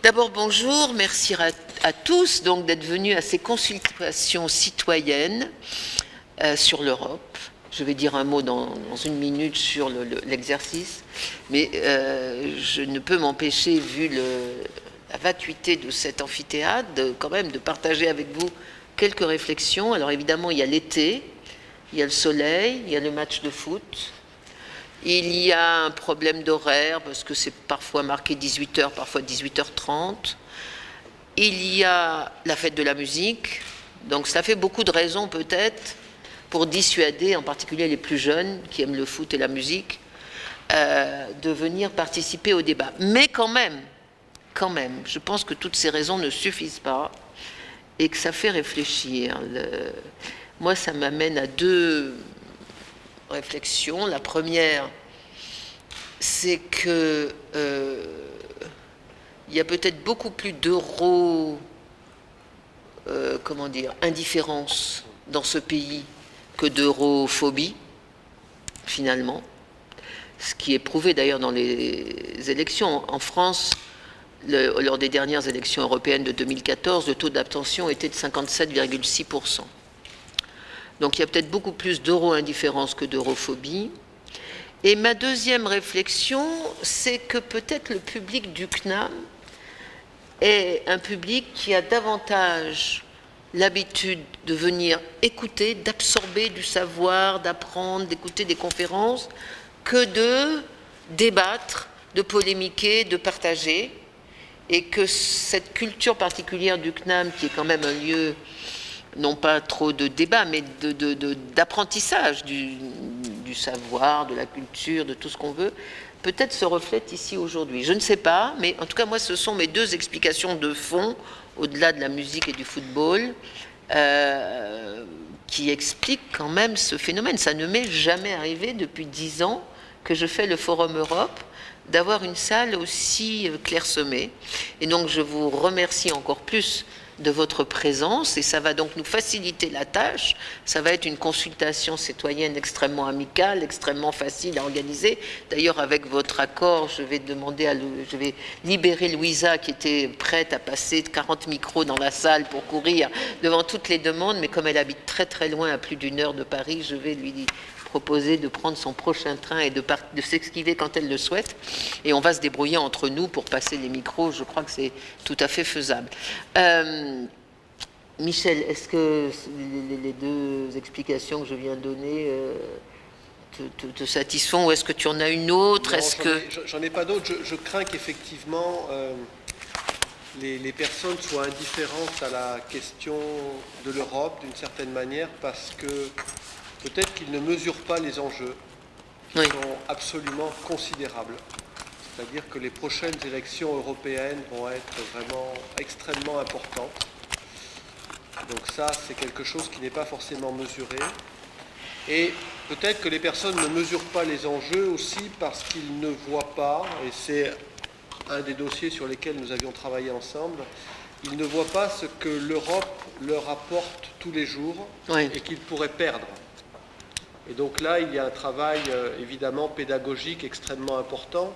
D'abord, bonjour, merci à tous donc d'être venus à ces consultations citoyennes sur l'Europe. Je vais dire un mot dans une minute sur l'exercice, mais je ne peux m'empêcher, vu la vacuité de cet amphithéâtre, quand même de partager avec vous quelques réflexions. Alors évidemment, il y a l'été, il y a le soleil, il y a le match de foot. Il y a un problème d'horaire, parce que c'est parfois marqué 18h, parfois 18h30. Il y a la fête de la musique. Donc ça fait beaucoup de raisons peut-être pour dissuader, en particulier les plus jeunes qui aiment le foot et la musique, de venir participer au débat. Mais quand même, je pense que toutes ces raisons ne suffisent pas et que ça fait réfléchir. Moi, ça m'amène à deux réflexion. La première, c'est que il y a peut-être beaucoup plus indifférence dans ce pays que d'europhobie, finalement. Ce qui est prouvé d'ailleurs dans les élections. En France, lors des dernières élections européennes de 2014, le taux d'abstention était de 57,6%. Donc il y a peut-être beaucoup plus d'euro-indifférence que d'europhobie. Et ma deuxième réflexion, c'est que peut-être le public du CNAM est un public qui a davantage l'habitude de venir écouter, d'absorber du savoir, d'apprendre, d'écouter des conférences, que de débattre, de polémiquer, de partager. Et que cette culture particulière du CNAM, qui est quand même un lieu non pas trop de débat, mais d'apprentissage du savoir, de la culture, de tout ce qu'on veut, peut-être se reflète ici aujourd'hui. Je ne sais pas, mais en tout cas, moi, ce sont mes deux explications de fond, au-delà de la musique et du football, qui expliquent quand même ce phénomène. Ça ne m'est jamais arrivé depuis 10 ans que je fais le Forum Europe, d'avoir une salle aussi clairsemée. Et donc, je vous remercie encore plus de votre présence, et ça va donc nous faciliter la tâche. Ça va être une consultation citoyenne extrêmement amicale, extrêmement facile à organiser. D'ailleurs, avec votre accord, je vais libérer Louisa, qui était prête à passer 40 micros dans la salle pour courir devant toutes les demandes, mais comme elle habite très très loin, à plus d'une heure de Paris, je vais lui proposer de prendre son prochain train et de s'esquiver quand elle le souhaite. Et on va se débrouiller entre nous pour passer les micros. Je crois que c'est tout à fait faisable. Michel, est-ce que les deux explications que je viens de donner te satisfont, ou est-ce que tu en as une autre? J'en ai pas d'autre. Je crains qu'effectivement les personnes soient indifférentes à la question de l'Europe d'une certaine manière, parce que peut-être qu'ils ne mesurent pas les enjeux qui sont absolument considérables. C'est-à-dire que les prochaines élections européennes vont être vraiment extrêmement importantes. Donc ça, c'est quelque chose qui n'est pas forcément mesuré. Et peut-être que les personnes ne mesurent pas les enjeux aussi parce qu'ils ne voient pas, et c'est un des dossiers sur lesquels nous avions travaillé ensemble, ils ne voient pas ce que l'Europe leur apporte tous les jours et qu'ils pourraient perdre. Et donc là, il y a un travail évidemment pédagogique extrêmement important.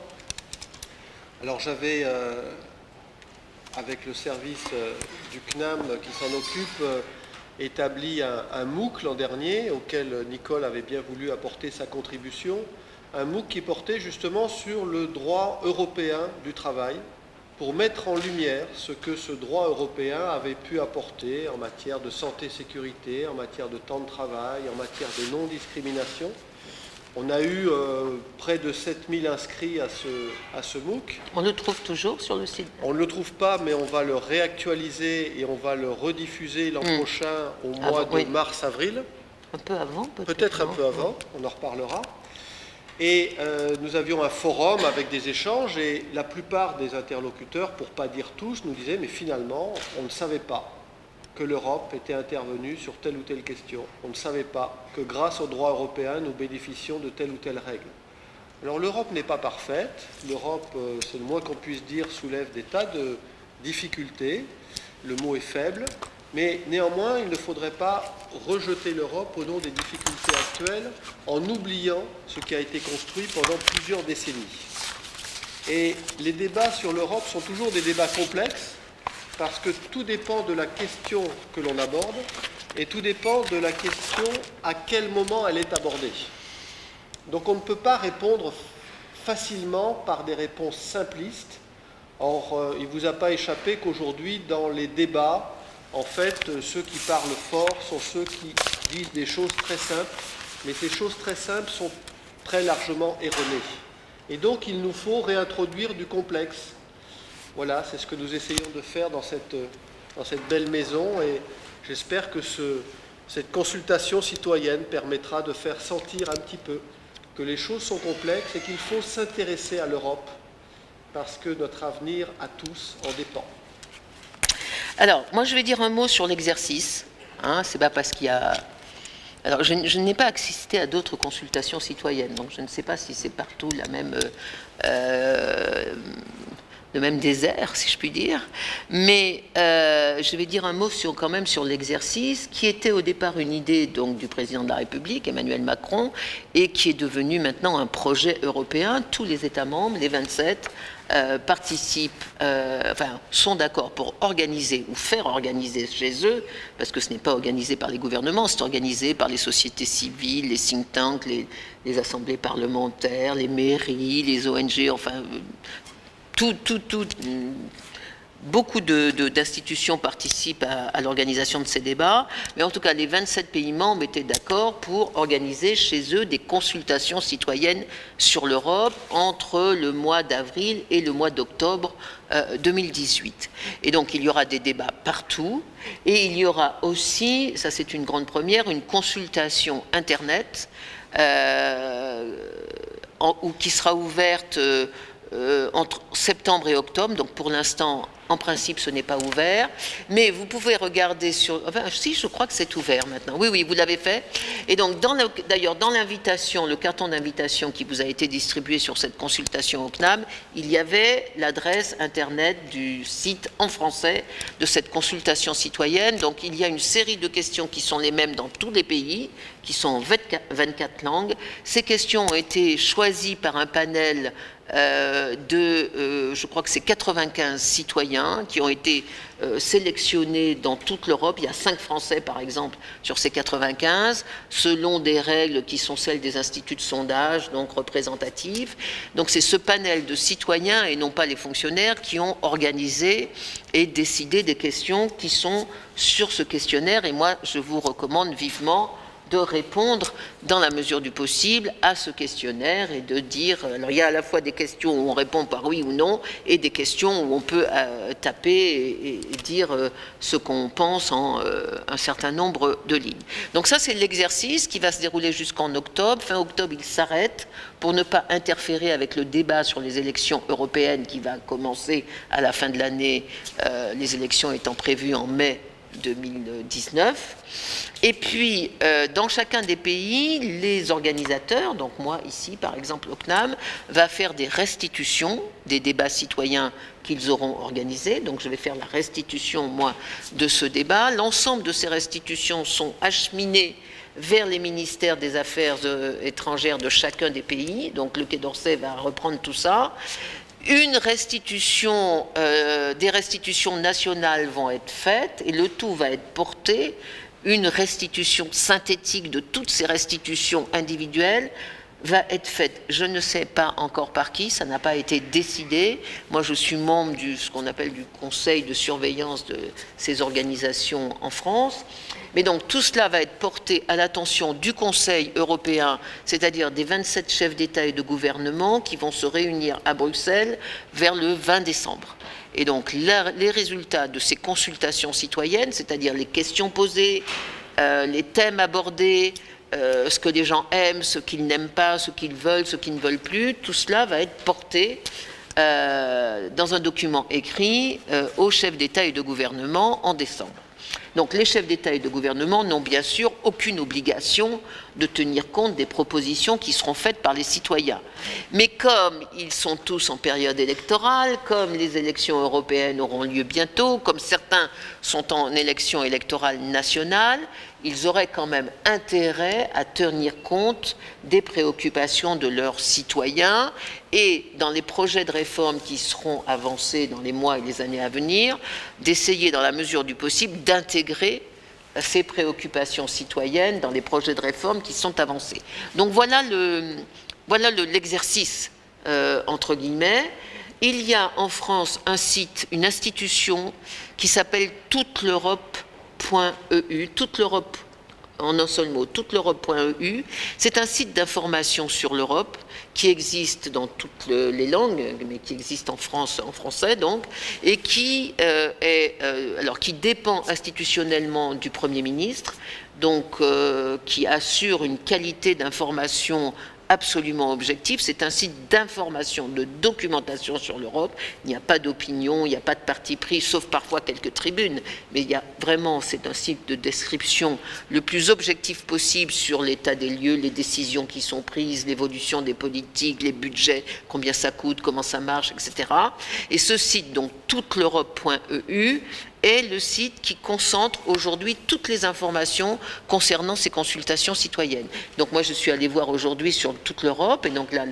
Alors j'avais, avec le service du CNAM qui s'en occupe, établi un MOOC l'an dernier, auquel Nicole avait bien voulu apporter sa contribution, un MOOC qui portait justement sur le droit européen du travail, pour mettre en lumière ce que ce droit européen avait pu apporter en matière de santé-sécurité, en matière de temps de travail, en matière de non-discrimination. On a eu près de 7000 inscrits à ce MOOC. On le trouve toujours sur le site? On ne le trouve pas, mais on va le réactualiser et on va le rediffuser l'an prochain au mois de mars-avril. Un peu avant, peut-être? Peut-être un peu avant, on en reparlera. Et nous avions un forum avec des échanges, et la plupart des interlocuteurs, pour ne pas dire tous, nous disaient « mais finalement, on ne savait pas que l'Europe était intervenue sur telle ou telle question. On ne savait pas que grâce au droit européen, nous bénéficions de telle ou telle règle. » Alors l'Europe n'est pas parfaite, l'Europe, c'est le moins qu'on puisse dire, soulève des tas de difficultés, le mot est faible, mais néanmoins, il ne faudrait pas rejeter l'Europe au nom des difficultés actuelles en oubliant ce qui a été construit pendant plusieurs décennies. Et les débats sur l'Europe sont toujours des débats complexes, parce que tout dépend de la question que l'on aborde, et tout dépend de la question à quel moment elle est abordée. Donc on ne peut pas répondre facilement par des réponses simplistes. Or, il ne vous a pas échappé qu'aujourd'hui, dans les débats, en fait, ceux qui parlent fort sont ceux qui disent des choses très simples, mais ces choses très simples sont très largement erronées. Et donc, il nous faut réintroduire du complexe. Voilà, c'est ce que nous essayons de faire dans cette belle maison, et j'espère que cette consultation citoyenne permettra de faire sentir un petit peu que les choses sont complexes et qu'il faut s'intéresser à l'Europe, parce que notre avenir à tous en dépend. Alors, moi je vais dire un mot sur l'exercice. C'est pas parce qu'il y a... Alors, je n'ai pas assisté à d'autres consultations citoyennes, donc je ne sais pas si c'est partout le même désert, si je puis dire. Mais je vais dire un mot quand même sur l'exercice, qui était au départ une idée donc, du président de la République, Emmanuel Macron, et qui est devenu maintenant un projet européen. Tous les États membres, les 27, participent, sont d'accord pour organiser ou faire organiser chez eux, parce que ce n'est pas organisé par les gouvernements, c'est organisé par les sociétés civiles, les think tanks, les assemblées parlementaires, les mairies, les ONG, beaucoup d'institutions participent à l'organisation de ces débats, mais en tout cas, les 27 pays membres étaient d'accord pour organiser chez eux des consultations citoyennes sur l'Europe entre le mois d'avril et le mois d'octobre 2018. Et donc, il y aura des débats partout, et il y aura aussi, ça c'est une grande première, une consultation Internet qui sera ouverte entre septembre et octobre, donc pour l'instant, en principe, ce n'est pas ouvert, mais vous pouvez regarder sur... si, je crois que c'est ouvert maintenant. Oui, vous l'avez fait. Et donc, d'ailleurs, dans l'invitation, le carton d'invitation qui vous a été distribué sur cette consultation au CNAM, il y avait l'adresse Internet du site en français de cette consultation citoyenne. Donc, il y a une série de questions qui sont les mêmes dans tous les pays, qui sont en 24 langues. Ces questions ont été choisies par un panel je crois que c'est 95 citoyens qui ont été sélectionnés dans toute l'Europe. Il y a 5 Français, par exemple, sur ces 95, selon des règles qui sont celles des instituts de sondage, donc représentatifs. Donc c'est ce panel de citoyens, et non pas les fonctionnaires, qui ont organisé et décidé des questions qui sont sur ce questionnaire. Et moi, je vous recommande vivement de répondre dans la mesure du possible à ce questionnaire et de dire... Alors, il y a à la fois des questions où on répond par oui ou non et des questions où on peut taper et dire ce qu'on pense en un certain nombre de lignes. Donc ça, c'est l'exercice qui va se dérouler jusqu'en octobre. Fin octobre, il s'arrête pour ne pas interférer avec le débat sur les élections européennes qui va commencer à la fin de l'année, les élections étant prévues en mai 2019. Et puis, dans chacun des pays, les organisateurs, donc moi ici par exemple au CNAM, va faire des restitutions des débats citoyens qu'ils auront organisés. Donc je vais faire la restitution, moi, de ce débat. L'ensemble de ces restitutions sont acheminées vers les ministères des Affaires étrangères de chacun des pays. Donc le Quai d'Orsay va reprendre tout ça. Des restitutions nationales vont être faites et le tout va être porté, une restitution synthétique de toutes ces restitutions individuelles va être faite, je ne sais pas encore par qui, ça n'a pas été décidé. Moi, je suis membre ce qu'on appelle du conseil de surveillance de ces organisations en France. Mais donc, tout cela va être porté à l'attention du Conseil européen, c'est-à-dire des 27 chefs d'État et de gouvernement qui vont se réunir à Bruxelles vers le 20 décembre. Et donc, les résultats de ces consultations citoyennes, c'est-à-dire les questions posées, les thèmes abordés, ce que les gens aiment, ce qu'ils n'aiment pas, ce qu'ils veulent, ce qu'ils ne veulent plus, tout cela va être porté dans un document écrit aux chefs d'État et de gouvernement en décembre. Donc les chefs d'État et de gouvernement n'ont bien sûr aucune obligation de tenir compte des propositions qui seront faites par les citoyens. Mais comme ils sont tous en période électorale, comme les élections européennes auront lieu bientôt, comme certains sont en élection électorale nationale, ils auraient quand même intérêt à tenir compte des préoccupations de leurs citoyens et, dans les projets de réforme qui seront avancés dans les mois et les années à venir, d'essayer, dans la mesure du possible, d'intégrer ces préoccupations citoyennes dans les projets de réforme qui sont avancés. Donc voilà l'exercice, entre guillemets. Il y a en France un site, une institution qui s'appelle toutel'Europe.eu, toute l'Europe en un seul mot, toutel'Europe.eu. C'est un site d'information sur l'Europe qui existe dans toutes les langues, mais qui existe en France, en français donc, et qui qui dépend institutionnellement du Premier ministre, donc qui assure une qualité d'information absolument objectif. C'est un site d'information, de documentation sur l'Europe. Il n'y a pas d'opinion, il n'y a pas de parti pris, sauf parfois quelques tribunes. Mais il y a vraiment, c'est un site de description le plus objectif possible sur l'état des lieux, les décisions qui sont prises, l'évolution des politiques, les budgets, combien ça coûte, comment ça marche, etc. Et ce site, donc, toutel'Europe.eu, est le site qui concentre aujourd'hui toutes les informations concernant ces consultations citoyennes. Donc moi, je suis allée voir aujourd'hui sur toute l'Europe, et donc là,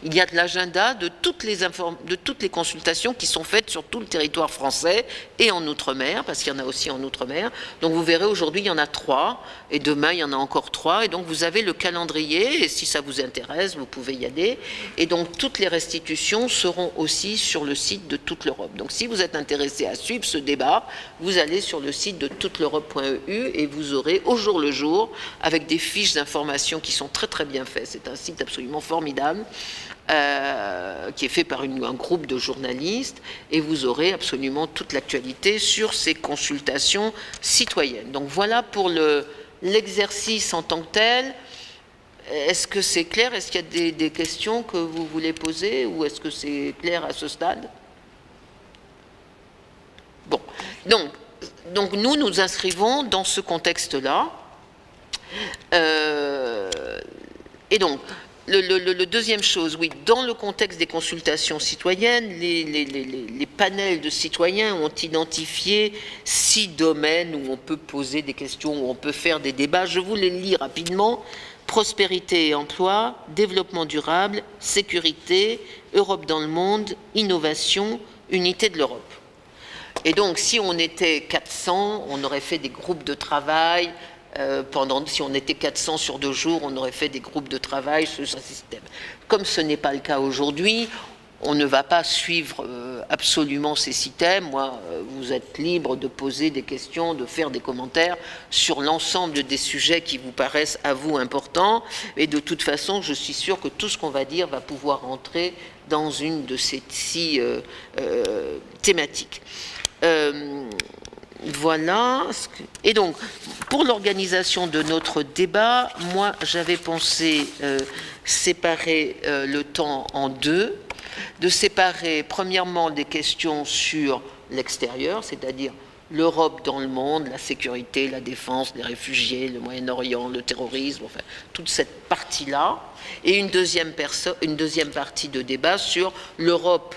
il y a de l'agenda de toutes les consultations qui sont faites sur tout le territoire français et en Outre-mer, parce qu'il y en a aussi en Outre-mer. Donc vous verrez, aujourd'hui, il y en a 3, et demain, il y en a encore 3, et donc vous avez le calendrier, et si ça vous intéresse, vous pouvez y aller. Et donc toutes les restitutions seront aussi sur le site de toute l'Europe. Donc si vous êtes intéressé à suivre ce débat, vous allez sur le site de toutel'Europe.eu et vous aurez au jour le jour, avec des fiches d'information qui sont très très bien faites. C'est un site absolument formidable qui est fait par un groupe de journalistes, et vous aurez absolument toute l'actualité sur ces consultations citoyennes. Donc voilà pour l'exercice en tant que tel. Est-ce que c'est clair? Est-ce qu'il y a des questions que vous voulez poser, ou est-ce que c'est clair à ce stade? Bon, donc nous nous inscrivons dans ce contexte-là. Et donc, le deuxième chose, oui, dans le contexte des consultations citoyennes, les panels de citoyens ont identifié 6 domaines où on peut poser des questions, où on peut faire des débats. Je vous les lis rapidement. Prospérité et emploi, développement durable, sécurité, Europe dans le monde, innovation, unité de l'Europe. Et donc, si on était 400, on aurait fait des groupes de travail. Si on était 400 sur 2 jours, on aurait fait des groupes de travail sur ce système. Comme ce n'est pas le cas aujourd'hui, on ne va pas suivre absolument ces systèmes. Moi, vous êtes libre de poser des questions, de faire des commentaires sur l'ensemble des sujets qui vous paraissent à vous importants. Et de toute façon, je suis sûre que tout ce qu'on va dire va pouvoir entrer dans une de ces 6 thématiques. Voilà. Et donc, pour l'organisation de notre débat, moi, j'avais pensé séparer le temps en 2, de séparer premièrement des questions sur l'extérieur, c'est-à-dire l'Europe dans le monde, la sécurité, la défense, les réfugiés, le Moyen-Orient, le terrorisme, enfin, toute cette partie-là, et une deuxième partie de débat sur l'Europe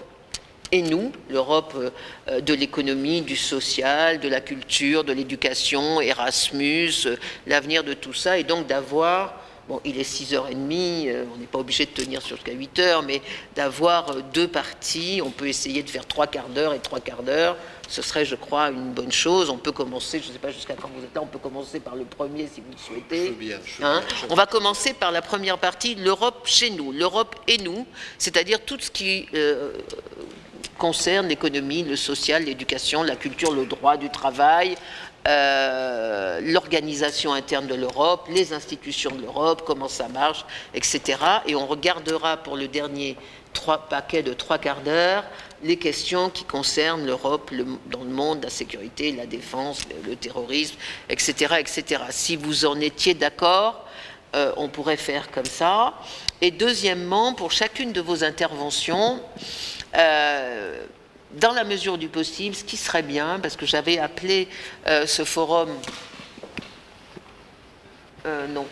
et nous, l'Europe de l'économie, du social, de la culture, de l'éducation, Erasmus, l'avenir de tout ça, et donc d'avoir, bon, il est 6h30, on n'est pas obligé de tenir jusqu'à 8h, mais d'avoir 2 parties. On peut essayer de faire 3 quarts d'heure et 3 quarts d'heure. Ce serait, je crois, une bonne chose. On peut commencer, je ne sais pas jusqu'à quand vous êtes là, on peut commencer par le premier si vous le souhaitez. On va commencer par la première partie, l'Europe chez nous, l'Europe et nous, c'est-à-dire tout ce qui concerne l'économie, le social, l'éducation, la culture, le droit du travail, l'organisation interne de l'Europe, les institutions de l'Europe, comment ça marche, etc. Et on regardera pour le dernier paquet de 3 quarts d'heure les questions qui concernent l'Europe dans le monde, la sécurité, la défense, le terrorisme, etc., etc. Si vous en étiez d'accord, on pourrait faire comme ça. Et deuxièmement, pour chacune de vos interventions, dans la mesure du possible, ce qui serait bien, parce que j'avais appelé ce forum... non,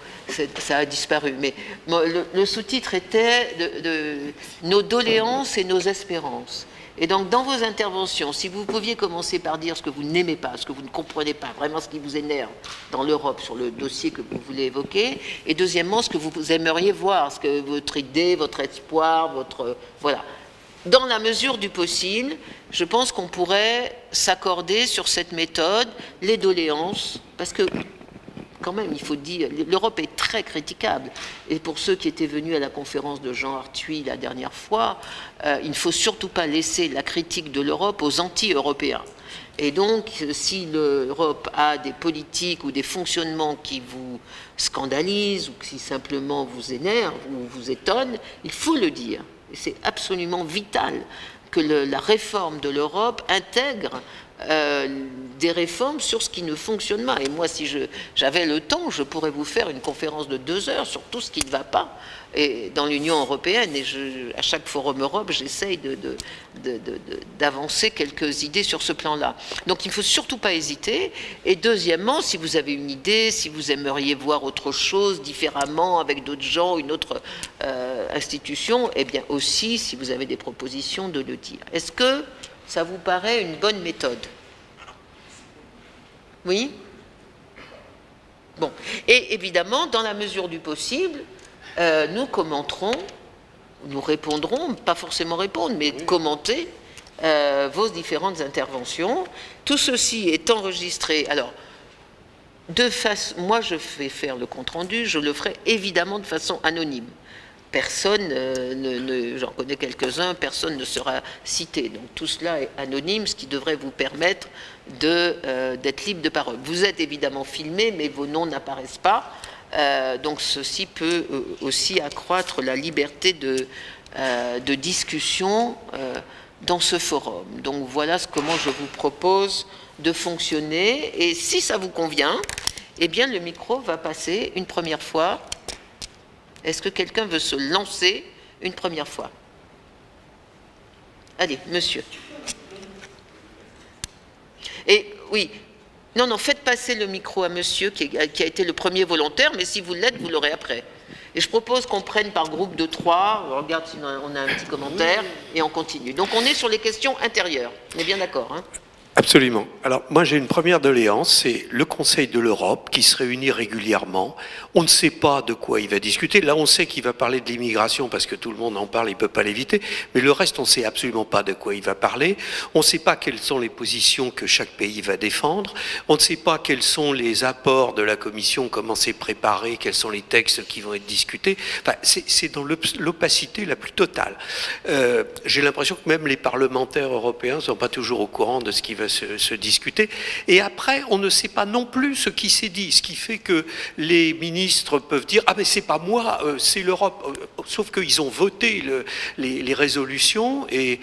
ça a disparu, mais le sous-titre était de nos doléances et nos espérances. Et donc, dans vos interventions, si vous pouviez commencer par dire ce que vous n'aimez pas, ce que vous ne comprenez pas, vraiment ce qui vous énerve dans l'Europe sur le dossier que vous voulez évoquer, et deuxièmement, ce que vous aimeriez voir, ce que votre idée, votre espoir, votre... Voilà. Dans la mesure du possible, je pense qu'on pourrait s'accorder sur cette méthode, les doléances, parce que quand même, il faut dire, l'Europe est très critiquable. Et pour ceux qui étaient venus à la conférence de Jean Arthuis la dernière fois, il ne faut surtout pas laisser la critique de l'Europe aux anti-européens. Et donc, si l'Europe a des politiques ou des fonctionnements qui vous scandalisent ou qui simplement vous énervent ou vous étonnent, il faut le dire. Et c'est absolument vital que la réforme de l'Europe intègre des réformes sur ce qui ne fonctionne pas. Et moi, si j'avais le temps, je pourrais vous faire une conférence de 2 heures sur tout ce qui ne va pas et dans l'Union européenne. Et à chaque Forum Europe, j'essaye d'avancer quelques idées sur ce plan-là. Donc, il ne faut surtout pas hésiter. Et deuxièmement, si vous avez une idée, si vous aimeriez voir autre chose différemment, avec d'autres gens, une autre institution, eh bien aussi, si vous avez des propositions, de le dire. Est-ce que ça vous paraît une bonne méthode? Oui? Bon. Et évidemment, dans la mesure du possible, nous commenterons, nous répondrons, pas forcément répondre, mais commenter vos différentes interventions. Tout ceci est enregistré. Alors, moi, je vais faire le compte-rendu, je le ferai évidemment de façon anonyme. Personne, j'en connais quelques-uns, personne ne sera cité. Donc tout cela est anonyme, ce qui devrait vous permettre d'être libre de parole. Vous êtes évidemment filmé, mais vos noms n'apparaissent pas. Donc ceci peut aussi accroître la liberté de discussion dans ce forum. Donc voilà comment je vous propose de fonctionner. Et si ça vous convient, eh bien le micro va passer une première fois. Est-ce que quelqu'un veut se lancer une première fois? Allez, monsieur. Et oui, non, faites passer le micro à monsieur qui a été le premier volontaire, mais si vous l'êtes, vous l'aurez après. Et je propose qu'on prenne par groupe de 3, on regarde si on a un petit commentaire, et on continue. Donc on est sur les questions intérieures, on est bien d'accord, hein? Absolument. Alors, moi, j'ai une première doléance, c'est le Conseil de l'Europe qui se réunit régulièrement. On ne sait pas de quoi il va discuter. Là, on sait qu'il va parler de l'immigration parce que tout le monde en parle, il ne peut pas l'éviter. Mais le reste, on ne sait absolument pas de quoi il va parler. On ne sait pas quelles sont les positions que chaque pays va défendre. On ne sait pas quels sont les apports de la Commission, comment c'est préparé, quels sont les textes qui vont être discutés. Enfin, c'est dans l'opacité la plus totale. J'ai l'impression que même les parlementaires européens ne sont pas toujours au courant de ce qui va se discuter. Et après, on ne sait pas non plus ce qui s'est dit, ce qui fait que les ministres peuvent dire « Ah, mais c'est pas moi, c'est l'Europe ». Sauf qu'ils ont voté les résolutions et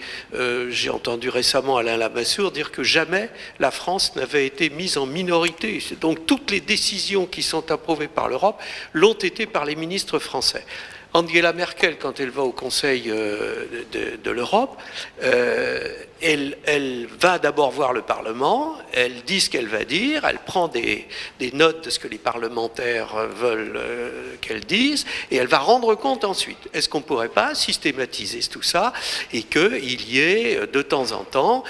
j'ai entendu récemment Alain Lamassoure dire que jamais la France n'avait été mise en minorité. Donc toutes les décisions qui sont approuvées par l'Europe l'ont été par les ministres français. Angela Merkel, quand elle va au Conseil de l'Europe, elle va d'abord voir le Parlement, elle dit ce qu'elle va dire, elle prend des notes de ce que les parlementaires veulent qu'elle dise, et elle va rendre compte ensuite. Est-ce qu'on ne pourrait pas systématiser tout ça et qu'il y ait de temps en temps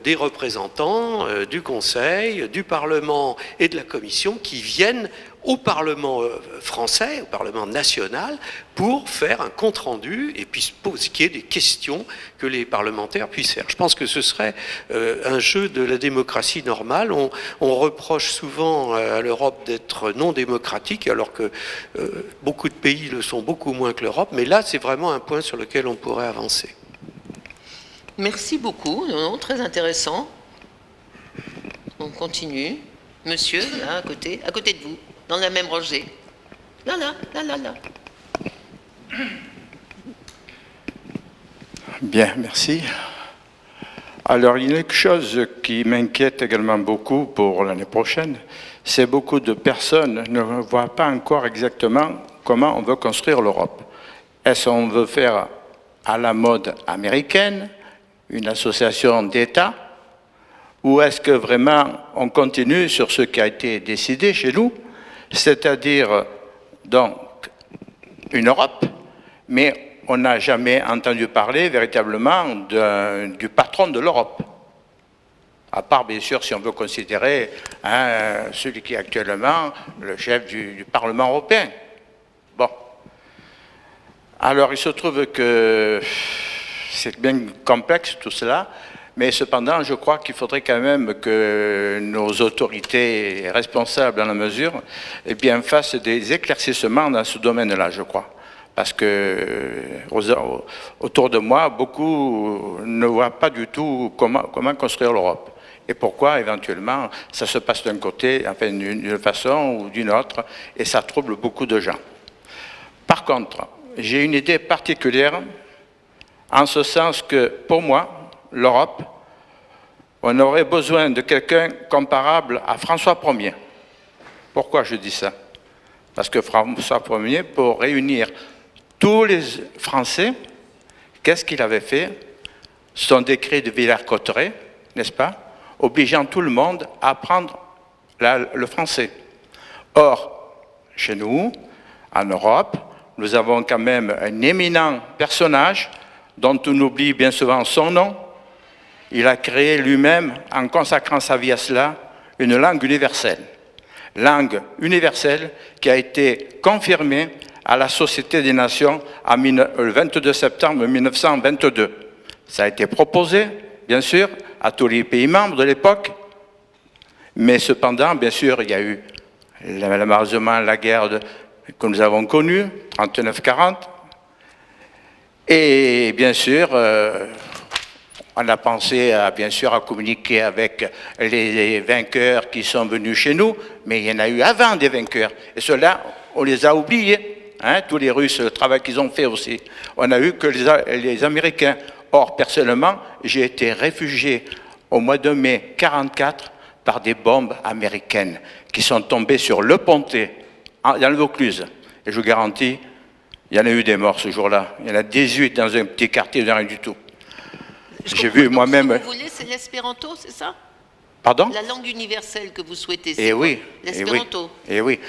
des représentants du Conseil, du Parlement et de la Commission qui viennent au Parlement français, au Parlement national, pour faire un compte-rendu et puis qu'il y ait des questions que les parlementaires puissent faire. Je pense que ce serait un jeu de la démocratie normale. On reproche souvent à l'Europe d'être non démocratique, alors que beaucoup de pays le sont beaucoup moins que l'Europe, mais là, c'est vraiment un point sur lequel on pourrait avancer. Merci beaucoup, non, très intéressant. On continue. Monsieur, là, à côté de vous. Dans la même rangée. Là. Bien, merci. Alors, il y a quelque chose qui m'inquiète également beaucoup pour l'année prochaine, c'est beaucoup de personnes ne voient pas encore exactement comment on veut construire l'Europe. Est-ce qu'on veut faire à la mode américaine, une association d'États, ou est-ce que vraiment on continue sur ce qui a été décidé chez nous, c'est-à-dire donc une Europe, mais on n'a jamais entendu parler véritablement du patron de l'Europe. À part, bien sûr, si on veut considérer celui qui est actuellement le chef du Parlement européen. Bon. Alors, il se trouve que c'est bien complexe tout cela, mais cependant, je crois qu'il faudrait quand même que nos autorités responsables dans la mesure fassent des éclaircissements dans ce domaine-là, je crois. Parce que autour de moi, beaucoup ne voient pas du tout comment construire l'Europe. Et pourquoi, éventuellement, ça se passe d'un côté, enfin, d'une façon ou d'une autre, et ça trouble beaucoup de gens. Par contre, j'ai une idée particulière, en ce sens que, pour moi, l'Europe, on aurait besoin de quelqu'un comparable à François Ier. Pourquoi je dis ça? Parce que François Ier, pour réunir tous les Français, qu'est-ce qu'il avait fait? Son décret de Villers-Cotterêts, n'est-ce pas? Obligeant tout le monde à apprendre le français. Or, chez nous, en Europe, nous avons quand même un éminent personnage dont on oublie bien souvent son nom. Il a créé lui-même, en consacrant sa vie à cela, une langue universelle. Langue universelle qui a été confirmée à la Société des Nations le 22 septembre 1922. Ça a été proposé, bien sûr, à tous les pays membres de l'époque, mais cependant, bien sûr, il y a eu malheureusement la guerre que nous avons connue, 39-40, et bien sûr, on a pensé bien sûr à communiquer avec les vainqueurs qui sont venus chez nous, mais il y en a eu avant des vainqueurs, et ceux-là, on les a oubliés, tous les Russes, le travail qu'ils ont fait aussi. On n'a eu que les Américains. Or, personnellement, j'ai été réfugié au mois de mai 1944 par des bombes américaines qui sont tombées sur Le Pontet, dans le Vaucluse. Et je vous garantis, il y en a eu des morts ce jour-là. Il y en a 18 dans un petit quartier de rien du tout. J'ai vu moi-même... Ce que vous voulez, c'est l'espéranto, c'est ça? Pardon? La langue universelle que vous souhaitez, c'est l'espéranto. Et oui,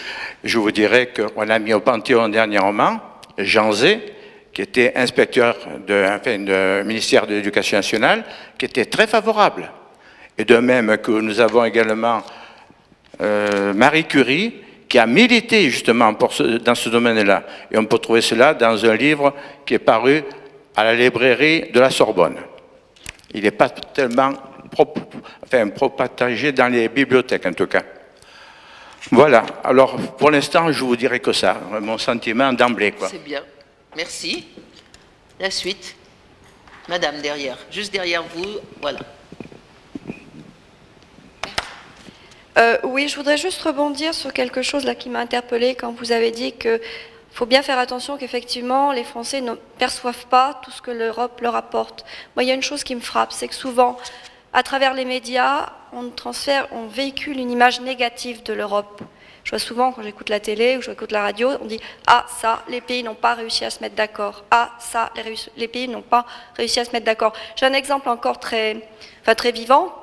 je vous dirais qu'on a mis au Panthéon dernièrement Jean Zé, qui était inspecteur du ministère de l'Éducation nationale, qui était très favorable. Et de même que nous avons également Marie Curie, qui a milité justement dans ce domaine-là. Et on peut trouver cela dans un livre qui est paru à la librairie de la Sorbonne. Il n'est pas tellement propagé dans les bibliothèques, en tout cas. Voilà. Alors, pour l'instant, je vous dirai que ça, mon sentiment d'emblée, quoi. C'est bien. Merci. La suite. Madame, derrière. Juste derrière vous, voilà. Oui, je voudrais juste rebondir sur quelque chose là qui m'a interpellée quand vous avez dit qu'il faut bien faire attention qu'effectivement les Français ne perçoivent pas tout ce que l'Europe leur apporte. Moi, il y a une chose qui me frappe, c'est que souvent, à travers les médias, on véhicule une image négative de l'Europe. Je vois souvent, quand j'écoute la télé ou j'écoute la radio, on dit « Ah, ça, les pays n'ont pas réussi à se mettre d'accord. Ah, ça, les pays n'ont pas réussi à se mettre d'accord. » J'ai un exemple encore très vivant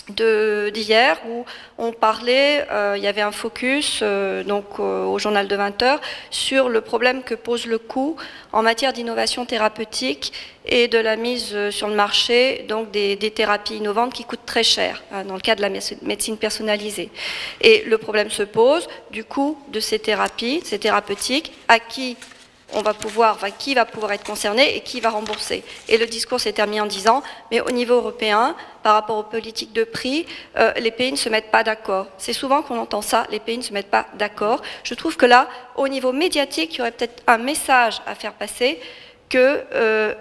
d'hier où on parlait, il y avait un focus au journal de 20h sur le problème que pose le coût en matière d'innovation thérapeutique et de la mise sur le marché donc des thérapies innovantes qui coûtent très cher dans le cas de la médecine personnalisée. Et le problème se pose du coût de ces thérapies, ces thérapeutiques, à qui qui va pouvoir être concerné et qui va rembourser. Et le discours s'est terminé en disant, mais au niveau européen, par rapport aux politiques de prix, les pays ne se mettent pas d'accord. C'est souvent qu'on entend ça, les pays ne se mettent pas d'accord. Je trouve que là, au niveau médiatique, il y aurait peut-être un message à faire passer que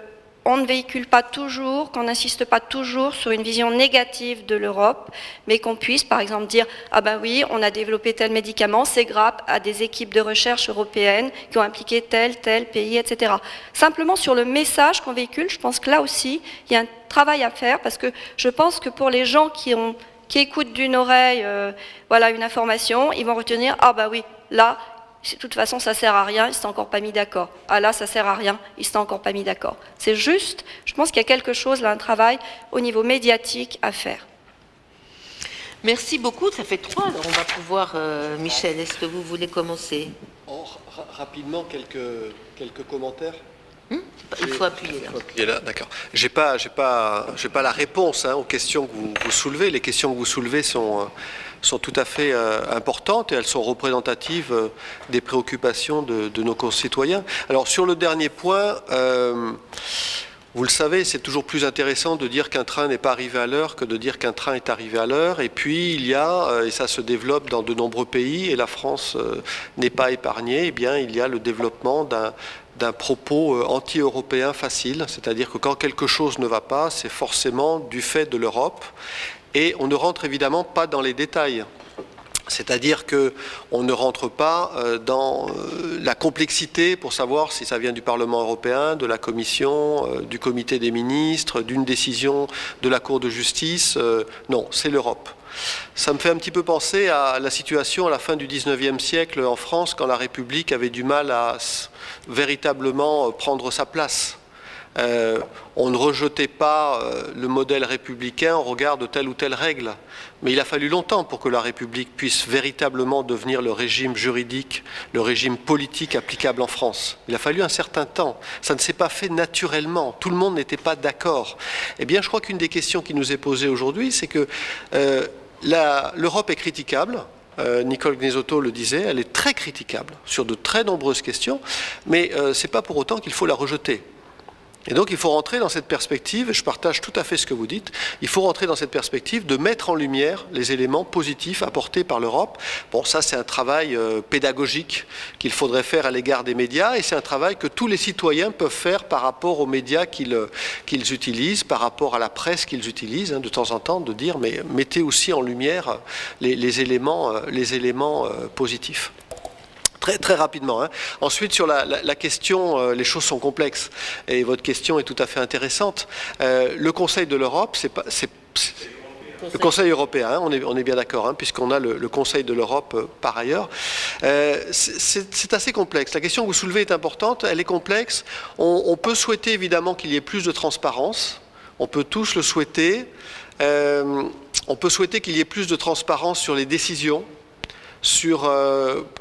on ne véhicule pas toujours, qu'on n'insiste pas toujours sur une vision négative de l'Europe, mais qu'on puisse par exemple dire « Ah ben oui, on a développé tel médicament, c'est grâce à des équipes de recherche européennes qui ont impliqué tel pays, etc. » Simplement sur le message qu'on véhicule, je pense que là aussi, il y a un travail à faire, parce que je pense que pour les gens qui écoutent d'une oreille une information, ils vont retenir « Ah ben oui, là, De toute façon, ça sert à rien, ils ne s'étaient encore pas mis d'accord. Ah là, ça sert à rien, ils ne s'étaient encore pas mis d'accord. C'est juste, je pense qu'il y a quelque chose, là, un travail au niveau médiatique à faire. Merci beaucoup, ça fait 3. Alors on va pouvoir, Michel, est-ce que vous voulez commencer? Rapidement, quelques commentaires. Il faut appuyer là. Et là, d'accord. J'ai pas la réponse aux questions que vous soulevez. Les questions que vous soulevez sont tout à fait importantes et elles sont représentatives des préoccupations de nos concitoyens. Alors sur le dernier point, vous le savez, c'est toujours plus intéressant de dire qu'un train n'est pas arrivé à l'heure que de dire qu'un train est arrivé à l'heure. Et puis il y a, et ça se développe dans de nombreux pays, et la France n'est pas épargnée, eh bien il y a le développement d'un propos anti-européen facile, c'est-à-dire que quand quelque chose ne va pas, c'est forcément du fait de l'Europe, et on ne rentre évidemment pas dans les détails. C'est-à-dire qu'on ne rentre pas dans la complexité pour savoir si ça vient du Parlement européen, de la Commission, du Comité des ministres, d'une décision de la Cour de justice. Non, c'est l'Europe. Ça me fait un petit peu penser à la situation à la fin du XIXe siècle en France, quand la République avait du mal à véritablement prendre sa place. On ne rejetait pas le modèle républicain au regard de telle ou telle règle. Mais il a fallu longtemps pour que la République puisse véritablement devenir le régime juridique, le régime politique applicable en France. Il a fallu un certain temps. Ça ne s'est pas fait naturellement. Tout le monde n'était pas d'accord. Eh bien, je crois qu'une des questions qui nous est posée aujourd'hui, c'est que l'Europe est critiquable. Nicole Gnesotto le disait, elle est très critiquable sur de très nombreuses questions, mais ce n'est pas pour autant qu'il faut la rejeter. Et donc il faut rentrer dans cette perspective, et je partage tout à fait ce que vous dites, il faut rentrer dans cette perspective de mettre en lumière les éléments positifs apportés par l'Europe. Bon, ça c'est un travail pédagogique qu'il faudrait faire à l'égard des médias, et c'est un travail que tous les citoyens peuvent faire par rapport aux médias qu'ils utilisent, par rapport à la presse qu'ils utilisent, de temps en temps, de dire, mais mettez aussi en lumière les éléments positifs. Très, très rapidement. Ensuite, sur la question, les choses sont complexes et votre question est tout à fait intéressante. Le Conseil de l'Europe, c'est le Conseil européen, on est bien d'accord, puisqu'on a le Conseil de l'Europe par ailleurs. C'est assez complexe. La question que vous soulevez est importante, elle est complexe. On peut souhaiter évidemment qu'il y ait plus de transparence. On peut tous le souhaiter. On peut souhaiter qu'il y ait plus de transparence sur les décisions, sur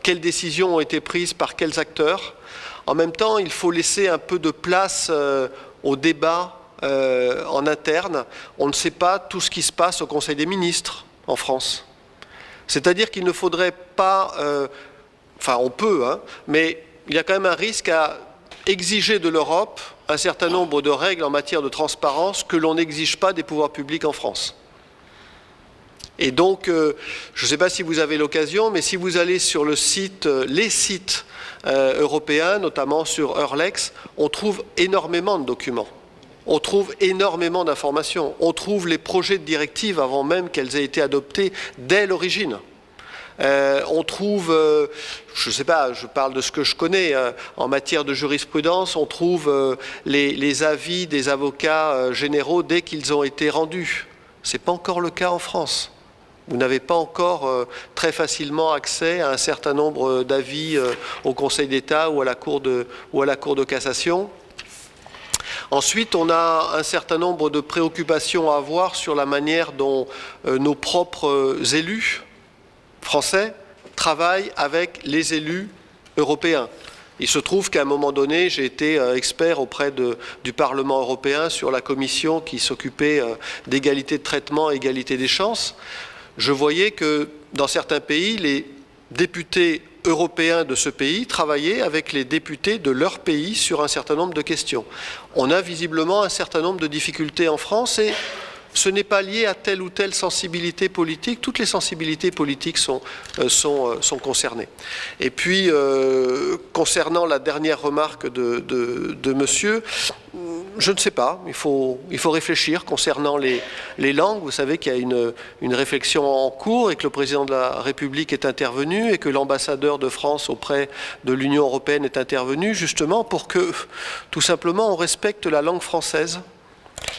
quelles décisions ont été prises par quels acteurs. En même temps, il faut laisser un peu de place au débat en interne. On ne sait pas tout ce qui se passe au Conseil des ministres en France. C'est-à-dire qu'il ne faudrait pas... enfin, on peut, mais il y a quand même un risque à exiger de l'Europe un certain nombre de règles en matière de transparence que l'on n'exige pas des pouvoirs publics en France. Et donc, je ne sais pas si vous avez l'occasion, mais si vous allez sur les sites européens, notamment sur Eurlex, on trouve énormément de documents. On trouve énormément d'informations. On trouve les projets de directives avant même qu'elles aient été adoptées dès l'origine. On trouve, je ne sais pas, je parle de ce que je connais, en matière de jurisprudence, on trouve les avis des avocats généraux dès qu'ils ont été rendus. Ce n'est pas encore le cas en France. Vous n'avez pas encore très facilement accès à un certain nombre d'avis au Conseil d'État ou à la Cour de cassation. Ensuite, on a un certain nombre de préoccupations à avoir sur la manière dont nos propres élus français travaillent avec les élus européens. Il se trouve qu'à un moment donné, j'ai été expert auprès du Parlement européen sur la commission qui s'occupait d'égalité de traitement et égalité des chances. Je voyais que dans certains pays, les députés européens de ce pays travaillaient avec les députés de leur pays sur un certain nombre de questions. On a visiblement un certain nombre de difficultés en France et ce n'est pas lié à telle ou telle sensibilité politique. Toutes les sensibilités politiques sont concernées. Et puis, concernant la dernière remarque de monsieur, je ne sais pas. Il faut réfléchir concernant les langues. Vous savez qu'il y a une réflexion en cours et que le président de la République est intervenu et que l'ambassadeur de France auprès de l'Union européenne est intervenu justement pour que, tout simplement, on respecte la langue française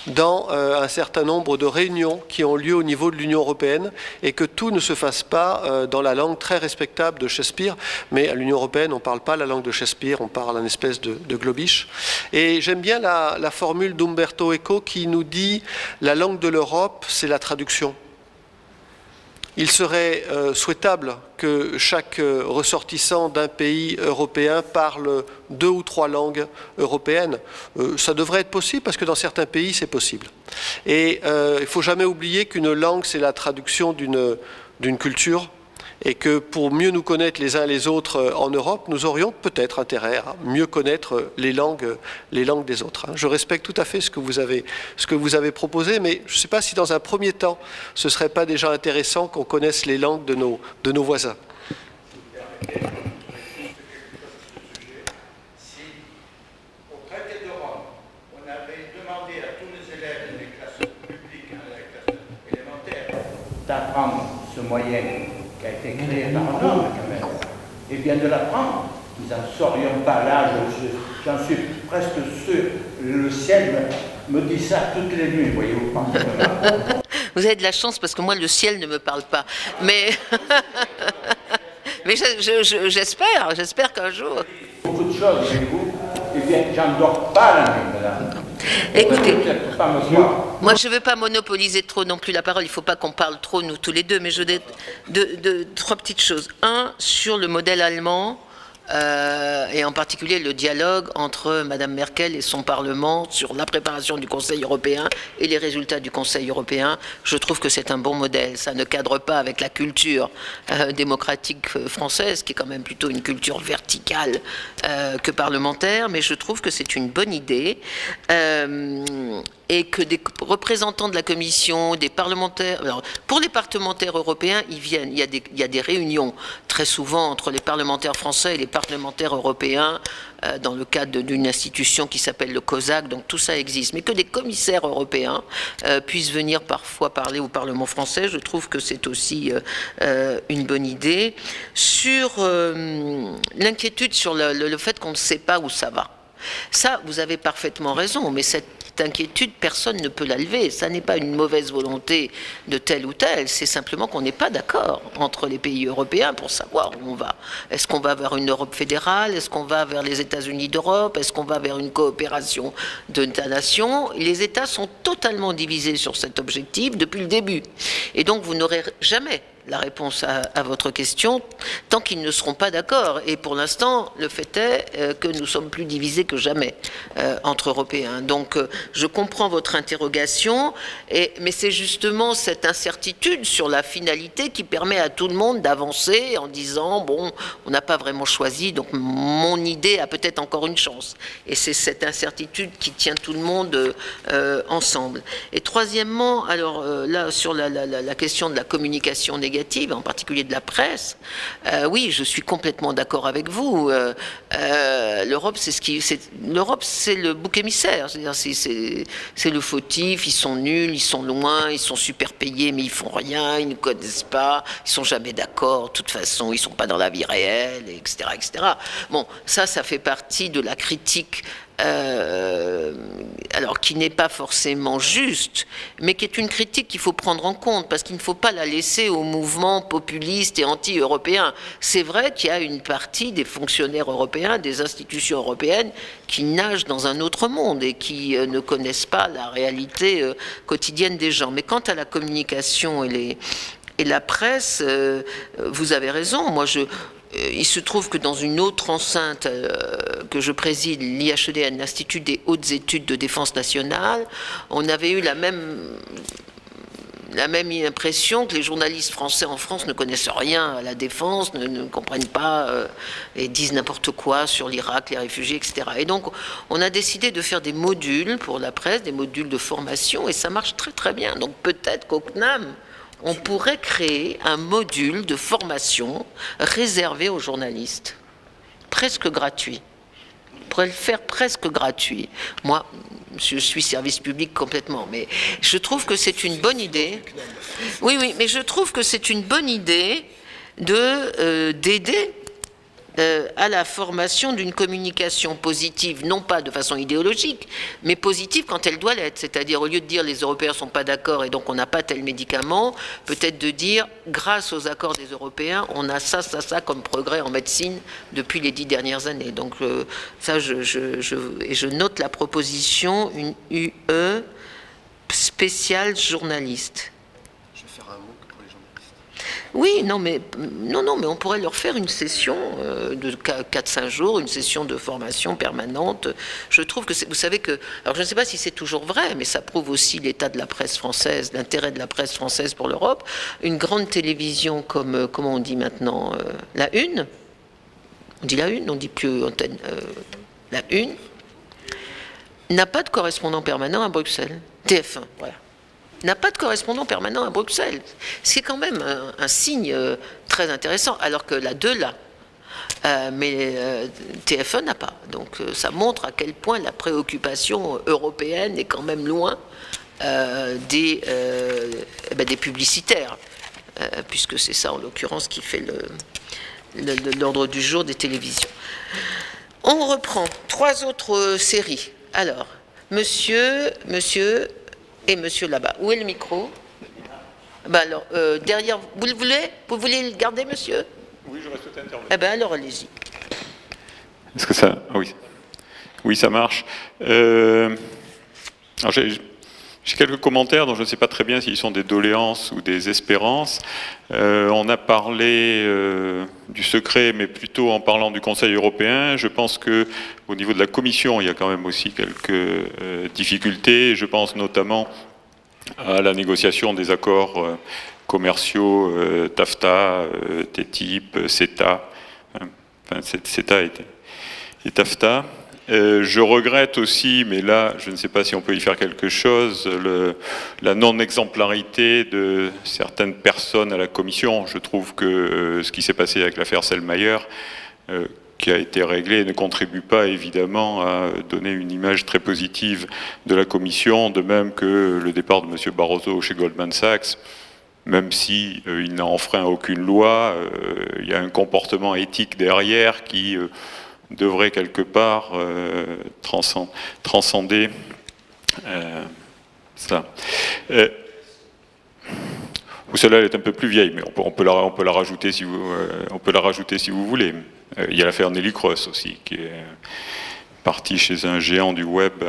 dans un certain nombre de réunions qui ont lieu au niveau de l'Union européenne et que tout ne se fasse pas dans la langue très respectable de Shakespeare. Mais à l'Union européenne, on ne parle pas la langue de Shakespeare, on parle une espèce de globish. Et j'aime bien la formule d'Umberto Eco qui nous dit « la langue de l'Europe, c'est la traduction ». Il serait souhaitable que chaque ressortissant d'un pays européen parle 2 ou 3 langues européennes. Ça devrait être possible parce que dans certains pays, c'est possible. Et il ne faut jamais oublier qu'une langue, c'est la traduction d'une culture et que pour mieux nous connaître les uns les autres en Europe, nous aurions peut-être intérêt à mieux connaître les langues des autres. Je respecte tout à fait ce que vous avez proposé, mais je ne sais pas si dans un premier temps, ce ne serait pas déjà intéressant qu'on connaisse les langues de nos voisins. Si au traité de Rome, on avait demandé à tous les élèves des classes publiques, des classes élémentaires, d'apprendre ce moyen qui a été créé par un homme quand même, et bien de l'apprendre, nous n'en serions pas là, j'en suis presque sûr, le ciel me dit ça toutes les nuits, voyez-vous. Vous avez de la chance parce que moi le ciel ne me parle pas, mais j'espère qu'un jour. Beaucoup de choses, voyez-vous, et bien j'en dors pas la nuit, madame. Écoutez, moi je ne veux pas monopoliser trop non plus la parole, il ne faut pas qu'on parle trop nous tous les deux, mais je veux de 3 petites choses. Un, sur le modèle allemand, et en particulier le dialogue entre Mme Merkel et son Parlement sur la préparation du Conseil européen et les résultats du Conseil européen. Je trouve que c'est un bon modèle. Ça ne cadre pas avec la culture démocratique française, qui est quand même plutôt une culture verticale que parlementaire, mais je trouve que c'est une bonne idée. Et que des représentants de la Commission, des parlementaires... Alors, pour les parlementaires européens, ils viennent. Il y a des réunions très souvent entre les parlementaires français et les parlementaires européens dans le cadre d'une institution qui s'appelle le COSAC, donc tout ça existe. Mais que des commissaires européens puissent venir parfois parler au Parlement français, je trouve que c'est aussi une bonne idée. Sur l'inquiétude sur le fait qu'on ne sait pas où ça va. Ça, vous avez parfaitement raison, mais cette inquiétude, personne ne peut la lever. Ça n'est pas une mauvaise volonté de tel ou tel, c'est simplement qu'on n'est pas d'accord entre les pays européens pour savoir où on va. Est-ce qu'on va vers une Europe fédérale? Est-ce qu'on va vers les États-Unis d'Europe? Est-ce qu'on va vers une coopération d'États-nations? Les États sont totalement divisés sur cet objectif depuis le début. Et donc, vous n'aurez jamais la réponse à votre question tant qu'ils ne seront pas d'accord. Et pour l'instant, le fait est que nous sommes plus divisés que jamais entre Européens. Donc, je comprends votre interrogation, mais c'est justement cette incertitude sur la finalité qui permet à tout le monde d'avancer en disant, bon, on n'a pas vraiment choisi, donc mon idée a peut-être encore une chance. Et c'est cette incertitude qui tient tout le monde ensemble. Et troisièmement, alors là, sur la question de la communication négative, en particulier de la presse, oui, je suis complètement d'accord avec vous. L'Europe, l'Europe, c'est le bouc émissaire. C'est-à-dire, c'est le fautif. Ils sont nuls, ils sont loin, ils sont super payés, mais ils font rien, ils ne connaissent pas, ils sont jamais d'accord. De toute façon, ils sont pas dans la vie réelle, etc., etc. Bon, ça fait partie de la critique. Alors qui n'est pas forcément juste, mais qui est une critique qu'il faut prendre en compte, parce qu'il ne faut pas la laisser au mouvement populiste et anti-européen. C'est vrai qu'il y a une partie des fonctionnaires européens, des institutions européennes, qui nagent dans un autre monde et qui ne connaissent pas la réalité quotidienne des gens. Mais quant à la communication et la presse, vous avez raison. Moi, il se trouve que dans une autre enceinte que je préside, l'IHEDN, l'Institut des hautes études de défense nationale, on avait eu la même impression que les journalistes français en France ne connaissent rien à la défense, ne comprennent pas et disent n'importe quoi sur l'Irak, les réfugiés, etc. Et donc, on a décidé de faire des modules pour la presse, des modules de formation, et ça marche très très bien. Donc peut-être qu'au CNAM, on pourrait créer un module de formation réservé aux journalistes, presque gratuit. On pourrait le faire presque gratuit. Moi, je suis service public complètement, mais je trouve que c'est une bonne idée. Oui, mais je trouve que c'est une bonne idée d'aider à la formation d'une communication positive, non pas de façon idéologique, mais positive quand elle doit l'être. C'est-à-dire, au lieu de dire les Européens ne sont pas d'accord et donc on n'a pas tel médicament, peut-être de dire, grâce aux accords des Européens, on a ça comme progrès en médecine depuis les 10 dernières années. Donc ça, je note la proposition, une UE spéciale journaliste. Oui, non, mais on pourrait leur faire une session de 4-5 jours, une session de formation permanente. Je trouve que, vous savez que, alors je ne sais pas si c'est toujours vrai, mais ça prouve aussi l'état de la presse française, l'intérêt de la presse française pour l'Europe. Une grande télévision comme, comment on dit maintenant, la Une, on dit la Une, on dit plus antenne, la Une, n'a pas de correspondant permanent à Bruxelles. TF1, voilà. N'a pas de correspondant permanent à Bruxelles. C'est quand même un signe très intéressant, alors que la 2 l'a. Mais TF1 n'a pas. Donc ça montre à quel point la préoccupation européenne est quand même loin des publicitaires, puisque c'est ça en l'occurrence qui fait l'ordre du jour des télévisions. On reprend 3 autres séries. Alors, monsieur et monsieur là-bas. Où est le micro? Alors, derrière, vous voulez le garder, monsieur? Oui, j'aurais souhaité intervenir. Eh bien, alors, allez-y. Est-ce que ça... Ah oui. Oui, ça marche. Alors, j'ai quelques commentaires dont je ne sais pas très bien s'ils sont des doléances ou des espérances. On a parlé du secret, mais plutôt en parlant du Conseil européen. Je pense que au niveau de la Commission, il y a quand même aussi quelques difficultés. Je pense notamment à la négociation des accords commerciaux TAFTA, TTIP, CETA. Enfin, CETA et TAFTA. Je regrette aussi, mais là, je ne sais pas si on peut y faire quelque chose, la non-exemplarité de certaines personnes à la Commission. Je trouve que ce qui s'est passé avec l'affaire Selmayr, qui a été réglée, ne contribue pas évidemment à donner une image très positive de la Commission, de même que le départ de M. Barroso chez Goldman Sachs. Même si il n'a enfreint aucune loi, il y a un comportement éthique derrière qui devrait quelque part transcender ça. Celle-là, elle est un peu plus vieille, mais on peut la rajouter si vous voulez. Il y a l'affaire Nelly Cross aussi, qui est partie chez un géant du web.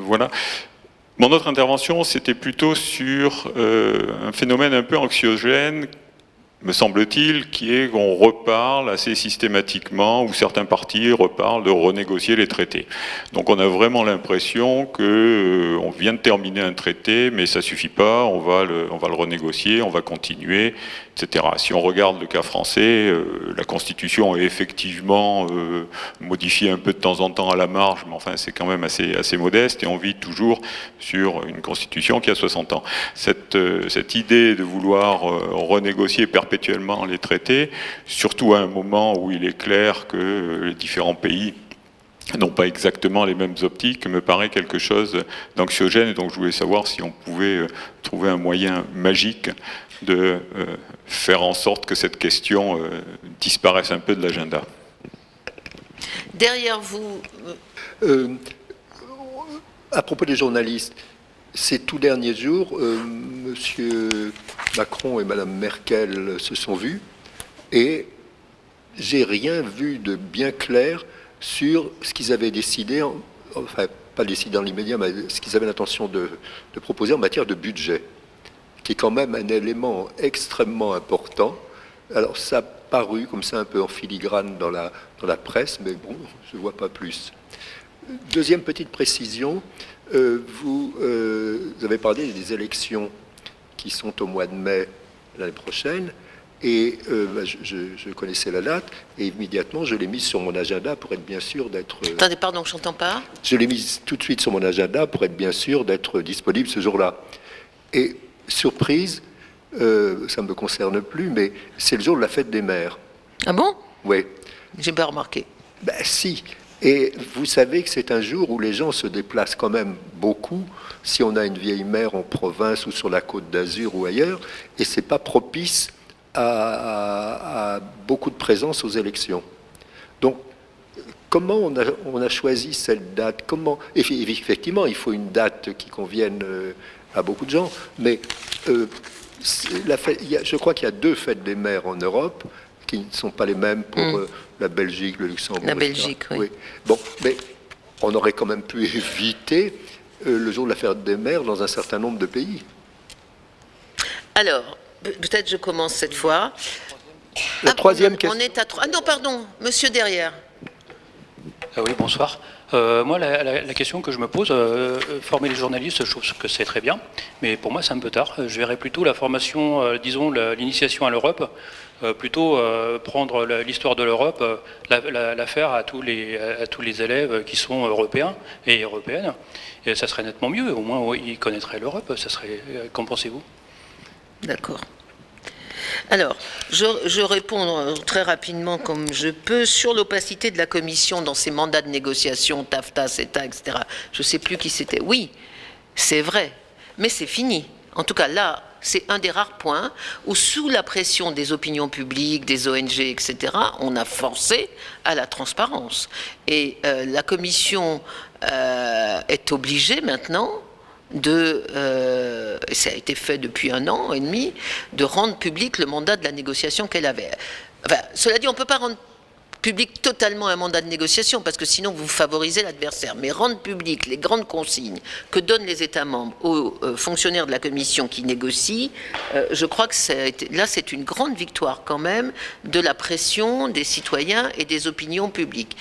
Voilà. Mon autre intervention, c'était plutôt sur un phénomène un peu anxiogène, me semble-t-il, qui est qu'on reparle assez systématiquement, ou certains partis reparlent de renégocier les traités. Donc on a vraiment l'impression qu'on vient de terminer un traité, mais ça suffit pas, on va le renégocier, on va continuer, etc. Si on regarde le cas français, la Constitution est effectivement modifiée un peu de temps en temps à la marge, mais enfin c'est quand même assez modeste, et on vit toujours sur une Constitution qui a 60 ans. Cette idée de vouloir renégocier perpétuellement les traités, surtout à un moment où il est clair que les différents pays n'ont pas exactement les mêmes optiques, me paraît quelque chose d'anxiogène, et donc je voulais savoir si on pouvait trouver un moyen magique de faire en sorte que cette question disparaisse un peu de l'agenda. Derrière vous... À propos des journalistes, ces tout derniers jours, M. Macron et Mme Merkel se sont vus, et j'ai rien vu de bien clair sur ce qu'ils avaient décidé, enfin pas décidé dans l'immédiat, mais ce qu'ils avaient l'intention de proposer en matière de budget, qui est quand même un élément extrêmement important. Alors ça a paru comme ça un peu en filigrane dans la presse, mais bon, je ne vois pas plus. Deuxième petite précision, vous avez parlé des élections qui sont au mois de mai l'année prochaine, et je connaissais la date, et immédiatement je l'ai mise sur mon agenda pour être bien sûr d'être... Attendez, pardon, je n'entends pas. Je l'ai mise tout de suite sur mon agenda pour être bien sûr d'être disponible ce jour-là. Et surprise, ça ne me concerne plus, mais c'est le jour de la fête des mères. Ah bon? Oui. J'ai pas remarqué. Ben si. Et vous savez que c'est un jour où les gens se déplacent quand même beaucoup, si on a une vieille mère en province ou sur la Côte d'Azur ou ailleurs, et c'est pas propice a beaucoup de présence aux élections. Donc, comment on a choisi cette date? Effectivement, il faut une date qui convienne à beaucoup de gens, mais je crois qu'il y a 2 fêtes des mères en Europe qui ne sont pas les mêmes pour la Belgique, le Luxembourg, La etc. Belgique, oui. Bon, mais on aurait quand même pu éviter le jour de la fête des mères dans un certain nombre de pays. Alors, peut-être je commence cette fois. La troisième question. On est à 3. Ah non, pardon, monsieur derrière. Oui, bonsoir. Moi, la question que je me pose, former les journalistes, je trouve que c'est très bien, mais pour moi, c'est un peu tard. Je verrais plutôt la formation, disons, l'initiation à l'Europe, plutôt prendre l'histoire de l'Europe, la faire à tous les élèves qui sont européens et européennes, et ça serait nettement mieux. Au moins, ils connaîtraient l'Europe. Ça serait. Qu'en pensez-vous? D'accord. Alors, je réponds très rapidement comme je peux sur l'opacité de la Commission dans ses mandats de négociation, TAFTA, CETA, etc. Je ne sais plus qui c'était. Oui, c'est vrai, mais c'est fini. En tout cas, là, c'est un des rares points où, sous la pression des opinions publiques, des ONG, etc., on a forcé à la transparence. Et la Commission est obligée maintenant et ça a été fait depuis 1 an et demi, de rendre public le mandat de la négociation qu'elle avait. Enfin, cela dit, on ne peut pas rendre public totalement un mandat de négociation, parce que sinon vous favorisez l'adversaire. Mais rendre public les grandes consignes que donnent les États membres aux fonctionnaires de la Commission qui négocient, je crois que là c'est une grande victoire quand même de la pression des citoyens et des opinions publiques.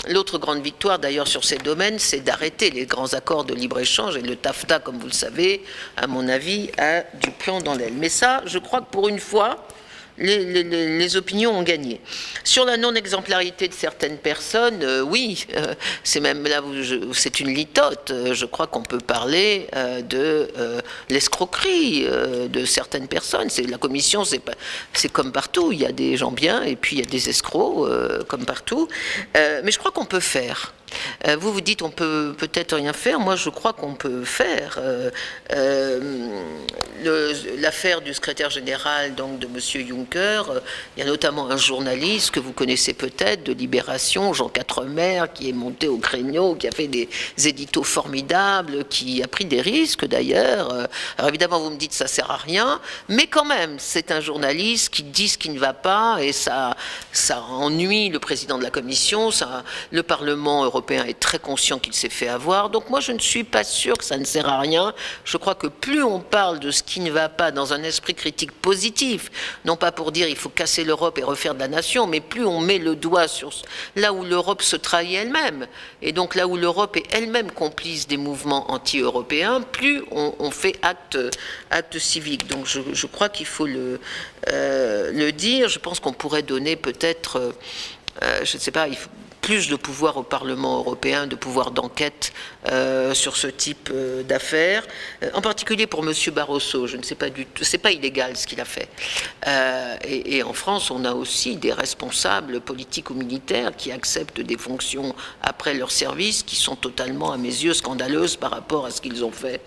L'autre grande victoire d'ailleurs sur ces domaines, c'est d'arrêter les grands accords de libre-échange, et le TAFTA, comme vous le savez, à mon avis, a du plomb dans l'aile. Mais ça, je crois que pour une fois, les opinions ont gagné. Sur la non-exemplarité de certaines personnes, oui, c'est même là où c'est une litote. Je crois qu'on peut parler de l'escroquerie de certaines personnes. La Commission, c'est comme partout. Il y a des gens bien et puis il y a des escrocs comme partout. Mais je crois qu'on peut faire. Vous dites on peut peut-être rien faire. Moi, je crois qu'on peut faire. L'affaire du secrétaire général donc de Monsieur Juncker, il y a notamment un journaliste que vous connaissez peut-être de Libération, Jean Quatremer, qui est monté au créneau, qui a fait des éditos formidables, qui a pris des risques d'ailleurs. Alors évidemment, vous me dites ça sert à rien, mais quand même, c'est un journaliste qui dit ce qui ne va pas, et ça ennuie le président de la Commission. Le Parlement européen est très conscient qu'il s'est fait avoir. Donc moi, je ne suis pas sûr que ça ne sert à rien. Je crois que plus on parle de ce qui ne va pas dans un esprit critique positif, non pas pour dire il faut casser l'Europe et refaire de la nation, mais plus on met le doigt sur là où l'Europe se trahit elle-même, et donc là où l'Europe est elle-même complice des mouvements anti-européens, plus on fait acte civique. Donc je crois qu'il faut le dire. Je pense qu'on pourrait donner peut-être, je ne sais pas, il faut plus de pouvoir au Parlement européen, de pouvoir d'enquête sur ce type d'affaires, en particulier pour M. Barroso. Je ne sais pas du tout, c'est pas illégal ce qu'il a fait. Et en France, on a aussi des responsables politiques ou militaires qui acceptent des fonctions après leur service qui sont totalement, à mes yeux, scandaleuses par rapport à ce qu'ils ont fait.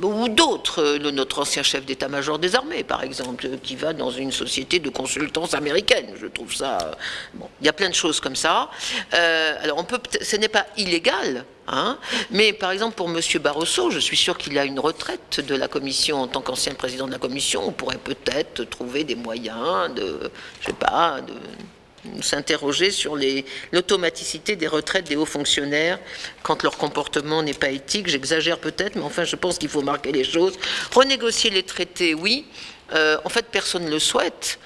Ou d'autres, notre ancien chef d'état-major des armées, par exemple, qui va dans une société de consultance américaine. Je trouve ça... Bon, il y a plein de choses comme ça. Alors, ce n'est pas illégal, hein, mais par exemple, pour M. Barroso, je suis sûr qu'il a une retraite de la Commission en tant qu'ancien président de la Commission. On pourrait peut-être trouver des moyens de, je sais pas, de s'interroger sur l'automaticité des retraites des hauts fonctionnaires quand leur comportement n'est pas éthique. J'exagère peut-être, mais enfin je pense qu'il faut marquer les choses. Renégocier les traités, oui. En fait, personne ne le souhaite.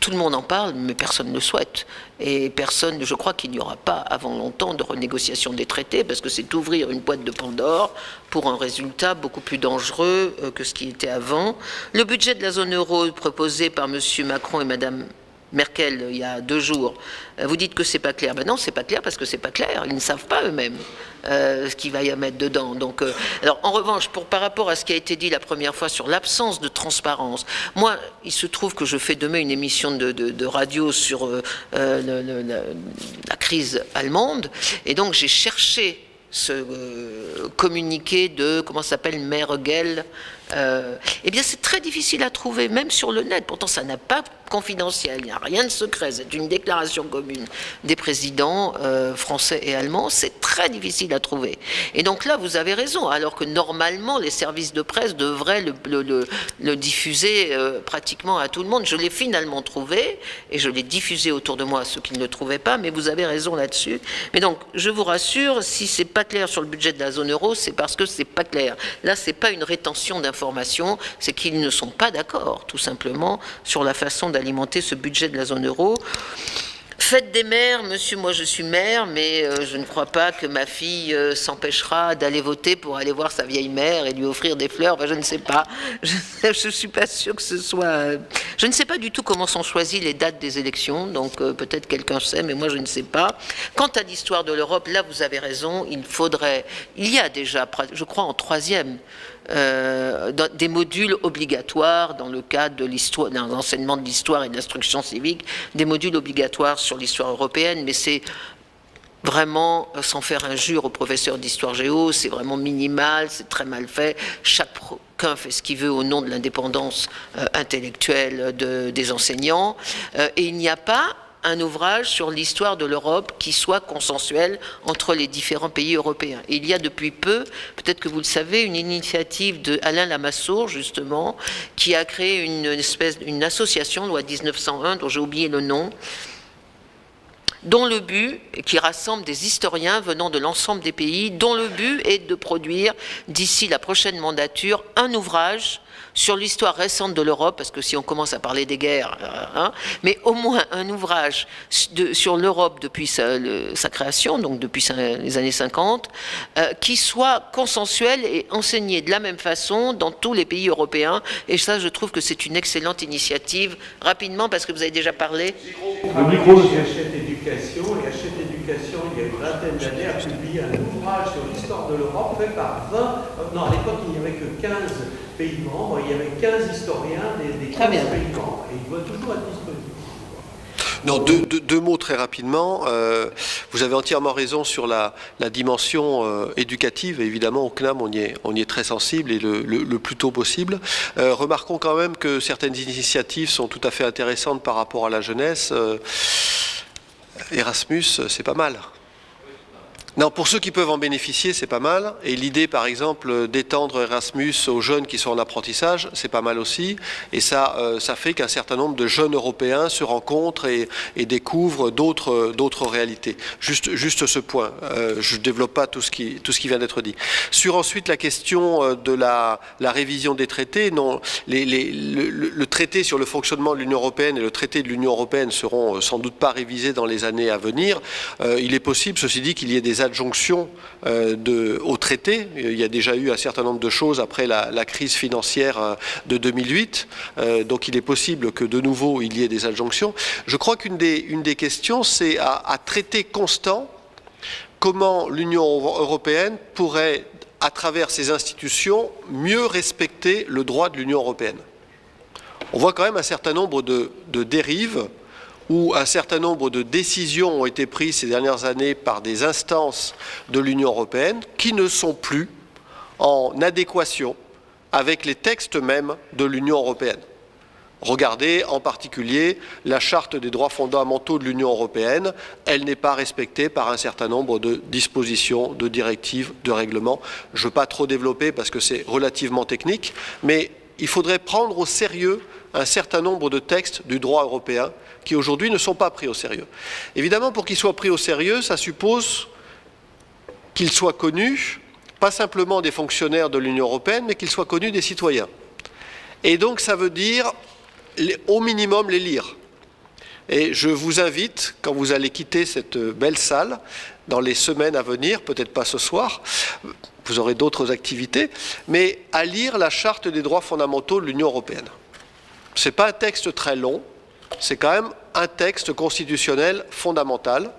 Tout le monde en parle, mais personne ne le souhaite. Et personne, je crois qu'il n'y aura pas avant longtemps de renégociation des traités, parce que c'est ouvrir une boîte de Pandore pour un résultat beaucoup plus dangereux que ce qui était avant. Le budget de la zone euro proposé par M. Macron et Mme Merkel il y a 2 jours, vous dites que c'est pas clair. Ben non, c'est pas clair parce que c'est pas clair. Ils ne savent pas eux-mêmes ce qu'il va y mettre dedans. Donc, alors en revanche, par rapport à ce qui a été dit la première fois sur l'absence de transparence, moi, il se trouve que je fais demain une émission de radio sur la crise allemande, et donc j'ai cherché communiqué de, comment ça s'appelle, Merkel, eh bien c'est très difficile à trouver, même sur le net. Pourtant, ça n'a pas confidentiel, il n'y a rien de secret, c'est une déclaration commune des présidents français et allemands, c'est très difficile à trouver. Et donc là, vous avez raison, alors que normalement, les services de presse devraient le diffuser pratiquement à tout le monde. Je l'ai finalement trouvé, et je l'ai diffusé autour de moi à ceux qui ne le trouvaient pas, mais vous avez raison là-dessus. Mais donc, je vous rassure, si c'est pas clair sur le budget de la zone euro, c'est parce que c'est pas clair. Là, c'est pas une rétention d'informations, c'est qu'ils ne sont pas d'accord, tout simplement, sur la façon d'alimenter ce budget de la zone euro. Fête des mères, monsieur, moi je suis mère, mais je ne crois pas que ma fille s'empêchera d'aller voter pour aller voir sa vieille mère et lui offrir des fleurs. Ben, je ne sais pas. Je ne suis pas sûre que ce soit... Je ne sais pas du tout comment sont choisies les dates des élections, donc peut-être quelqu'un sait, mais moi je ne sais pas. Quant à l'histoire de l'Europe, là vous avez raison, il y a déjà, je crois en 3e, des modules obligatoires dans le cadre de l'histoire, d'un enseignement de l'histoire et de l'instruction civique, des modules obligatoires sur l'histoire européenne, mais c'est vraiment, sans faire injure aux professeurs d'histoire géo, c'est vraiment minimal, c'est très mal fait. Chacun fait ce qu'il veut au nom de l'indépendance intellectuelle des enseignants, et il n'y a pas un ouvrage sur l'histoire de l'Europe qui soit consensuel entre les différents pays européens. Et il y a depuis peu, peut-être que vous le savez, une initiative de Alain Lamassoure, justement, qui a créé une association, loi 1901, dont j'ai oublié le nom, dont le but, qui rassemble des historiens venant de l'ensemble des pays, dont le but est de produire, d'ici la prochaine mandature, un ouvrage sur l'histoire récente de l'Europe, parce que si on commence à parler des guerres, mais au moins un ouvrage sur l'Europe depuis sa création, donc depuis les années 50, qui soit consensuel et enseigné de la même façon dans tous les pays européens. Et ça, je trouve que c'est une excellente initiative. Rapidement, parce que vous avez déjà parlé. Le micro, c'est Hachette Éducation, et Hachette Éducation, il y a une vingtaine d'années, a publié un ouvrage sur l'histoire de l'Europe fait par 20... Non, à l'époque, il n'y avait que 15 pays membres, il y avait 15 historiens des 15 pays membres, et il doit toujours être disponible. Non, deux mots très rapidement. Vous avez entièrement raison sur la dimension éducative. Évidemment, au CNAM, on y est très sensible et le plus tôt possible. Remarquons quand même que certaines initiatives sont tout à fait intéressantes par rapport à la jeunesse. Erasmus, c'est pas mal. Non, pour ceux qui peuvent en bénéficier, c'est pas mal. Et l'idée, par exemple, d'étendre Erasmus aux jeunes qui sont en apprentissage, c'est pas mal aussi. Et ça fait qu'un certain nombre de jeunes Européens se rencontrent et découvrent d'autres réalités. Juste ce point. Je ne développe pas tout ce qui vient d'être dit. Sur ensuite la question de la révision des traités, non, le traité sur le fonctionnement de l'Union européenne et le traité de l'Union européenne seront sans doute pas révisés dans les années à venir. Il est possible, ceci dit, qu'il y ait des adjonctions au traité. Il y a déjà eu un certain nombre de choses après la crise financière de 2008. Donc il est possible que de nouveau il y ait des adjonctions. Je crois qu'une des questions, c'est à traité constant comment l'Union européenne pourrait, à travers ses institutions, mieux respecter le droit de l'Union européenne. On voit quand même un certain nombre de dérives où un certain nombre de décisions ont été prises ces dernières années par des instances de l'Union européenne qui ne sont plus en adéquation avec les textes mêmes de l'Union européenne. Regardez en particulier la Charte des droits fondamentaux de l'Union européenne. Elle n'est pas respectée par un certain nombre de dispositions, de directives, de règlements. Je ne veux pas trop développer parce que c'est relativement technique, mais il faudrait prendre au sérieux un certain nombre de textes du droit européen qui aujourd'hui ne sont pas pris au sérieux. Évidemment, pour qu'ils soient pris au sérieux, ça suppose qu'ils soient connus, pas simplement des fonctionnaires de l'Union européenne, mais qu'ils soient connus des citoyens. Et donc ça veut dire, au minimum, les lire. Et je vous invite, quand vous allez quitter cette belle salle, dans les semaines à venir, peut-être pas ce soir, vous aurez d'autres activités, mais à lire la Charte des droits fondamentaux de l'Union européenne. Ce n'est pas un texte très long, c'est quand même un texte constitutionnel fondamental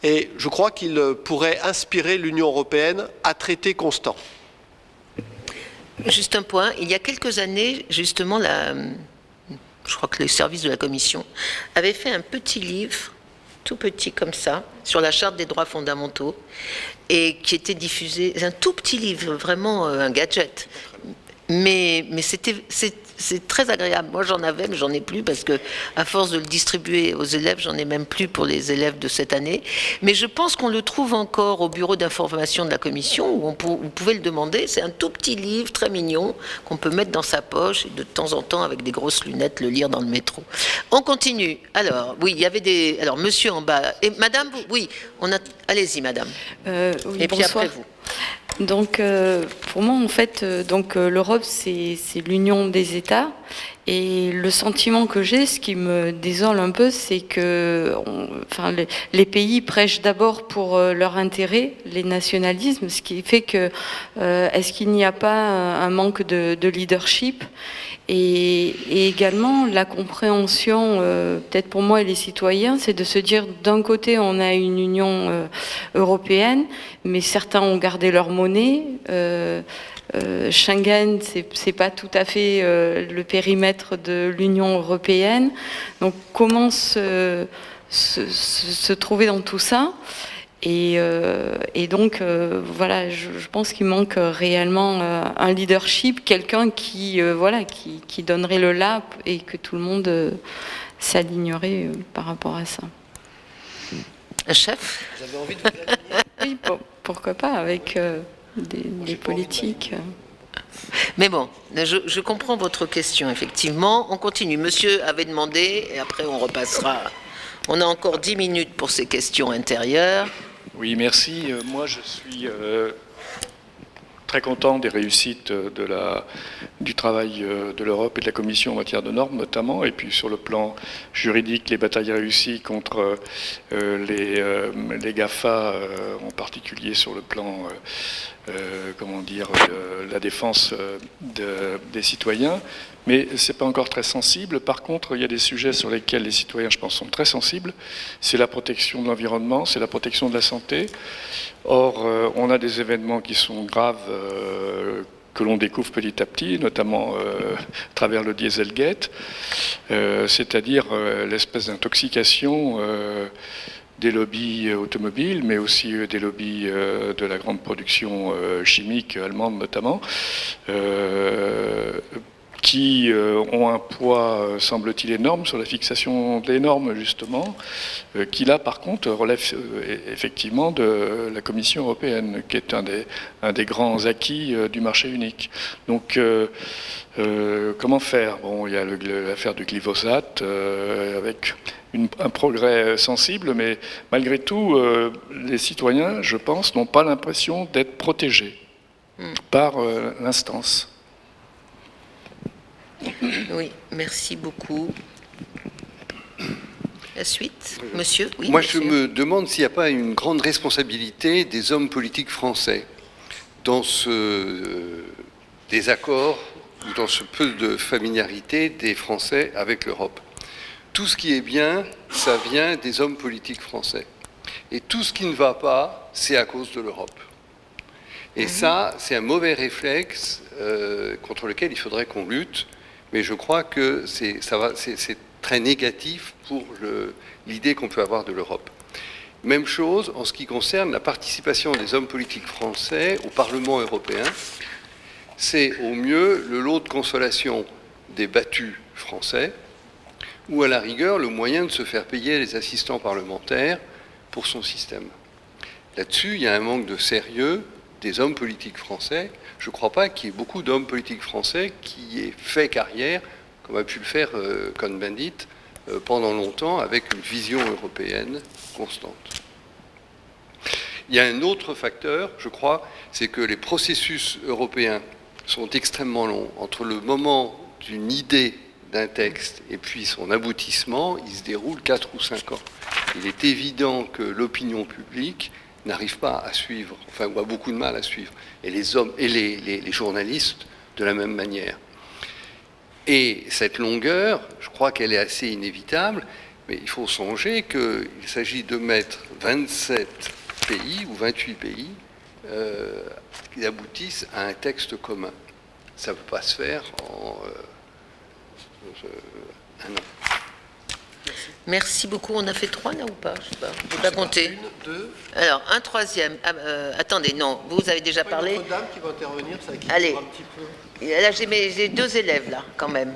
et je crois qu'il pourrait inspirer l'Union européenne à traité constant. Juste un point, il y a quelques années, justement, je crois que les services de la Commission avaient fait un petit livre, tout petit comme ça, sur la Charte des droits fondamentaux. et qui était diffusé, un tout petit livre, vraiment un gadget. Mais c'est très agréable. Moi, j'en avais, mais j'en ai plus parce que, à force de le distribuer aux élèves, j'en ai même plus pour les élèves de cette année. Mais je pense qu'on le trouve encore au bureau d'information de la commission où vous pouvez le demander. C'est un tout petit livre très mignon qu'on peut mettre dans sa poche et de temps en temps, avec des grosses lunettes, le lire dans le métro. On continue. Alors, oui, il y avait des. Alors, monsieur en bas. Et madame, oui, allez-y, madame. Oui, et puis bonsoir. après vous. Donc, pour moi, en fait, l'Europe, c'est l'union des États. Et le sentiment que j'ai, ce qui me désole un peu, c'est que les pays prêchent d'abord pour leur intérêt, les nationalismes, ce qui fait que est-ce qu'il n'y a pas un manque de leadership et également la compréhension, peut-être pour moi et les citoyens, c'est de se dire d'un côté on a une Union européenne, mais certains ont gardé leur monnaie. Schengen, c'est pas tout à fait le périmètre de l'Union européenne. Donc comment se trouver dans tout ça ? Et donc, voilà, je pense qu'il manque réellement un leadership, quelqu'un qui donnerait le là et que tout le monde s'alignerait par rapport à ça. Un chef ? Vous avez envie de vous aligner ? Oui, pourquoi pas, avec des politiques. Mais bon, je comprends votre question, effectivement. On continue. Monsieur avait demandé, et après on repassera. On a encore 10 minutes pour ces questions intérieures. Oui, merci. Moi, je suis très content des réussites du travail de l'Europe et de la Commission en matière de normes, notamment, et puis sur le plan juridique, les batailles réussies contre les GAFA, en particulier sur le plan, la défense des citoyens. Mais ce n'est pas encore très sensible. Par contre, il y a des sujets sur lesquels les citoyens, je pense, sont très sensibles. C'est la protection de l'environnement, c'est la protection de la santé. Or, on a des événements qui sont graves que l'on découvre petit à petit, notamment à travers le Dieselgate, c'est-à-dire l'espèce d'intoxication des lobbies automobiles, mais aussi des lobbies de la grande production chimique allemande notamment, qui ont un poids, semble-t-il, énorme sur la fixation des normes, justement, qui là, par contre, relève effectivement de la Commission européenne, qui est un des grands acquis du marché unique. Donc, comment faire ? Bon, il y a l'affaire du glyphosate, avec un progrès sensible, mais malgré tout, les citoyens, je pense, n'ont pas l'impression d'être protégés par l'instance. Oui, merci beaucoup. La suite, monsieur. Oui, moi, monsieur. je me demande s'il n'y a pas une grande responsabilité des hommes politiques français dans ce désaccord ou dans ce peu de familiarité des Français avec l'Europe. Tout ce qui est bien, ça vient des hommes politiques français. Et tout ce qui ne va pas, c'est à cause de l'Europe. Et ça, c'est un mauvais réflexe contre lequel il faudrait qu'on lutte. Mais je crois que c'est très négatif pour l'idée qu'on peut avoir de l'Europe. Même chose en ce qui concerne la participation des hommes politiques français au Parlement européen. C'est au mieux le lot de consolation des battus français, ou à la rigueur le moyen de se faire payer les assistants parlementaires pour son système. Là-dessus, il y a un manque de sérieux des hommes politiques français. Je ne crois pas qu'il y ait beaucoup d'hommes politiques français qui aient fait carrière, comme a pu le faire Cohn-Bendit, pendant longtemps, avec une vision européenne constante. Il y a un autre facteur, je crois, c'est que les processus européens sont extrêmement longs. Entre le moment d'une idée d'un texte et puis son aboutissement, il se déroule 4 ou 5 ans. Il est évident que l'opinion publique n'arrive pas à suivre, enfin, ou a beaucoup de mal à suivre, et les hommes et les journalistes de la même manière. Et cette longueur, je crois qu'elle est assez inévitable, mais il faut songer qu'il s'agit de mettre 27 pays ou 28 pays qui aboutissent à un texte commun. Ça ne peut pas se faire en un an. Merci beaucoup. On a fait 3 là ou pas? Je sais pas. Je n'ai pas compté. 1, 2. Alors, un troisième. Attendez, non, vous avez déjà parlé. Une autre dame qui va intervenir, ça qui Allez. un petit peu. Et là, j'ai 2 élèves, là, quand même,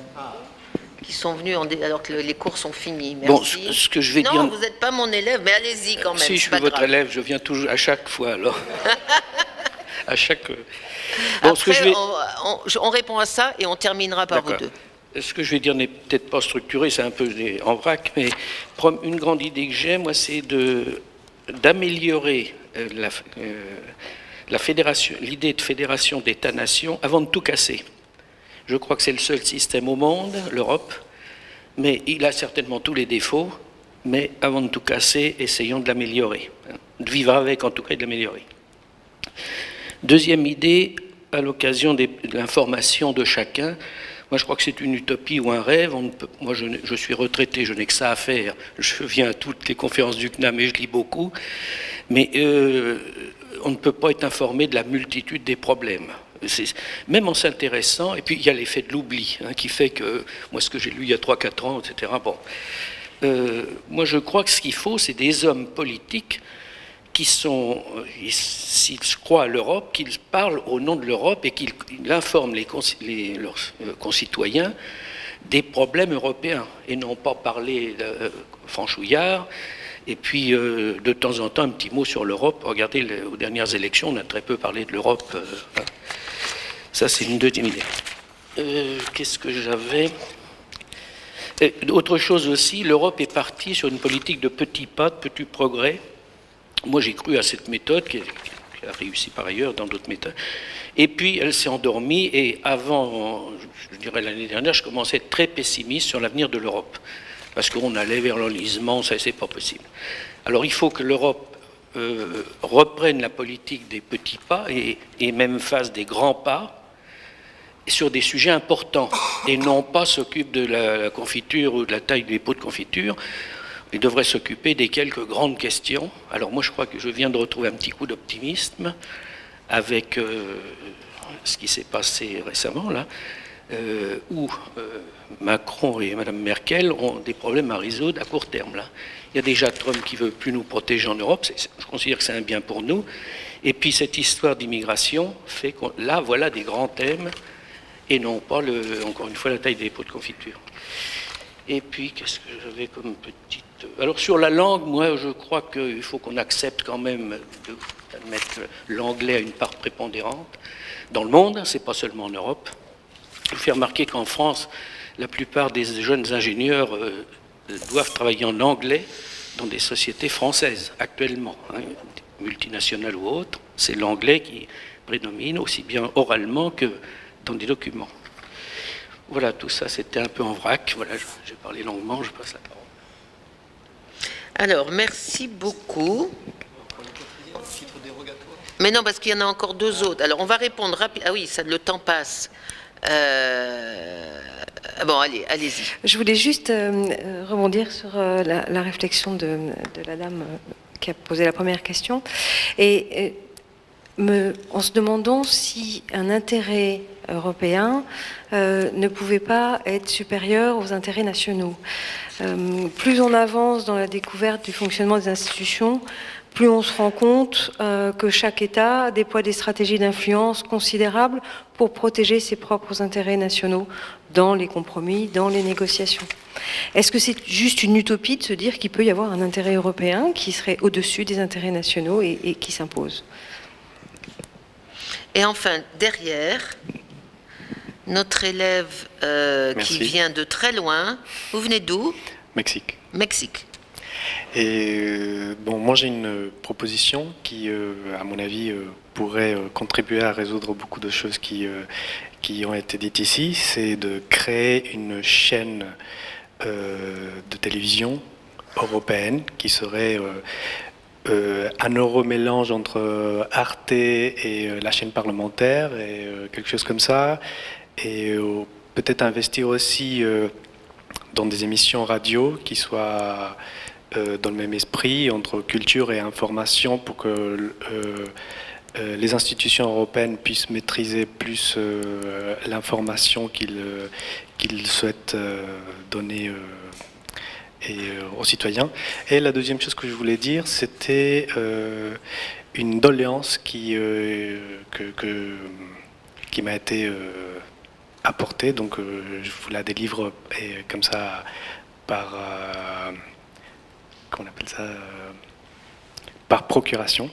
qui sont venus alors que les cours sont finis. Merci. Bon, ce que je vais non, dire... vous n'êtes pas mon élève, mais allez-y quand même. Si, je c'est suis pas votre grave. élève, je viens toujours à chaque fois, alors. À chaque... Bon, après, on répond à ça et on terminera par vous D'accord. deux. Ce que je vais dire n'est peut-être pas structuré, c'est un peu en vrac, mais une grande idée que j'ai, moi, c'est d'améliorer la fédération, l'idée de fédération d'États-nations avant de tout casser. Je crois que c'est le seul système au monde, l'Europe, mais il a certainement tous les défauts, mais avant de tout casser, essayons de l'améliorer, de vivre avec en tout cas et de l'améliorer. Deuxième idée, à l'occasion de l'information de chacun, moi je crois que c'est une utopie ou un rêve. Moi je suis retraité, je n'ai que ça à faire. Je viens à toutes les conférences du CNAM et je lis beaucoup. Mais on ne peut pas être informé de la multitude des problèmes. Même en s'intéressant, et puis il y a l'effet de l'oubli, qui fait que, moi ce que j'ai lu il y a 3-4 ans, etc. Bon. Moi je crois que ce qu'il faut, c'est des hommes politiques qui sont, s'ils croient à l'Europe, qu'ils parlent au nom de l'Europe et qu'ils informent leurs concitoyens des problèmes européens et non pas parler franchouillard. Et puis, de temps en temps, un petit mot sur l'Europe. Regardez, aux dernières élections, on a très peu parlé de l'Europe. Ça, c'est une deuxième idée. Qu'est-ce que j'avais ? Autre chose aussi, l'Europe est partie sur une politique de petits pas, de petits progrès. Moi, j'ai cru à cette méthode, qui a réussi par ailleurs dans d'autres méthodes. Et puis, elle s'est endormie. Et avant, je dirais l'année dernière, je commençais à être très pessimiste sur l'avenir de l'Europe. Parce qu'on allait vers l'enlisement, ça, c'est pas possible. Alors, il faut que l'Europe reprenne la politique des petits pas et même fasse des grands pas sur des sujets importants. Et non pas s'occupe de la confiture ou de la taille des pots de confiture. Il devrait s'occuper des quelques grandes questions. Alors moi, je crois que je viens de retrouver un petit coup d'optimisme avec ce qui s'est passé récemment, là, où Macron et Mme Merkel ont des problèmes à résoudre à court terme. Là. Il y a déjà Trump qui ne veut plus nous protéger en Europe. Je considère que c'est un bien pour nous. Et puis cette histoire d'immigration fait que là, voilà des grands thèmes et non pas, encore une fois, la taille des pots de confiture. Et puis, qu'est-ce que j'avais comme petite... Alors, sur la langue, moi, je crois qu'il faut qu'on accepte quand même d'admettre l'anglais à une part prépondérante dans le monde, c'est pas seulement en Europe. Je vous fais remarquer qu'en France, la plupart des jeunes ingénieurs doivent travailler en anglais dans des sociétés françaises, actuellement, multinationales ou autres. C'est l'anglais qui prédomine, aussi bien oralement que dans des documents. Voilà, tout ça, c'était un peu en vrac. Voilà, j'ai parlé longuement, je passe la parole. Alors, merci beaucoup. Mais non, parce qu'il y en a encore 2 autres. Alors, on va répondre rapidement. Ah oui, ça, le temps passe. Bon, allez-y. Je voulais juste rebondir sur la réflexion de la dame qui a posé la première question. Et en se demandant si un intérêt européen ne pouvait pas être supérieur aux intérêts nationaux. Plus on avance dans la découverte du fonctionnement des institutions, plus on se rend compte que chaque État déploie des stratégies d'influence considérables pour protéger ses propres intérêts nationaux dans les compromis, dans les négociations. Est-ce que c'est juste une utopie de se dire qu'il peut y avoir un intérêt européen qui serait au-dessus des intérêts nationaux et qui s'impose ? Et enfin, derrière, notre élève qui vient de très loin. Vous venez d'où ? Mexique. Mexique. Et bon, moi j'ai une proposition qui, à mon avis, pourrait contribuer à résoudre beaucoup de choses qui ont été dites ici. C'est de créer une chaîne de télévision européenne qui serait un euromélange entre Arte et la chaîne parlementaire et quelque chose comme ça. Et peut-être investir aussi dans des émissions radio qui soient dans le même esprit, entre culture et information, pour que les institutions européennes puissent maîtriser plus l'information qu'ils souhaitent donner aux citoyens. Et la deuxième chose que je voulais dire, c'était une doléance qui m'a été apportée. Donc je vous la délivre comme ça par comment on appelle ça par procuration.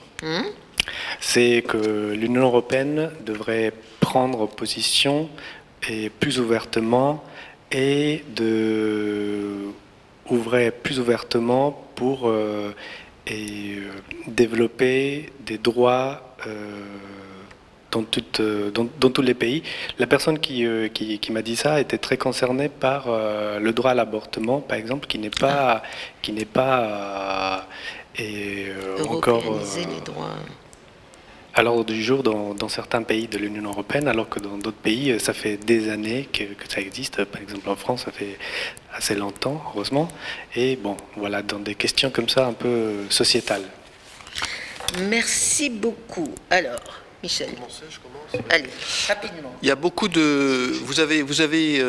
C'est que l'Union européenne devrait prendre position et plus ouvertement et ouvrir plus ouvertement pour développer des droits dans tous les pays. La personne qui m'a dit ça était très concernée par le droit à l'avortement, par exemple, qui n'est pas encore les droits à l'ordre du jour dans certains pays de l'Union européenne, alors que dans d'autres pays, ça fait des années que ça existe. Par exemple, en France, ça fait assez longtemps, heureusement. Et bon, voilà, dans des questions comme ça, un peu sociétales. Merci beaucoup. Alors, Michel. Je commence. Allez, rapidement. Il y a beaucoup de... Vous avez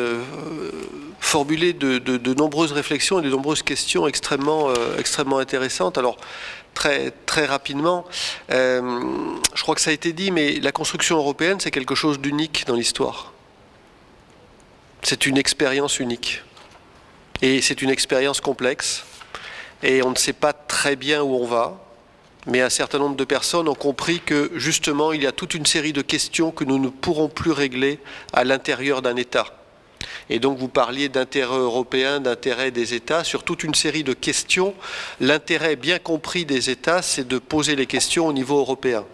formulé de nombreuses réflexions et de nombreuses questions extrêmement intéressantes. Alors, très rapidement, je crois que ça a été dit, mais la construction européenne, c'est quelque chose d'unique dans l'histoire. C'est une expérience unique. Et c'est une expérience complexe. Et on ne sait pas très bien où on va. Mais un certain nombre de personnes ont compris que, justement, il y a toute une série de questions que nous ne pourrons plus régler à l'intérieur d'un État. Et donc vous parliez d'intérêt européen, d'intérêt des États. Sur toute une série de questions, l'intérêt bien compris des États, c'est de poser les questions au niveau européen.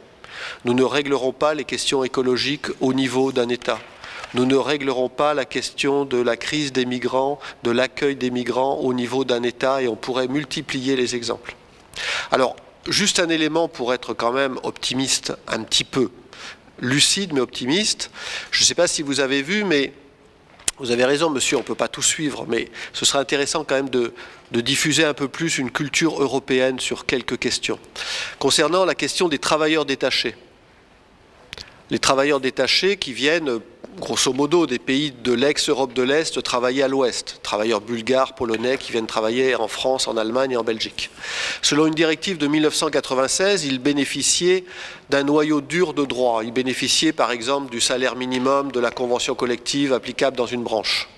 Nous ne réglerons pas les questions écologiques au niveau d'un État. Nous ne réglerons pas la question de la crise des migrants, de l'accueil des migrants au niveau d'un État, et on pourrait multiplier les exemples. Alors, juste un élément pour être quand même optimiste, un petit peu lucide mais optimiste. Je ne sais pas si vous avez vu, mais vous avez raison, monsieur, on ne peut pas tout suivre, mais ce serait intéressant quand même de diffuser un peu plus une culture européenne sur quelques questions. Concernant la question des travailleurs détachés. Les travailleurs détachés qui viennent, grosso modo, des pays de l'ex-Europe de l'Est travailler à l'Ouest. Travailleurs bulgares, polonais qui viennent travailler en France, en Allemagne et en Belgique. Selon une directive de 1996, ils bénéficiaient d'un noyau dur de droits. Ils bénéficiaient par exemple du salaire minimum, de la convention collective applicable dans une branche.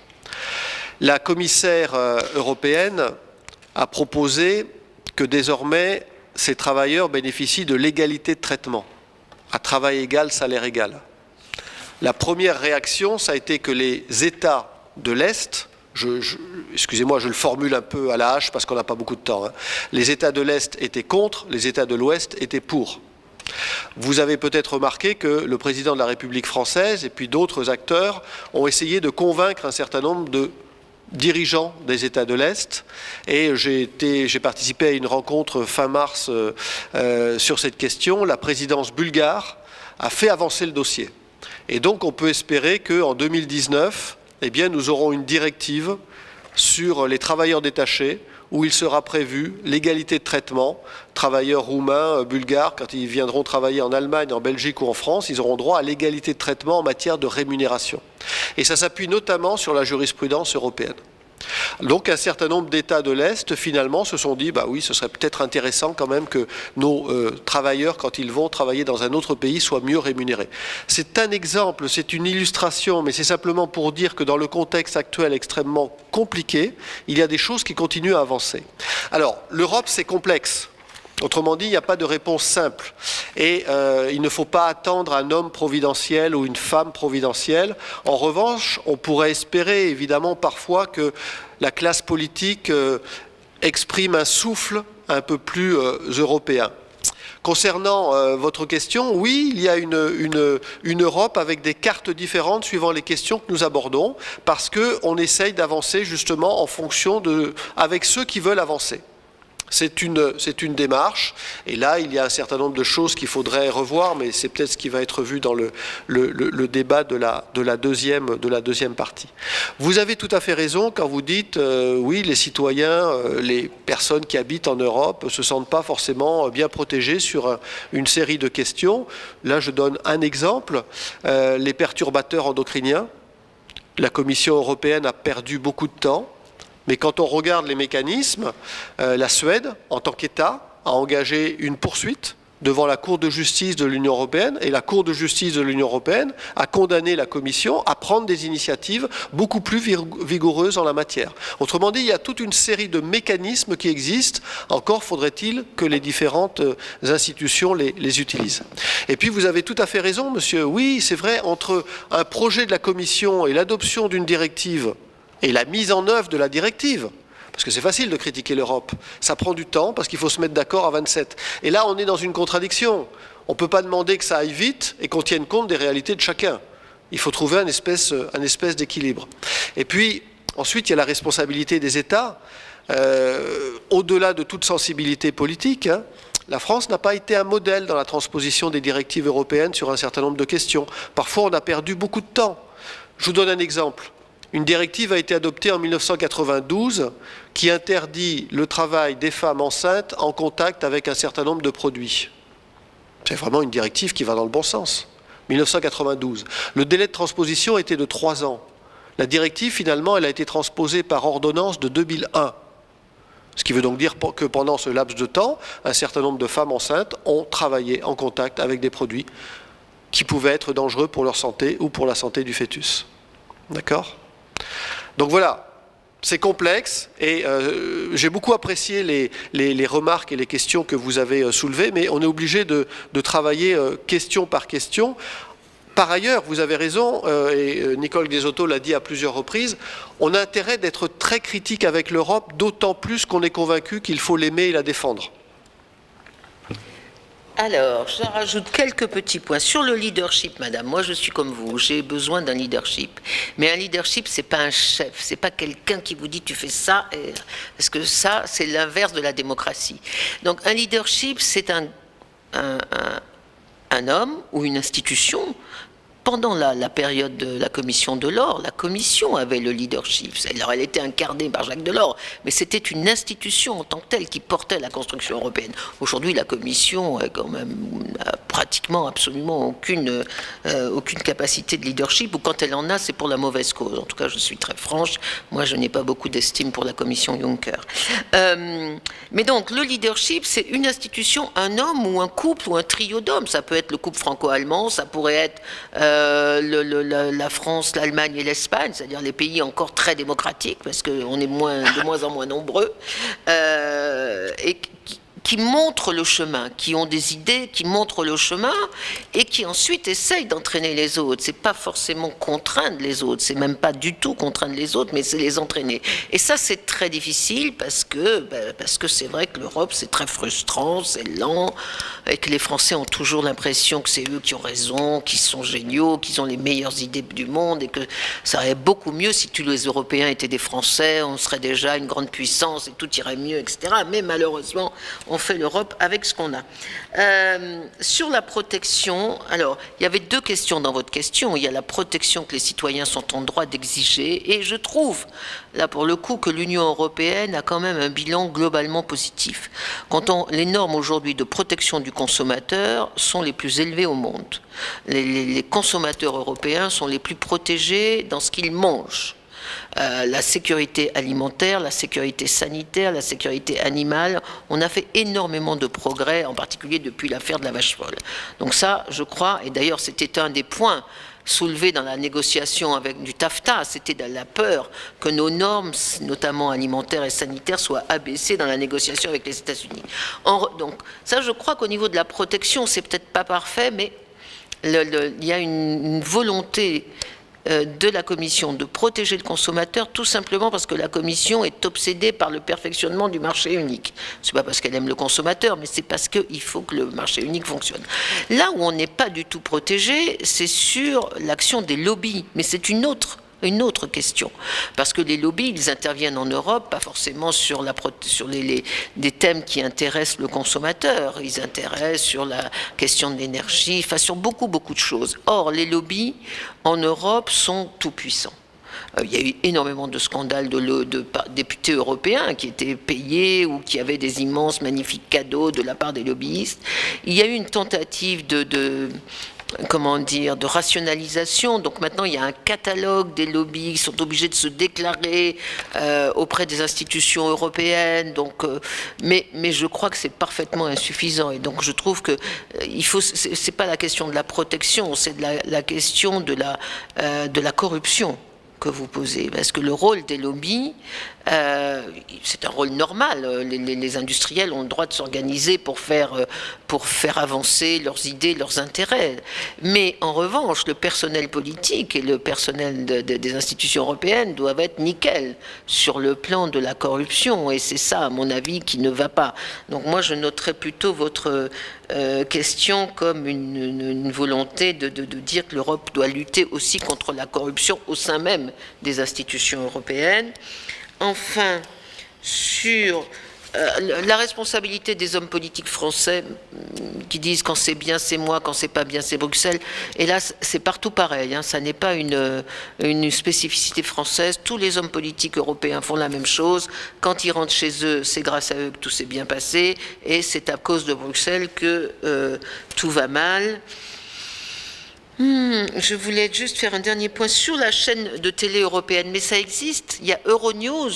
La commissaire européenne a proposé que désormais ces travailleurs bénéficient de l'égalité de traitement. À travail égal, salaire égal. La première réaction, ça a été que les États de l'Est, excusez-moi, je le formule un peu à la hache parce qu'on n'a pas beaucoup de temps, hein. Les États de l'Est étaient contre, les États de l'Ouest étaient pour. Vous avez peut-être remarqué que le président de la République française et puis d'autres acteurs ont essayé de convaincre un certain nombre de dirigeants des États de l'Est, et j'ai participé à une rencontre fin mars sur cette question. La présidence bulgare a fait avancer le dossier. Et donc on peut espérer qu'en 2019, eh bien, nous aurons une directive sur les travailleurs détachés où il sera prévu l'égalité de traitement. Travailleurs roumains, bulgares, quand ils viendront travailler en Allemagne, en Belgique ou en France, ils auront droit à l'égalité de traitement en matière de rémunération. Et ça s'appuie notamment sur la jurisprudence européenne. Donc un certain nombre d'États de l'Est, finalement, se sont dit, bah oui, ce serait peut-être intéressant quand même que nos travailleurs, quand ils vont travailler dans un autre pays, soient mieux rémunérés. C'est un exemple, c'est une illustration, mais c'est simplement pour dire que dans le contexte actuel extrêmement compliqué, il y a des choses qui continuent à avancer. Alors, l'Europe, c'est complexe. Autrement dit, il n'y a pas de réponse simple. Et il ne faut pas attendre un homme providentiel ou une femme providentielle. En revanche, on pourrait espérer, évidemment, parfois que la classe politique exprime un souffle un peu plus européen. Concernant votre question, oui, il y a une Europe avec des cartes différentes suivant les questions que nous abordons, parce qu'on essaye d'avancer justement en fonction avec ceux qui veulent avancer. C'est une démarche, et là il y a un certain nombre de choses qu'il faudrait revoir, mais c'est peut-être ce qui va être vu dans le débat de la deuxième partie. Vous avez tout à fait raison quand vous dites oui, les citoyens, les personnes qui habitent en Europe ne se sentent pas forcément bien protégés sur une série de questions. Là je donne un exemple, les perturbateurs endocriniens. La Commission européenne a perdu beaucoup de temps Mais quand on regarde les mécanismes, la Suède, en tant qu'État, a engagé une poursuite devant la Cour de justice de l'Union européenne, et la Cour de justice de l'Union européenne a condamné la Commission à prendre des initiatives beaucoup plus vigoureuses en la matière. Autrement dit, il y a toute une série de mécanismes qui existent, encore faudrait-il que les différentes institutions les utilisent. Et puis vous avez tout à fait raison, monsieur, oui, c'est vrai, entre un projet de la Commission et l'adoption d'une directive et la mise en œuvre de la directive, parce que c'est facile de critiquer l'Europe. Ça prend du temps parce qu'il faut se mettre d'accord à 27. Et là, on est dans une contradiction. On ne peut pas demander que ça aille vite et qu'on tienne compte des réalités de chacun. Il faut trouver un espèce d'équilibre. Et puis, ensuite, il y a la responsabilité des États. Au-delà de toute sensibilité politique, hein, la France n'a pas été un modèle dans la transposition des directives européennes sur un certain nombre de questions. Parfois, on a perdu beaucoup de temps. Je vous donne un exemple. Une directive a été adoptée en 1992 qui interdit le travail des femmes enceintes en contact avec un certain nombre de produits. C'est vraiment une directive qui va dans le bon sens. 1992. Le délai de transposition était de 3 ans. La directive, finalement, elle a été transposée par ordonnance de 2001. Ce qui veut donc dire que pendant ce laps de temps, un certain nombre de femmes enceintes ont travaillé en contact avec des produits qui pouvaient être dangereux pour leur santé ou pour la santé du fœtus. D'accord ? Donc voilà, c'est complexe et j'ai beaucoup apprécié les remarques et les questions que vous avez soulevées, mais on est obligé de travailler question par question. Par ailleurs, vous avez raison, et Nicole Desotto l'a dit à plusieurs reprises, on a intérêt d'être très critique avec l'Europe, d'autant plus qu'on est convaincu qu'il faut l'aimer et la défendre. Alors, je rajoute quelques petits points. Sur le leadership, madame, moi je suis comme vous, j'ai besoin d'un leadership. Mais un leadership, c'est pas un chef, c'est pas quelqu'un qui vous dit tu fais ça, parce que ça, c'est l'inverse de la démocratie. Donc un leadership, c'est un homme ou une institution. Pendant la période de la commission Delors, la commission avait le leadership. Alors elle était incarnée par Jacques Delors, mais c'était une institution en tant que telle qui portait la construction européenne. Aujourd'hui, la commission a quand même pratiquement absolument aucune capacité de leadership, ou quand elle en a, c'est pour la mauvaise cause. En tout cas, je suis très franche, moi je n'ai pas beaucoup d'estime pour la commission Juncker. Mais donc, le leadership, c'est une institution, un homme ou un couple ou un trio d'hommes. Ça peut être le couple franco-allemand, ça pourrait être la France, l'Allemagne et l'Espagne, c'est-à-dire les pays encore très démocratiques, parce qu'on est de moins en moins nombreux, et qui montrent le chemin, qui ont des idées, qui montrent le chemin, et qui ensuite essayent d'entraîner les autres. C'est pas forcément contraindre les autres, c'est même pas du tout contraindre les autres, mais c'est les entraîner. Et ça, c'est très difficile parce que c'est vrai que l'Europe, c'est très frustrant, c'est lent, et que les Français ont toujours l'impression que c'est eux qui ont raison, qu'ils sont géniaux, qu'ils ont les meilleures idées du monde, et que ça irait beaucoup mieux si tous les Européens étaient des Français, on serait déjà une grande puissance et tout irait mieux, etc. Mais malheureusement, on fait l'Europe avec ce qu'on a. Sur la protection, alors, il y avait 2 questions dans votre question. Il y a la protection que les citoyens sont en droit d'exiger, et je trouve, là pour le coup, que l'Union européenne a quand même un bilan globalement positif. Les normes aujourd'hui de protection du consommateur sont les plus élevées au monde. Les consommateurs européens sont les plus protégés dans ce qu'ils mangent. La sécurité alimentaire, la sécurité sanitaire, la sécurité animale, on a fait énormément de progrès, en particulier depuis l'affaire de la vache folle. Donc ça, je crois, et d'ailleurs c'était un des points soulevés dans la négociation avec du TAFTA, c'était la peur que nos normes, notamment alimentaires et sanitaires, soient abaissées dans la négociation avec les États-Unis. Donc ça, je crois qu'au niveau de la protection, c'est peut-être pas parfait, mais il y a une volonté de la Commission de protéger le consommateur, tout simplement parce que la Commission est obsédée par le perfectionnement du marché unique. Ce n'est pas parce qu'elle aime le consommateur, mais c'est parce qu'il faut que le marché unique fonctionne. Là où on n'est pas du tout protégé, c'est sur l'action des lobbies, mais c'est une autre question. Parce que les lobbies, ils interviennent en Europe, pas forcément sur des thèmes qui intéressent le consommateur. Ils intéressent sur la question de l'énergie, enfin sur beaucoup de choses. Or, les lobbies, en Europe, sont tout puissants. Il y a eu énormément de scandales de députés européens qui étaient payés ou qui avaient des immenses, magnifiques cadeaux de la part des lobbyistes. Il y a eu une tentative comment dire, de rationalisation. Donc maintenant, il y a un catalogue des lobbies qui sont obligés de se déclarer auprès des institutions européennes. Donc, mais je crois que c'est parfaitement insuffisant. Et donc, je trouve que c'est pas la question de la protection, c'est la question de la corruption que vous posez, parce que le rôle des lobbies, c'est un rôle normal. Les industriels ont le droit de s'organiser pour faire avancer leurs idées, leurs intérêts. Mais en revanche, le personnel politique et le personnel des institutions européennes doivent être nickel sur le plan de la corruption. Et c'est ça, à mon avis, qui ne va pas. Donc moi, je noterais plutôt votre question comme une volonté de dire que l'Europe doit lutter aussi contre la corruption au sein même des institutions européennes. Enfin, sur la responsabilité des hommes politiques français qui disent quand c'est bien c'est moi, quand c'est pas bien c'est Bruxelles, et là c'est partout pareil, hein, ça n'est pas une spécificité française, tous les hommes politiques européens font la même chose, quand ils rentrent chez eux c'est grâce à eux que tout s'est bien passé, et c'est à cause de Bruxelles que tout va mal. Je voulais juste faire un dernier point sur la chaîne de télé européenne, mais ça existe, il y a Euronews.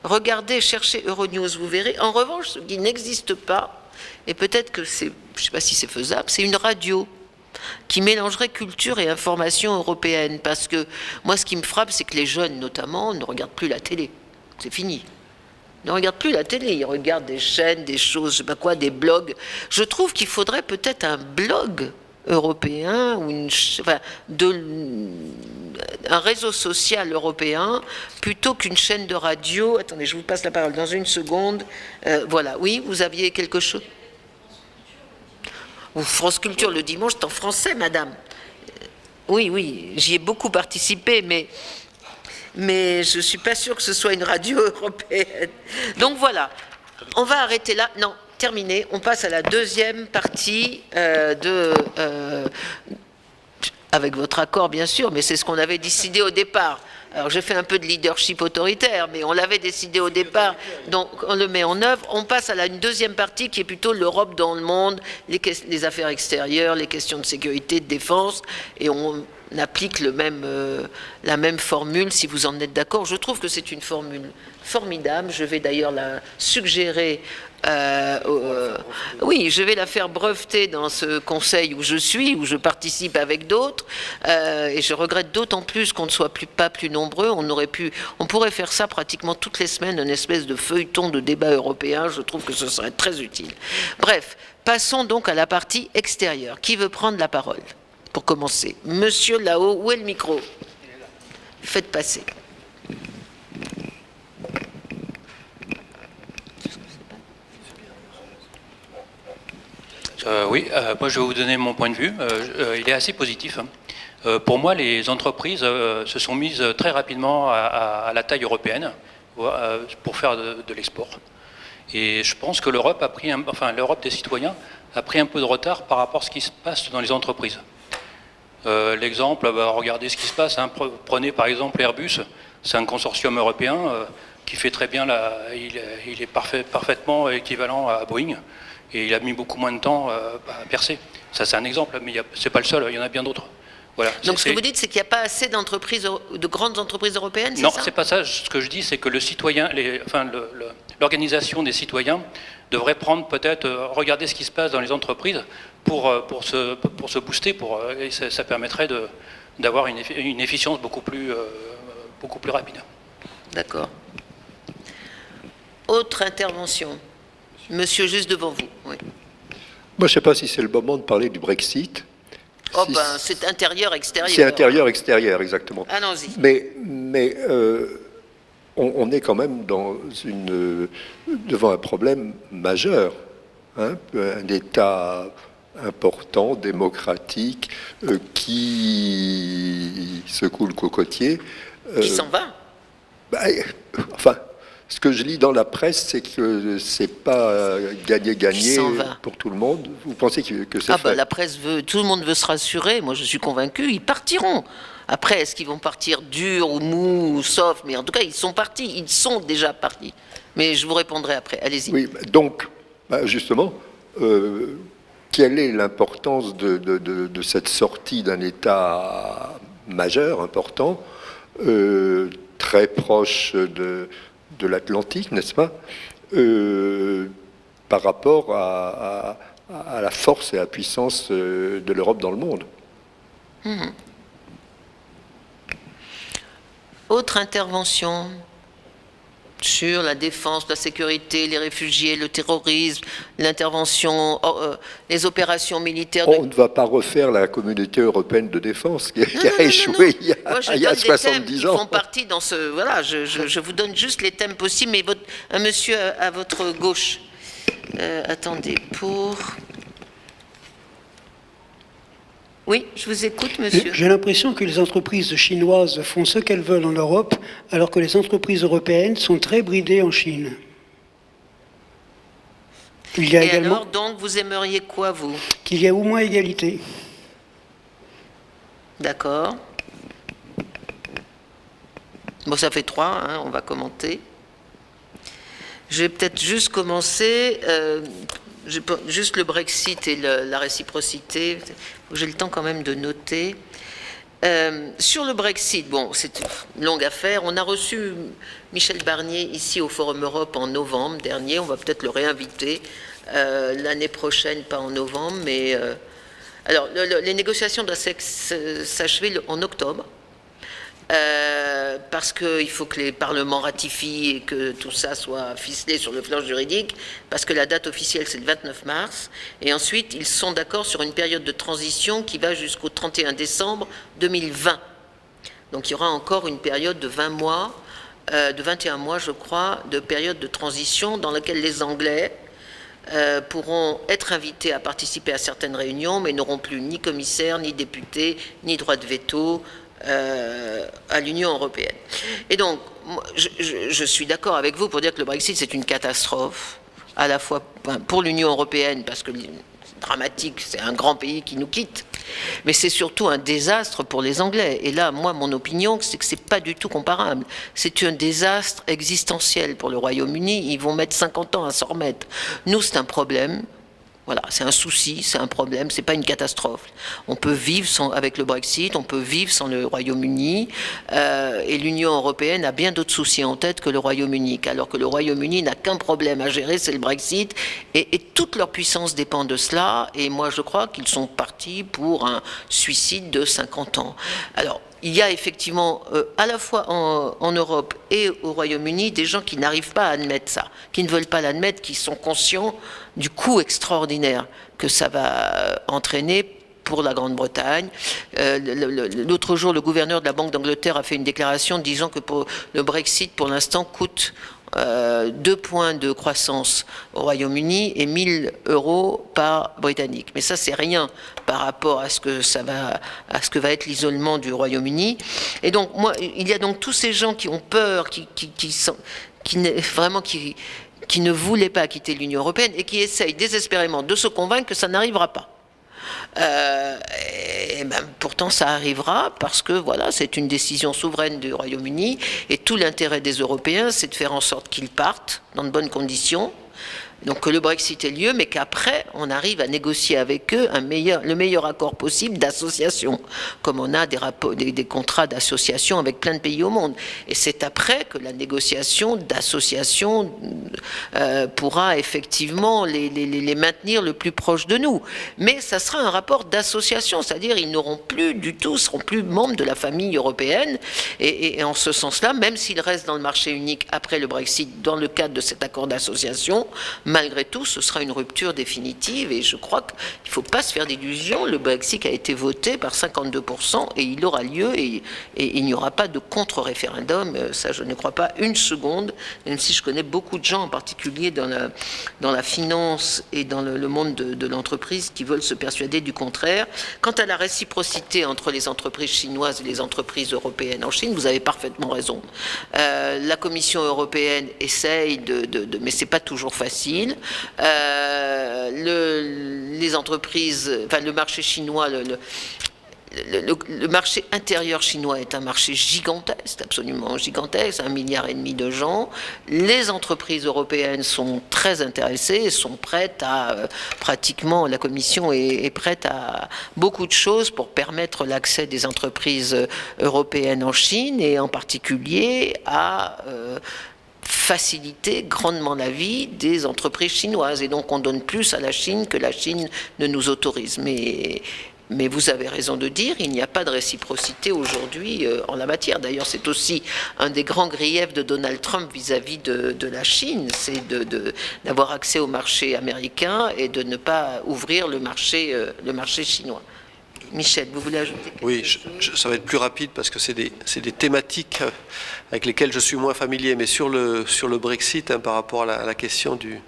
Regardez, cherchez Euronews, vous verrez. En revanche, ce qui n'existe pas, et peut-être que c'est, je ne sais pas si c'est faisable, c'est une radio qui mélangerait culture et information européenne. Parce que moi, ce qui me frappe, c'est que les jeunes, notamment, ne regardent plus la télé. C'est fini. Ils ne regardent plus la télé, ils regardent des chaînes, des choses, je ne sais pas quoi, des blogs. Je trouve qu'il faudrait peut-être un blog européen ou un réseau social européen plutôt qu'une chaîne de radio. Attendez, je vous passe la parole dans une seconde. Voilà, oui, vous aviez quelque chose? Ou France Culture le dimanche, c'est en français, madame. Oui, j'y ai beaucoup participé, mais je ne suis pas sûre que ce soit une radio européenne. Donc voilà, on va arrêter là. Non. Terminé, on passe à la deuxième partie avec votre accord bien sûr, mais c'est ce qu'on avait décidé au départ. Alors j'ai fait un peu de leadership autoritaire, mais on l'avait décidé au départ, donc on le met en œuvre. On passe à une deuxième partie qui est plutôt l'Europe dans le monde, les affaires extérieures, les questions de sécurité, de défense, et on applique la même formule si vous en êtes d'accord. Je trouve que c'est une formule formidable, je vais d'ailleurs la suggérer. Oui, je vais la faire breveter dans ce conseil où je suis, où je participe avec d'autres, et je regrette d'autant plus qu'on ne soit pas plus nombreux. On pourrait faire ça pratiquement toutes les semaines, une espèce de feuilleton de débat européen. Je trouve que ce serait très utile. Bref, passons donc à la partie extérieure. Qui veut prendre la parole pour commencer? Monsieur là-haut, où est le micro? Faites passer. Moi je vais vous donner mon point de vue. Il est assez positif. Pour moi, les entreprises se sont mises très rapidement à la taille européenne pour faire de l'export. Et je pense que l'Europe l'Europe des citoyens a pris un peu de retard par rapport à ce qui se passe dans les entreprises. L'exemple, regardez ce qui se passe. Hein. Prenez par exemple Airbus, c'est un consortium européen qui fait très bien, il est parfaitement équivalent à Boeing. Et il a mis beaucoup moins de temps à percer. Ça, c'est un exemple, mais ce n'est pas le seul, il y en a bien d'autres. Voilà. Donc ce que vous dites, c'est qu'il n'y a pas assez de grandes entreprises européennes, c'est ça? Non, c'est pas ça. Ce que je dis, c'est que le citoyen, l'organisation des citoyens devrait prendre peut-être, regarder ce qui se passe dans les entreprises pour se booster, et ça permettrait d'avoir une efficience beaucoup plus rapide. D'accord. Autre intervention? Monsieur, juste devant vous. Oui. Moi, je ne sais pas si c'est le moment de parler du Brexit. Oh c'est intérieur-extérieur. C'est intérieur-extérieur, exactement. Allons-y. Mais on est quand même devant un problème majeur. Hein, un État important, démocratique, qui secoue le cocotier. Qui s'en va? Ce que je lis dans la presse, c'est que c'est pas gagné pour tout le monde. Vous pensez que c'est fait? La presse veut, tout le monde veut se rassurer. Moi, je suis convaincu, ils partiront. Après, est-ce qu'ils vont partir dur ou mou ou soft? Mais en tout cas, ils sont partis. Ils sont déjà partis. Mais je vous répondrai après. Allez-y. Oui, donc, justement, quelle est l'importance de cette sortie d'un État majeur, important, très proche de l'Atlantique, n'est-ce pas, par rapport à la force et à la puissance de l'Europe dans le monde. Autre intervention sur la défense, la sécurité, les réfugiés, le terrorisme, l'intervention, les opérations militaires. On ne va pas refaire la communauté européenne de défense qui a échoué il y a 70 ans. Qui font partie dans ce... Voilà, je vous donne juste les thèmes possibles, mais un monsieur à votre gauche. Attendez, pour... Oui, je vous écoute, monsieur. J'ai l'impression que les entreprises chinoises font ce qu'elles veulent en Europe, alors que les entreprises européennes sont très bridées en Chine. Il y a également... alors, donc, vous aimeriez quoi, vous? Qu'il y ait au moins égalité. D'accord. Bon, ça fait 3, hein, on va commenter. Je vais peut-être juste commencer... juste le Brexit et la réciprocité, j'ai le temps quand même de noter. Sur le Brexit, bon, c'est une longue affaire. On a reçu Michel Barnier ici au Forum Europe en novembre dernier. On va peut-être le réinviter l'année prochaine, pas en novembre, mais... alors, les négociations doivent s'achever en octobre. Parce qu'il faut que les parlements ratifient et que tout ça soit ficelé sur le plan juridique, parce que la date officielle c'est le 29 mars, et ensuite ils sont d'accord sur une période de transition qui va jusqu'au 31 décembre 2020. Donc il y aura encore une période de 20 mois, de 21 mois je crois, de période de transition dans laquelle les Anglais pourront être invités à participer à certaines réunions, mais n'auront plus ni commissaire, ni député, ni droit de veto, à l'Union européenne. Et donc, moi, je suis d'accord avec vous pour dire que le Brexit, c'est une catastrophe, à la fois pour l'Union européenne, parce que c'est dramatique, c'est un grand pays qui nous quitte, mais c'est surtout un désastre pour les Anglais. Et là, moi, mon opinion, c'est que c'est pas du tout comparable. C'est un désastre existentiel pour le Royaume-Uni. Ils vont mettre 50 ans à s'en remettre. Nous, c'est un problème. Voilà, c'est un souci, c'est un problème, c'est pas une catastrophe. On peut vivre avec le Brexit, on peut vivre sans le Royaume-Uni, et l'Union européenne a bien d'autres soucis en tête que le Royaume-Uni, alors que le Royaume-Uni n'a qu'un problème à gérer, c'est le Brexit, et toute leur puissance dépend de cela, et moi je crois qu'ils sont partis pour un suicide de 50 ans. Alors, il y a effectivement, à la fois en Europe et au Royaume-Uni, des gens qui n'arrivent pas à admettre ça, qui ne veulent pas l'admettre, qui sont conscients du coût extraordinaire que ça va entraîner pour la Grande-Bretagne. L'autre jour, le gouverneur de la Banque d'Angleterre a fait une déclaration disant que le Brexit, pour l'instant, coûte 2 points de croissance au Royaume-Uni et 1 000 € par Britannique. Mais ça, c'est rien par rapport à ce que va être l'isolement du Royaume-Uni. Et donc, moi, il y a donc tous ces gens qui ont peur, qui ne voulaient pas quitter l'Union européenne et qui essayent désespérément de se convaincre que ça n'arrivera pas. Et ben, pourtant ça arrivera parce que voilà, c'est une décision souveraine du Royaume-Uni et tout l'intérêt des Européens c'est de faire en sorte qu'ils partent dans de bonnes conditions, donc que le Brexit ait lieu, mais qu'après on arrive à négocier avec eux le meilleur accord possible d'association, comme on a des contrats d'association avec plein de pays au monde. Et c'est après que la négociation d'association pourra effectivement les maintenir le plus proche de nous. Mais ça sera un rapport d'association, c'est-à-dire ils seront plus membres de la famille européenne. Et en ce sens-là, même s'ils restent dans le marché unique après le Brexit, dans le cadre de cet accord d'association, malgré tout, ce sera une rupture définitive et je crois qu'il ne faut pas se faire d'illusions. Le Brexit a été voté par 52% et il aura lieu et il n'y aura pas de contre-référendum. Ça, je ne crois pas une seconde, même si je connais beaucoup de gens, en particulier dans la finance et dans le monde de l'entreprise, qui veulent se persuader du contraire. Quant à la réciprocité entre les entreprises chinoises et les entreprises européennes en Chine, vous avez parfaitement raison. La Commission européenne essaye mais c'est pas toujours facile. Les entreprises, enfin le marché chinois, le marché intérieur chinois est un marché gigantesque, absolument gigantesque, 1,5 milliard de gens. Les entreprises européennes sont très intéressées et sont prêtes à, pratiquement, la Commission est prête à beaucoup de choses pour permettre l'accès des entreprises européennes en Chine et en particulier à faciliter grandement la vie des entreprises chinoises. Et donc on donne plus à la Chine que la Chine ne nous autorise. Mais vous avez raison de dire, il n'y a pas de réciprocité aujourd'hui en la matière. D'ailleurs, c'est aussi un des grands griefs de Donald Trump vis-à-vis de la Chine, c'est d'avoir accès au marché américain et de ne pas ouvrir le marché chinois. Michel, vous voulez ajouter quelque chose? Oui, ça va être plus rapide parce que c'est des thématiques avec lesquelles je suis moins familier. Mais sur le Brexit, par rapport à la question du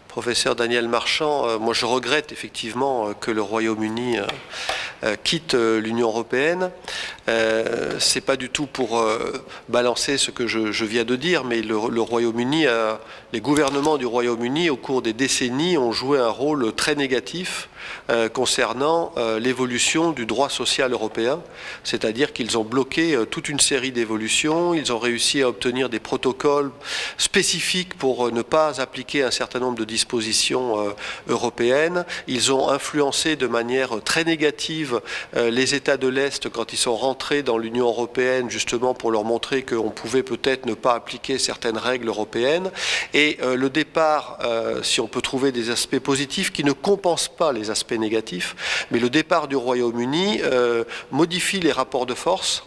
professeur Daniel Marchand, moi je regrette effectivement que le Royaume-Uni quitte l'Union européenne. C'est pas du tout pour balancer ce que je viens de dire, mais le Royaume-Uni, les gouvernements du Royaume-Uni au cours des décennies ont joué un rôle très négatif concernant l'évolution du droit social européen, c'est-à-dire qu'ils ont bloqué toute une série d'évolutions, ils ont réussi à obtenir des protocoles spécifiques pour ne pas appliquer un certain nombre de dispositions européennes, ils ont influencé de manière très négative les États de l'Est quand ils sont rentrés dans l'Union européenne, justement pour leur montrer qu'on pouvait peut-être ne pas appliquer certaines règles européennes, et le départ, si on peut trouver des aspects positifs qui ne compensent pas les aspects négatifs, mais le départ du Royaume-Uni modifie les rapports de force,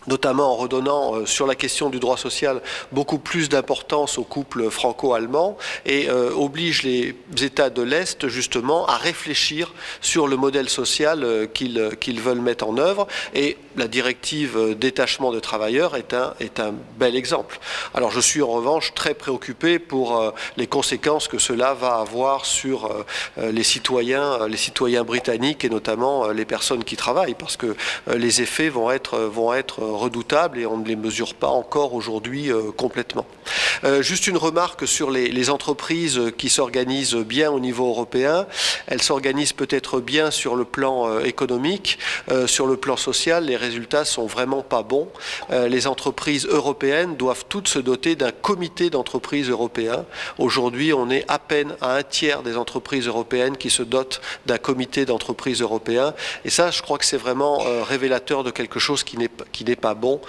notamment en redonnant sur la question du droit social beaucoup plus d'importance au couple franco-allemand et oblige les États de l'Est justement à réfléchir sur le modèle social qu'ils veulent mettre en œuvre, et la directive détachement de travailleurs est un bel exemple. Alors je suis en revanche très préoccupé pour les conséquences que cela va avoir sur les citoyens britanniques et notamment les personnes qui travaillent, parce que les effets vont être redoutables et on ne les mesure pas encore aujourd'hui complètement. Juste une remarque sur les entreprises qui s'organisent bien au niveau européen. Elles s'organisent peut-être bien sur le plan économique, sur le plan social, les résultats sont vraiment pas bons. Les entreprises européennes doivent toutes se doter d'un comité d'entreprises européen. Aujourd'hui, on est à peine à un tiers des entreprises européennes qui se dotent d'un comité d'entreprises européen. Et ça, je crois que c'est vraiment révélateur de quelque chose qui n'est pas bon.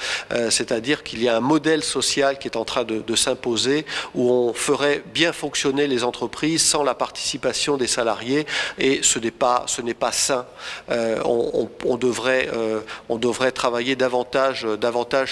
C'est-à-dire qu'il y a un modèle social qui est en train de s'imposer où on ferait bien fonctionner les entreprises sans la participation des salariés, et ce n'est pas sain. On devrait travailler davantage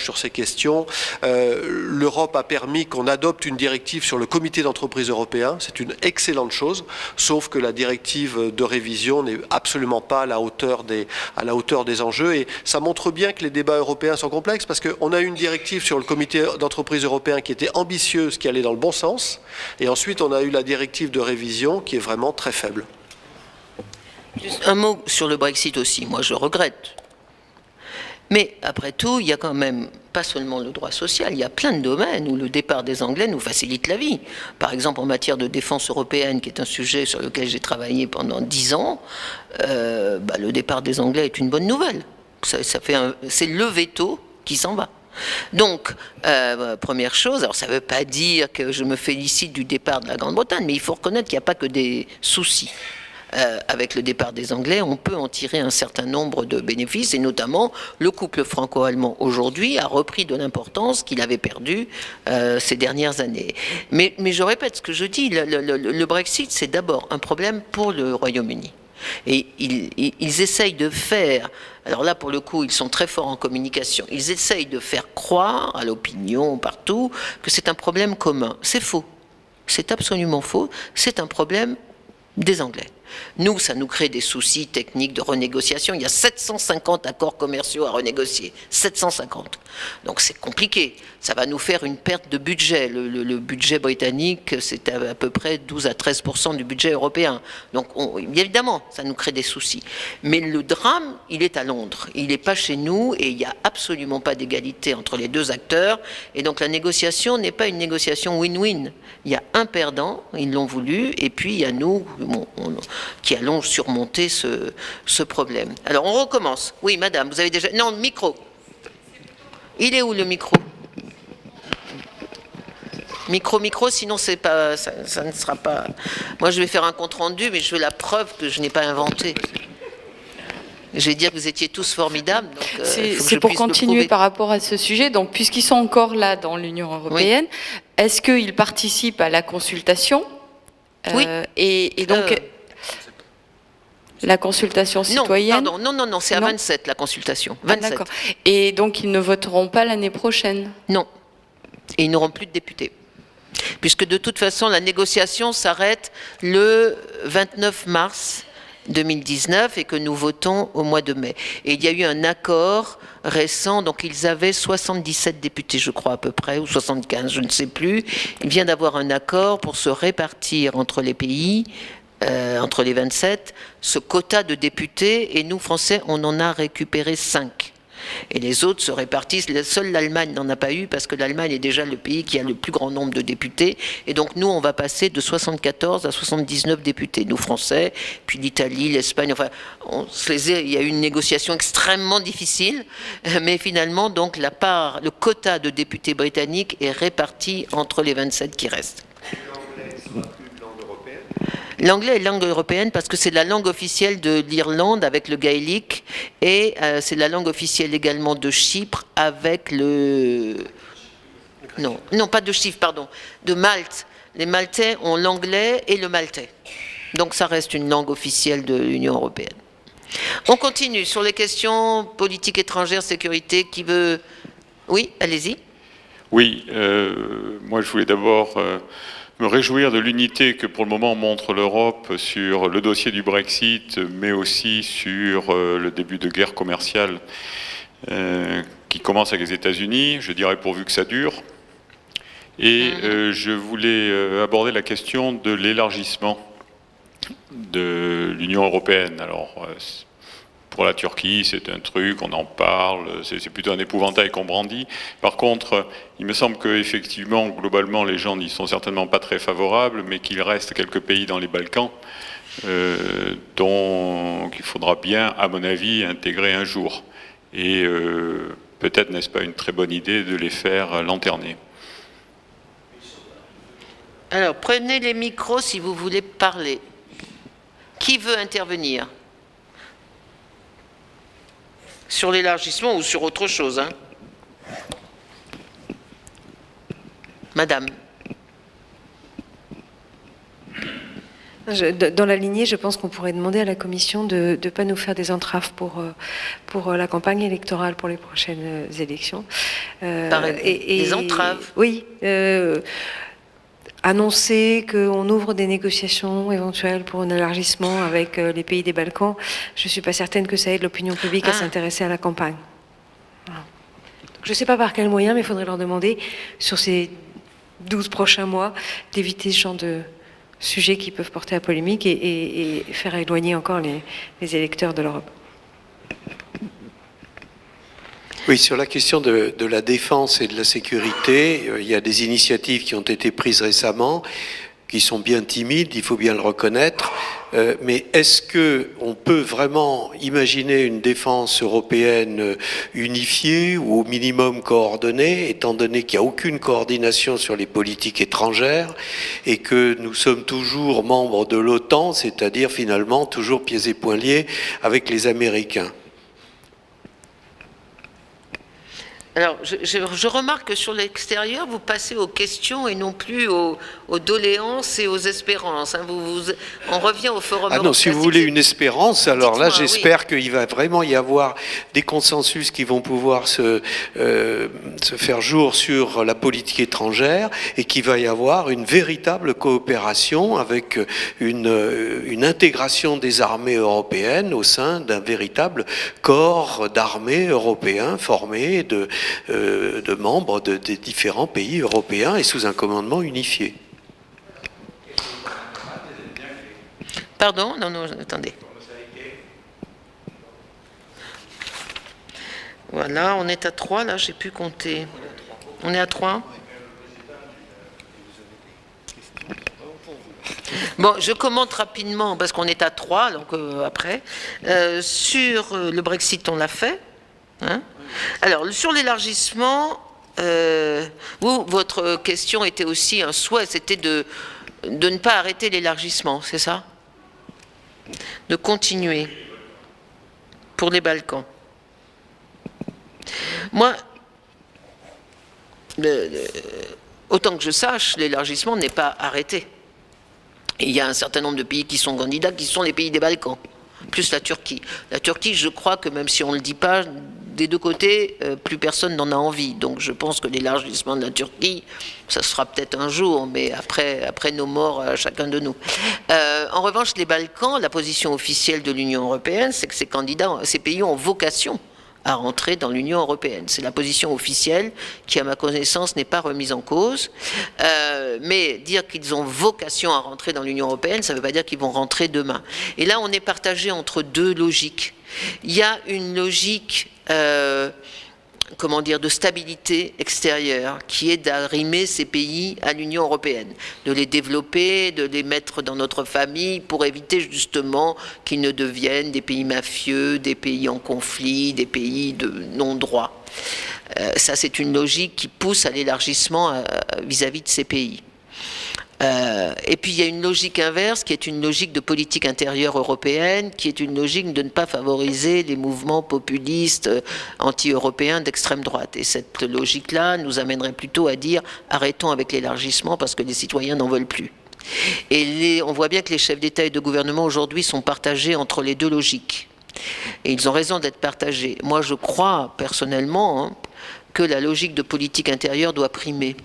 sur ces questions. L'Europe a permis qu'on adopte une directive sur le comité d'entreprise européen. C'est une excellente chose, sauf que la directive de révision n'est absolument pas à la hauteur des enjeux, et ça montre bien que les débats européens sont complexes, parce qu'on a eu une directive sur le comité d'entreprise européen qui était ambitieuse, qui allait dans le bon sens, et ensuite on a eu la directive de révision qui est vraiment très faible. Juste un mot sur le Brexit aussi, moi je regrette. Mais après tout, il y a quand même pas seulement le droit social, il y a plein de domaines où le départ des Anglais nous facilite la vie. Par exemple, en matière de défense européenne, qui est un sujet sur lequel j'ai travaillé pendant 10 ans, le départ des Anglais est une bonne nouvelle. C'est le veto qui s'en va. Donc, première chose, alors ça ne veut pas dire que je me félicite du départ de la Grande-Bretagne, mais il faut reconnaître qu'il n'y a pas que des soucis. Avec le départ des Anglais, on peut en tirer un certain nombre de bénéfices, et notamment le couple franco-allemand aujourd'hui a repris de l'importance qu'il avait perdu ces dernières années. Mais je répète ce que je dis, le Brexit, c'est d'abord un problème pour le Royaume-Uni. Et ils essayent de faire, alors là pour le coup ils sont très forts en communication, ils essayent de faire croire à l'opinion partout que c'est un problème commun. C'est faux, c'est absolument faux, c'est un problème des Anglais. Nous, ça nous crée des soucis techniques de renégociation. Il y a 750 accords commerciaux à renégocier. 750. Donc c'est compliqué. Ça va nous faire une perte de budget. Le budget britannique, c'est à peu près 12 à 13% du budget européen. Donc évidemment, ça nous crée des soucis. Mais le drame, il est à Londres. Il n'est pas chez nous, et il n'y a absolument pas d'égalité entre les deux acteurs. Et donc la négociation n'est pas une négociation win-win. Il y a un perdant, ils l'ont voulu, et puis il y a nous. qui allons surmonter ce problème. Alors, on recommence. Oui, madame, vous avez déjà... Non, le micro. Il est où, le micro? Micro, sinon c'est pas, ça ne sera pas... Moi, je vais faire un compte-rendu, mais je veux la preuve que je n'ai pas inventé. Je vais dire que vous étiez tous formidables. C'est pour continuer par rapport à ce sujet. Donc, puisqu'ils sont encore là dans l'Union européenne, est-ce qu'ils participent à la consultation? Oui. Et donc, la consultation citoyenne? Non, c'est à 27 la consultation. 27. D'accord. Et donc, ils ne voteront pas l'année prochaine? Non. Et ils n'auront plus de députés. Puisque de toute façon, la négociation s'arrête le 29 mars 2019 et que nous votons au mois de mai. Et il y a eu un accord récent, donc ils avaient 77 députés, je crois à peu près, ou 75, je ne sais plus. Il vient d'avoir un accord pour se répartir entre les pays, entre les 27, ce quota de députés, et nous, Français, on en a récupéré 5. Et les autres se répartissent. Seule l'Allemagne n'en a pas eu parce que l'Allemagne est déjà le pays qui a le plus grand nombre de députés. Et donc nous, on va passer de 74 à 79 députés, nous Français, puis l'Italie, l'Espagne. Enfin, il y a eu une négociation extrêmement difficile, mais finalement, donc le quota de députés britanniques est réparti entre les 27 qui restent. L'anglais est langue européenne parce que c'est la langue officielle de l'Irlande avec le gaélique et c'est la langue officielle également de Chypre avec le... Non, pas de Chypre, pardon, de Malte. Les Maltais ont l'anglais et le maltais. Donc ça reste une langue officielle de l'Union européenne. On continue sur les questions politiques étrangères, sécurité. Qui veut... Oui, allez-y. Oui, moi je voulais d'abord... me réjouir de l'unité que pour le moment montre l'Europe sur le dossier du Brexit, mais aussi sur le début de guerre commerciale qui commence avec les États-Unis, je dirais pourvu que ça dure. Et je voulais aborder la question de l'élargissement de l'Union européenne. Alors, pour la Turquie, c'est un truc, on en parle, c'est plutôt un épouvantail qu'on brandit. Par contre, il me semble qu'effectivement, globalement, les gens n'y sont certainement pas très favorables, mais qu'il reste quelques pays dans les Balkans dont il faudra bien, à mon avis, intégrer un jour. Et peut-être n'est-ce pas une très bonne idée de les faire lanterner. Alors, prenez les micros si vous voulez parler. Qui veut intervenir ? Sur l'élargissement ou sur autre chose, hein. Madame. Dans la lignée, je pense qu'on pourrait demander à la Commission de ne pas nous faire des entraves pour la campagne électorale pour les prochaines élections. Des entraves? Oui. Annoncer qu'on ouvre des négociations éventuelles pour un élargissement avec les pays des Balkans, je ne suis pas certaine que ça aide l'opinion publique à s'intéresser à la campagne. Voilà. Je ne sais pas par quel moyen, mais il faudrait leur demander, sur ces 12 prochains mois, d'éviter ce genre de sujets qui peuvent porter à polémique et faire éloigner encore les électeurs de l'Europe. Oui, sur la question de la défense et de la sécurité, il y a des initiatives qui ont été prises récemment, qui sont bien timides, il faut bien le reconnaître. Mais est-ce qu'on peut vraiment imaginer une défense européenne unifiée ou au minimum coordonnée, étant donné qu'il n'y a aucune coordination sur les politiques étrangères et que nous sommes toujours membres de l'OTAN, c'est-à-dire finalement toujours pieds et poings liés avec les Américains ? Alors, je remarque que sur l'extérieur, vous passez aux questions et non plus aux doléances et aux espérances. Hein. On revient au forum. Ah non, si vous voulez une espérance, alors là, j'espère qu'il va vraiment y avoir des consensus qui vont pouvoir se faire jour sur la politique étrangère et qu'il va y avoir une véritable coopération avec une intégration des armées européennes au sein d'un véritable corps d'armées européens formé de membres des différents pays européens et sous un commandement unifié. Pardon ? Non, attendez. Voilà, on est à 3, là, j'ai pu compter. On est à 3 ? Bon, je commente rapidement, parce qu'on est à 3, donc après. Sur le Brexit, on l'a fait. Hein. Alors, sur l'élargissement, votre question était aussi un souhait, c'était de ne pas arrêter l'élargissement, c'est ça? De continuer pour les Balkans. Moi, autant que je sache, l'élargissement n'est pas arrêté. Et il y a un certain nombre de pays qui sont candidats, qui sont les pays des Balkans, plus la Turquie. La Turquie, je crois que même si on ne le dit pas, des deux côtés, plus personne n'en a envie. Donc je pense que l'élargissement de la Turquie, ça se fera peut-être un jour, mais après nos morts, chacun de nous. En revanche, les Balkans, la position officielle de l'Union européenne, c'est que ces pays ont vocation à rentrer dans l'Union européenne. C'est la position officielle qui, à ma connaissance, n'est pas remise en cause. Mais dire qu'ils ont vocation à rentrer dans l'Union européenne, ça ne veut pas dire qu'ils vont rentrer demain. Et là, on est partagé entre deux logiques. Il y a une logique de stabilité extérieure, qui est d'arrimer ces pays à l'Union européenne, de les développer, de les mettre dans notre famille pour éviter justement qu'ils ne deviennent des pays mafieux, des pays en conflit, des pays de non-droit. Ça, c'est une logique qui pousse à l'élargissement vis-à-vis de ces pays. Et puis il y a une logique inverse qui est une logique de politique intérieure européenne, qui est une logique de ne pas favoriser les mouvements populistes anti-européens d'extrême droite. Et cette logique-là nous amènerait plutôt à dire arrêtons avec l'élargissement parce que les citoyens n'en veulent plus. Et on voit bien que les chefs d'État et de gouvernement aujourd'hui sont partagés entre les deux logiques. Et ils ont raison d'être partagés. Moi je crois personnellement que la logique de politique intérieure doit primer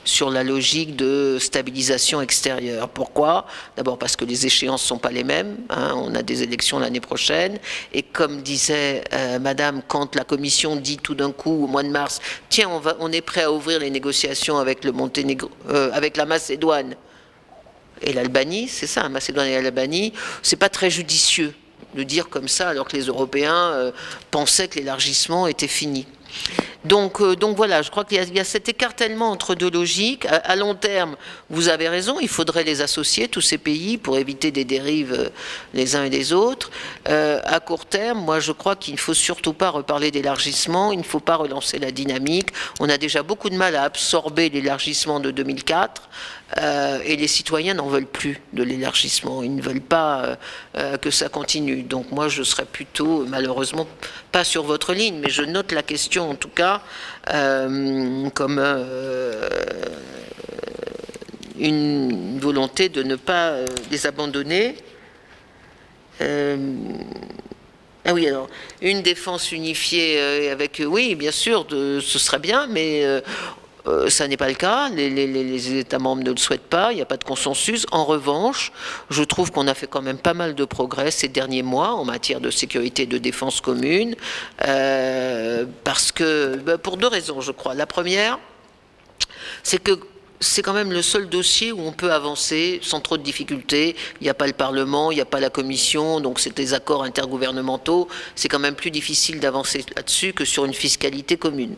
sur la logique de stabilisation extérieure. Pourquoi? D'abord parce que les échéances ne sont pas les mêmes. On a des élections l'année prochaine. Et comme disait Madame, quand la Commission dit tout d'un coup, au mois de mars, tiens, on est prêt à ouvrir les négociations avec le Monténégro, avec la Macédoine et l'Albanie, c'est ça, Macédoine et l'Albanie, c'est pas très judicieux de dire comme ça, alors que les Européens pensaient que l'élargissement était fini. Donc voilà, je crois qu'il y a cet écartèlement entre deux logiques. À long terme, vous avez raison, il faudrait les associer, tous ces pays, pour éviter des dérives les uns et les autres. À court terme, moi je crois qu'il ne faut surtout pas reparler d'élargissement, il ne faut pas relancer la dynamique. On a déjà beaucoup de mal à absorber l'élargissement de 2004. Et les citoyens n'en veulent plus de l'élargissement, ils ne veulent pas que ça continue. Donc moi je serais plutôt, malheureusement, pas sur votre ligne, mais je note la question en tout cas comme une volonté de ne pas les abandonner. Ah oui, alors, une défense unifiée avec, oui, bien sûr, ce serait bien, mais ça n'est pas le cas, les États membres ne le souhaitent pas, il n'y a pas de consensus. En revanche, je trouve qu'on a fait quand même pas mal de progrès ces derniers mois en matière de sécurité et de défense commune, parce que, pour deux raisons, je crois. La première, c'est que c'est quand même le seul dossier où on peut avancer sans trop de difficultés. Il n'y a pas le Parlement, il n'y a pas la Commission, donc c'est des accords intergouvernementaux. C'est quand même plus difficile d'avancer là-dessus que sur une fiscalité commune.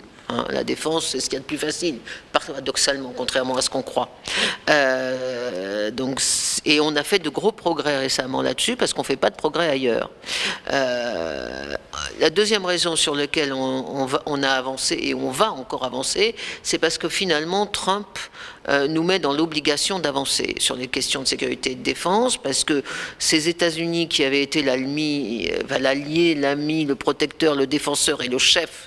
La défense, c'est ce qu'il y a de plus facile, paradoxalement, contrairement à ce qu'on croit. Et on a fait de gros progrès récemment là-dessus, parce qu'on ne fait pas de progrès ailleurs. La deuxième raison sur laquelle on a avancé, et on va encore avancer, c'est parce que finalement, Trump nous met dans l'obligation d'avancer sur les questions de sécurité et de défense, parce que ces États-Unis qui avaient été l'allié, l'ami, le protecteur, le défenseur et le chef,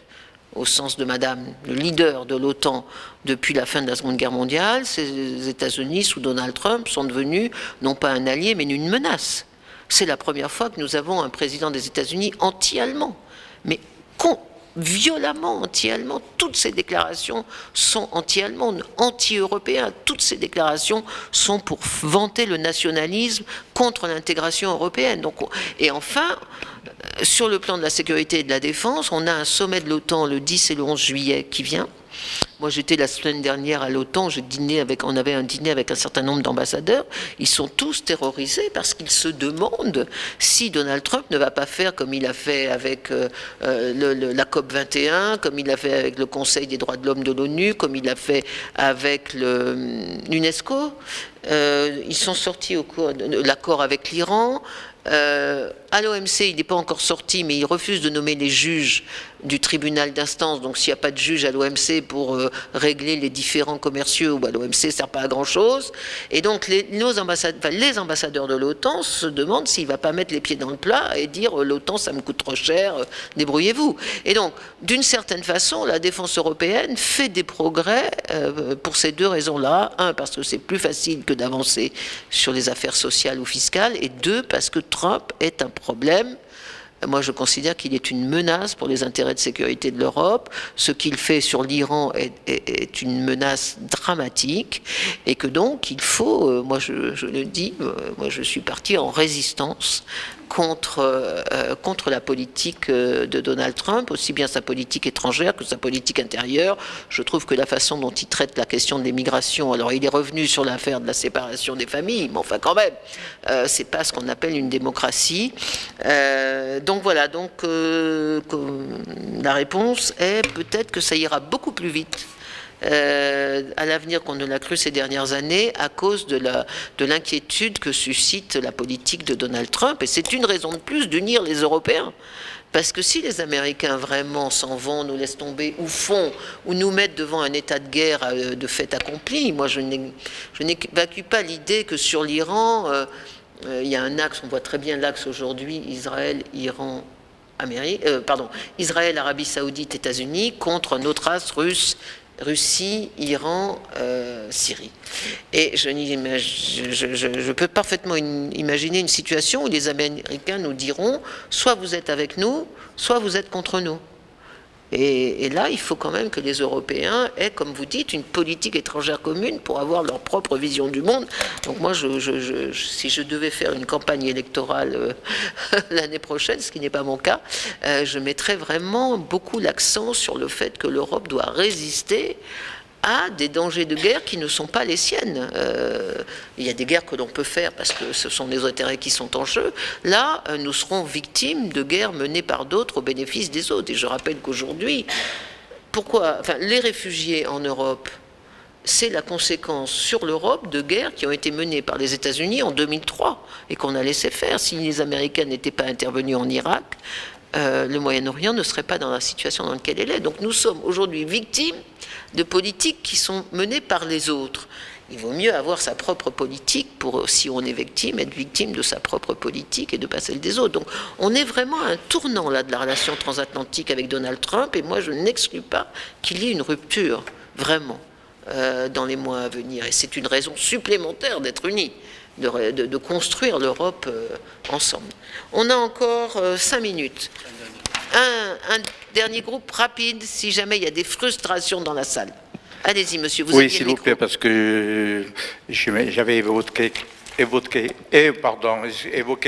au sens de Madame, le leader de l'OTAN depuis la fin de la Seconde Guerre mondiale, ces États-Unis, sous Donald Trump, sont devenus non pas un allié, mais une menace. C'est la première fois que nous avons un président des États-Unis anti-allemand, mais violemment anti-allemand. Toutes ces déclarations sont anti-allemandes, anti-européennes. Toutes ces déclarations sont pour vanter le nationalisme contre l'intégration européenne. Et enfin, sur le plan de la sécurité et de la défense, on a un sommet de l'OTAN le 10 et le 11 juillet qui vient. Moi, j'étais la semaine dernière à l'OTAN, on avait un dîner avec un certain nombre d'ambassadeurs. Ils sont tous terrorisés parce qu'ils se demandent si Donald Trump ne va pas faire comme il a fait avec la COP21, comme il a fait avec le Conseil des droits de l'homme de l'ONU, comme il a fait avec l'UNESCO. Ils sont sortis au cours de l'accord avec l'Iran. À l'OMC, il n'est pas encore sorti, mais il refuse de nommer les juges du tribunal d'instance. Donc s'il n'y a pas de juge à l'OMC pour régler les différends commerciaux, l'OMC ne sert pas à grand-chose. Et donc les ambassadeurs de l'OTAN se demandent s'il ne va pas mettre les pieds dans le plat et dire l'OTAN, ça me coûte trop cher, débrouillez-vous. Et donc, d'une certaine façon, la défense européenne fait des progrès pour ces deux raisons-là. Un, parce que c'est plus facile que d'avancer sur les affaires sociales ou fiscales. Et deux, parce que Trump est un problème. Moi, je considère qu'il est une menace pour les intérêts de sécurité de l'Europe. Ce qu'il fait sur l'Iran est une menace dramatique et que donc il faut, moi je le dis, moi je suis parti en résistance contre la politique de Donald Trump, aussi bien sa politique étrangère que sa politique intérieure. Je trouve que la façon dont il traite la question de l'immigration, alors il est revenu sur l'affaire de la séparation des familles, mais enfin quand même, c'est pas ce qu'on appelle une démocratie. Donc voilà, la réponse est peut-être que ça ira beaucoup plus vite à l'avenir qu'on ne l'a cru ces dernières années à cause de l'inquiétude que suscite la politique de Donald Trump. Et c'est une raison de plus d'unir les Européens. Parce que si les Américains vraiment s'en vont, nous laissent tomber, ou nous mettent devant un état de guerre de fait accompli, moi je n'évacue pas l'idée que sur l'Iran, il y a un axe, on voit très bien l'axe aujourd'hui, Israël, Iran, Israël, Arabie Saoudite, États-Unis, contre un autre axe, Russie, Iran, Syrie. Et je peux parfaitement imaginer une situation où les Américains nous diront soit vous êtes avec nous, soit vous êtes contre nous. Et là, il faut quand même que les Européens aient, comme vous dites, une politique étrangère commune pour avoir leur propre vision du monde. Donc moi, si je devais faire une campagne électorale l'année prochaine, ce qui n'est pas mon cas, je mettrais vraiment beaucoup l'accent sur le fait que l'Europe doit résister à des dangers de guerre qui ne sont pas les siennes. Il y a des guerres que l'on peut faire parce que ce sont les intérêts qui sont en jeu. Là, nous serons victimes de guerres menées par d'autres au bénéfice des autres. Et je rappelle qu'aujourd'hui, les réfugiés en Europe, c'est la conséquence sur l'Europe de guerres qui ont été menées par les États-Unis en 2003 et qu'on a laissé faire. Si les Américains n'étaient pas intervenus en Irak, le Moyen-Orient ne serait pas dans la situation dans laquelle elle est. Donc nous sommes aujourd'hui victimes de politiques qui sont menées par les autres. Il vaut mieux avoir sa propre politique pour, si on est victime, être victime de sa propre politique et de pas celle des autres. Donc on est vraiment à un tournant là de la relation transatlantique avec Donald Trump et moi je n'exclus pas qu'il y ait une rupture, vraiment, dans les mois à venir. Et c'est une raison supplémentaire d'être unis, de construire l'Europe ensemble. On a encore 5 minutes. Un dernier groupe rapide, si jamais il y a des frustrations dans la salle. Allez-y, monsieur, vous avez le micro. Oui, s'il vous plaît, parce que j'avais évoqué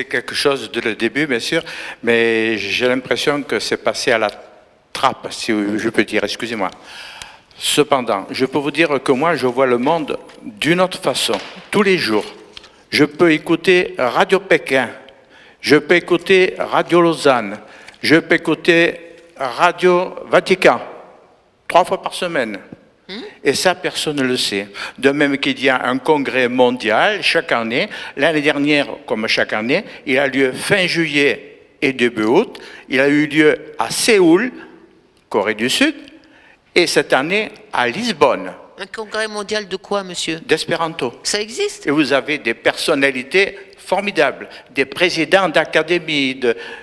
quelque chose dès le début, bien sûr, mais j'ai l'impression que c'est passé à la trappe, si je peux dire, excusez-moi. Cependant, je peux vous dire que moi, je vois le monde d'une autre façon, tous les jours. Je peux écouter Radio Pékin, je peux écouter Radio Lausanne, je peux écouter Radio Vatican, 3 fois par semaine. Et ça, personne ne le sait. De même qu'il y a un congrès mondial chaque année. L'année dernière, comme chaque année, il a lieu fin juillet et début août. Il a eu lieu à Séoul, Corée du Sud, et cette année à Lisbonne. Un congrès mondial de quoi, monsieur? D'espéranto. Ça existe? Et vous avez des personnalités formidables, des présidents d'académies,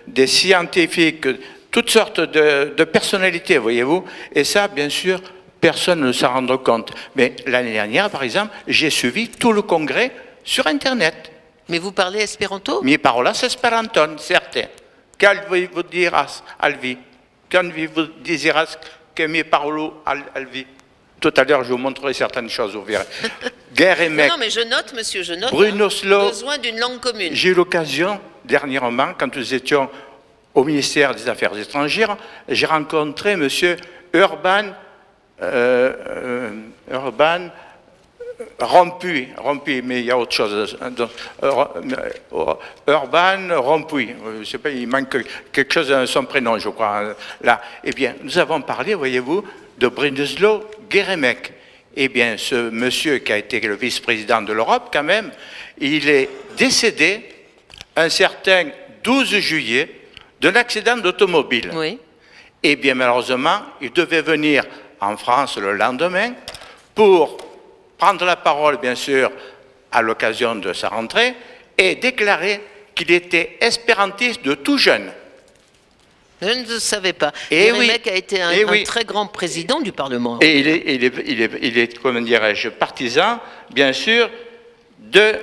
des scientifiques, toutes sortes de personnalités, voyez-vous. Et ça, bien sûr, personne ne s'en rend compte. Mais l'année dernière, par exemple, j'ai suivi tout le congrès sur Internet. Mais vous parlez espéranto? Mi parolas esperanton, certes. Quel vous diras, Alvi? Quand vous disiras que mi parlo Alvi? Tout à l'heure, je vous montrerai certaines choses, vous verrez. Guerre et mec. Non, mais je note, monsieur, je note. Bruno Slow. Besoin d'une langue commune. J'ai eu l'occasion, dernièrement, quand nous étions au ministère des Affaires étrangères, j'ai rencontré monsieur Urban Urban, Rompuy, mais il y a autre chose. Urban, Rompuy, je sais pas, il manque quelque chose dans son prénom, je crois, là. Eh bien, nous avons parlé, voyez-vous, de Bronislaw Geremek. Eh bien, ce monsieur qui a été le vice-président de l'Europe, quand même, il est décédé un certain 12 juillet d'un accident d'automobile. Oui. Eh bien, malheureusement, il devait venir en France le lendemain pour prendre la parole, bien sûr, à l'occasion de sa rentrée, et déclarer qu'il était espérantiste de tout jeune. Je ne le savais pas. Et Geremek a été un très grand président du Parlement. Et il est comment dirais-je, partisan, bien sûr, de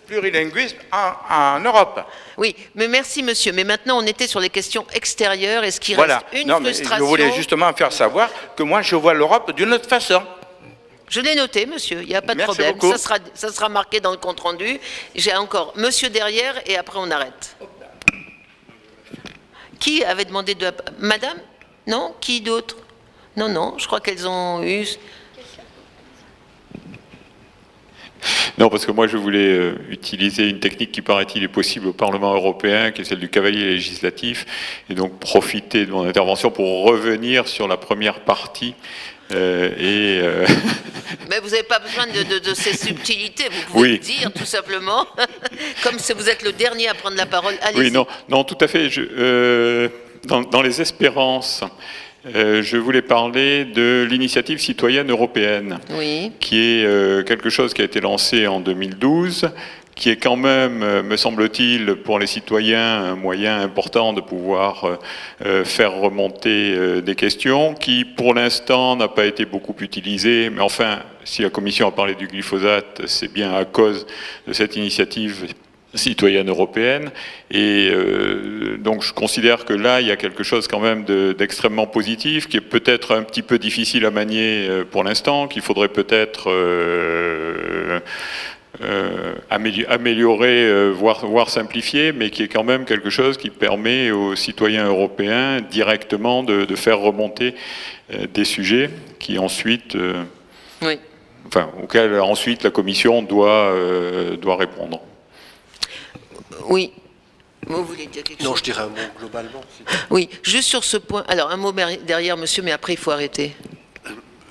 plurilinguisme en Europe. Oui, mais merci monsieur. Mais maintenant, on était sur les questions extérieures. Est-ce qu'il Voilà. reste une Non, mais frustration? je voulais justement faire savoir que moi, je vois l'Europe d'une autre façon. Je l'ai noté, monsieur, il n'y a pas de Merci problème. beaucoup. Ça sera marqué dans le compte-rendu. J'ai encore monsieur derrière et après on arrête. Qui avait demandé de... Madame? Non? Qui d'autre? Non, non, je crois qu'elles ont eu... Non, parce que moi je voulais utiliser une technique qui paraît-il est possible au Parlement européen, qui est celle du cavalier législatif, et donc profiter de mon intervention pour revenir sur la première partie. Mais vous n'avez pas besoin de ces subtilités, vous pouvez le dire tout simplement, comme si vous êtes le dernier à prendre la parole. Allez-y. Oui, non, tout à fait. Dans les espérances, je voulais parler de l'initiative citoyenne européenne, qui est quelque chose qui a été lancé en 2012, qui est quand même, me semble-t-il, pour les citoyens, un moyen important de pouvoir faire remonter des questions, qui pour l'instant n'a pas été beaucoup utilisé, mais enfin, si la Commission a parlé du glyphosate, c'est bien à cause de cette initiative citoyenne européenne, et donc je considère que là il y a quelque chose quand même d'extrêmement positif, qui est peut-être un petit peu difficile à manier pour l'instant, qu'il faudrait peut-être améliorer, voire simplifier, mais qui est quand même quelque chose qui permet aux citoyens européens directement de faire remonter des sujets qui ensuite, auxquels ensuite la Commission doit répondre. Oui. Vous voulez dire quelque chose? Non, je dirais un mot globalement. Oui, juste sur ce point. Alors, un mot derrière, monsieur, mais après, il faut arrêter.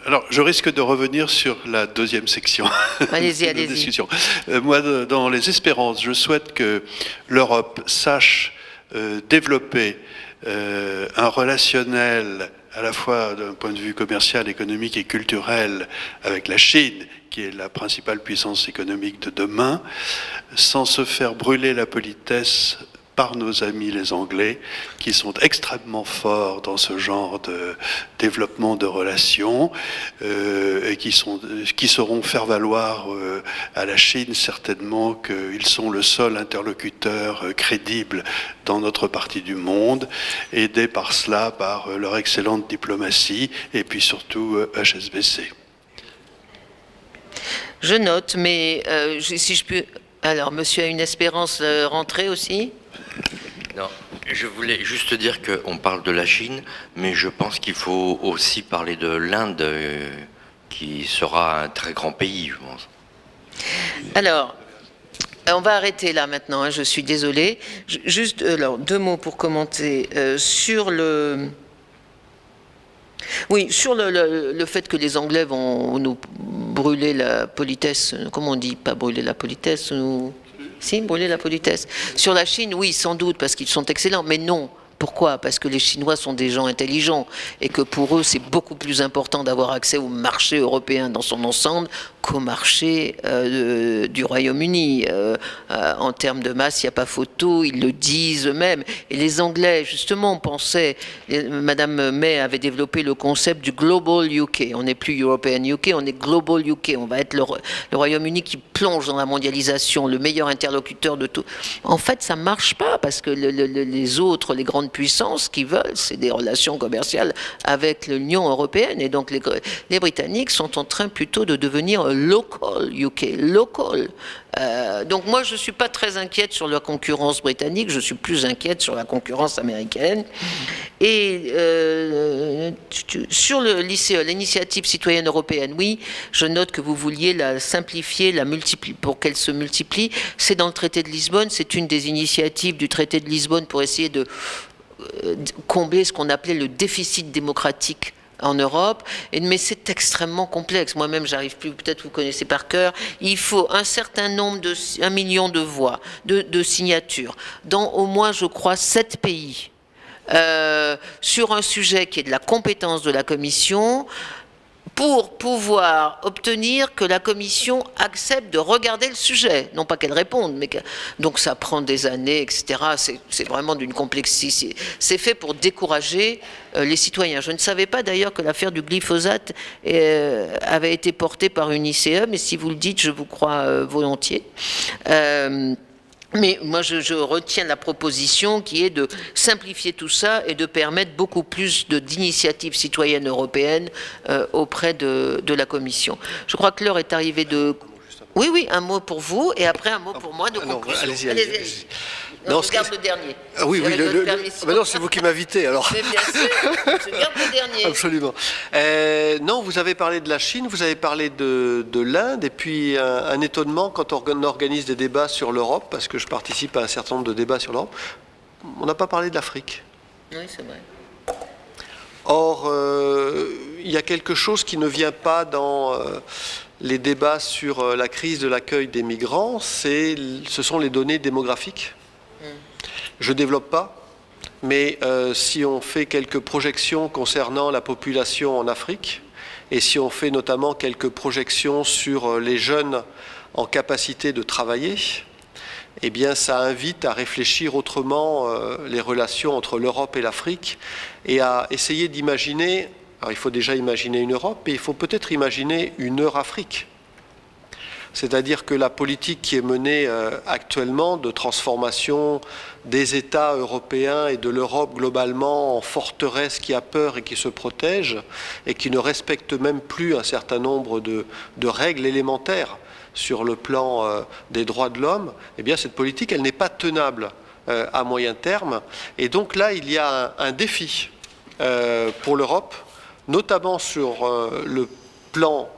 Alors, je risque de revenir sur la deuxième section allez-y, de discussion. Moi, dans les espérances, je souhaite que l'Europe sache développer un relationnel à la fois d'un point de vue commercial, économique et culturel avec la Chine, qui est la principale puissance économique de demain, sans se faire brûler la politesse par nos amis les Anglais, qui sont extrêmement forts dans ce genre de développement de relations et qui sauront faire valoir à la Chine certainement qu'ils sont le seul interlocuteur crédible dans notre partie du monde, aidés par cela, par leur excellente diplomatie et puis surtout HSBC. Je note, mais si je peux... Alors, monsieur a une espérance rentrée aussi? Non, je voulais juste dire qu'on parle de la Chine, mais je pense qu'il faut aussi parler de l'Inde, qui sera un très grand pays, je pense. Alors, on va arrêter là maintenant, je suis désolée. Juste, alors, 2 mots pour commenter sur le... Oui, sur le fait que les Anglais vont nous brûler la politesse, comment on dit, pas brûler la politesse, si, brûler la politesse. Sur la Chine, oui, sans doute, parce qu'ils sont excellents, mais non. Pourquoi? Parce que les Chinois sont des gens intelligents et que pour eux, c'est beaucoup plus important d'avoir accès au marché européen dans son ensemble qu'au marché du Royaume-Uni. En termes de masse, il n'y a pas photo, ils le disent eux-mêmes. Et les Anglais, justement, pensaient, Madame May avait développé le concept du Global UK. On n'est plus European UK, on est Global UK. On va être le Royaume-Uni qui plonge dans la mondialisation, le meilleur interlocuteur de tout. En fait, ça ne marche pas parce que les autres, les grandes puissances qui veulent, c'est des relations commerciales avec l'Union européenne. Et donc, les Britanniques sont en train plutôt de devenir local UK, local. Donc moi, je ne suis pas très inquiète sur la concurrence britannique, je suis plus inquiète sur la concurrence américaine. Et Sur l'ICE, l'initiative citoyenne européenne, oui, je note que vous vouliez la simplifier, pour qu'elle se multiplie. C'est dans le traité de Lisbonne, c'est une des initiatives du traité de Lisbonne pour essayer de combler ce qu'on appelait le déficit démocratique en Europe, mais c'est extrêmement complexe. Moi-même, j'arrive plus, peut-être vous connaissez par cœur, il faut un certain nombre 1 million de voix, de signatures, dans au moins, je crois, 7 pays, sur un sujet qui est de la compétence de la Commission, pour pouvoir obtenir que la Commission accepte de regarder le sujet. Non pas qu'elle réponde, mais donc ça prend des années, etc. C'est vraiment d'une complexité. C'est fait pour décourager les citoyens. Je ne savais pas d'ailleurs que l'affaire du glyphosate avait été portée par une ICE, mais si vous le dites, je vous crois volontiers. Mais moi, je retiens la proposition qui est de simplifier tout ça et de permettre beaucoup plus d'initiatives citoyennes européennes auprès de la Commission. Je crois que l'heure est arrivée de... Oui, un mot pour vous et après un mot pour moi de conclusion. Allez-y. Non, je garde le dernier. Ah oui, non, c'est vous qui m'invitez alors. Mais bien sûr, je garde le dernier. Absolument. Non, vous avez parlé de la Chine, vous avez parlé de l'Inde, et puis un étonnement quand on organise des débats sur l'Europe, parce que je participe à un certain nombre de débats sur l'Europe, on n'a pas parlé de l'Afrique. Oui, c'est vrai. Or, il y a quelque chose qui ne vient pas dans les débats sur la crise de l'accueil des migrants, ce sont les données démographiques. Je ne développe pas, mais si on fait quelques projections concernant la population en Afrique, et si on fait notamment quelques projections sur les jeunes en capacité de travailler, eh bien ça invite à réfléchir autrement les relations entre l'Europe et l'Afrique, et à essayer d'imaginer, alors il faut déjà imaginer une Europe, et il faut peut-être imaginer une Eurafrique. C'est-à-dire que la politique qui est menée actuellement de transformation des États européens et de l'Europe globalement en forteresse qui a peur et qui se protège et qui ne respecte même plus un certain nombre de règles élémentaires sur le plan des droits de l'homme, eh bien cette politique, elle n'est pas tenable à moyen terme. Et donc là, il y a un défi pour l'Europe, notamment sur le plan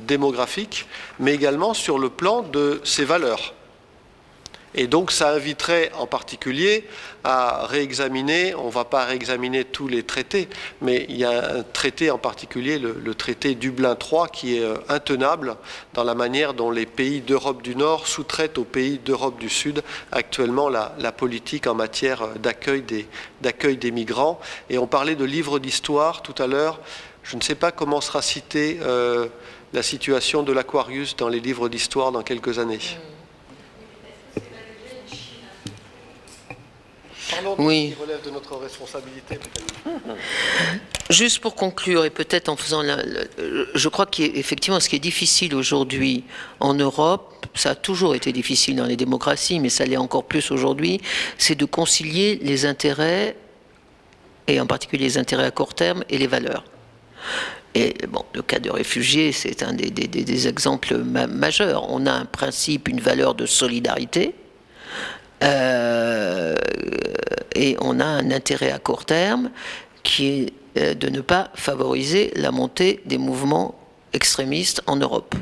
démographique, mais également sur le plan de ses valeurs. Et donc ça inviterait en particulier à réexaminer, on ne va pas réexaminer tous les traités, mais il y a un traité en particulier, le traité Dublin III, qui est intenable dans la manière dont les pays d'Europe du Nord sous-traitent aux pays d'Europe du Sud actuellement la politique en matière d'accueil des migrants. Et on parlait de livres d'histoire tout à l'heure. Je ne sais pas comment sera citée la situation de l'Aquarius dans les livres d'histoire dans quelques années. Parlons de ce qui relève de notre responsabilité, peut-être. Juste pour conclure, et peut-être en faisant... je crois qu'effectivement, ce qui est difficile aujourd'hui en Europe, ça a toujours été difficile dans les démocraties, mais ça l'est encore plus aujourd'hui, c'est de concilier les intérêts, et en particulier les intérêts à court terme, et les valeurs. Et bon, le cas de réfugiés, c'est un des exemples majeurs. On a un principe, une valeur de solidarité, et on a un intérêt à court terme qui est de ne pas favoriser la montée des mouvements extrémistes en Europe,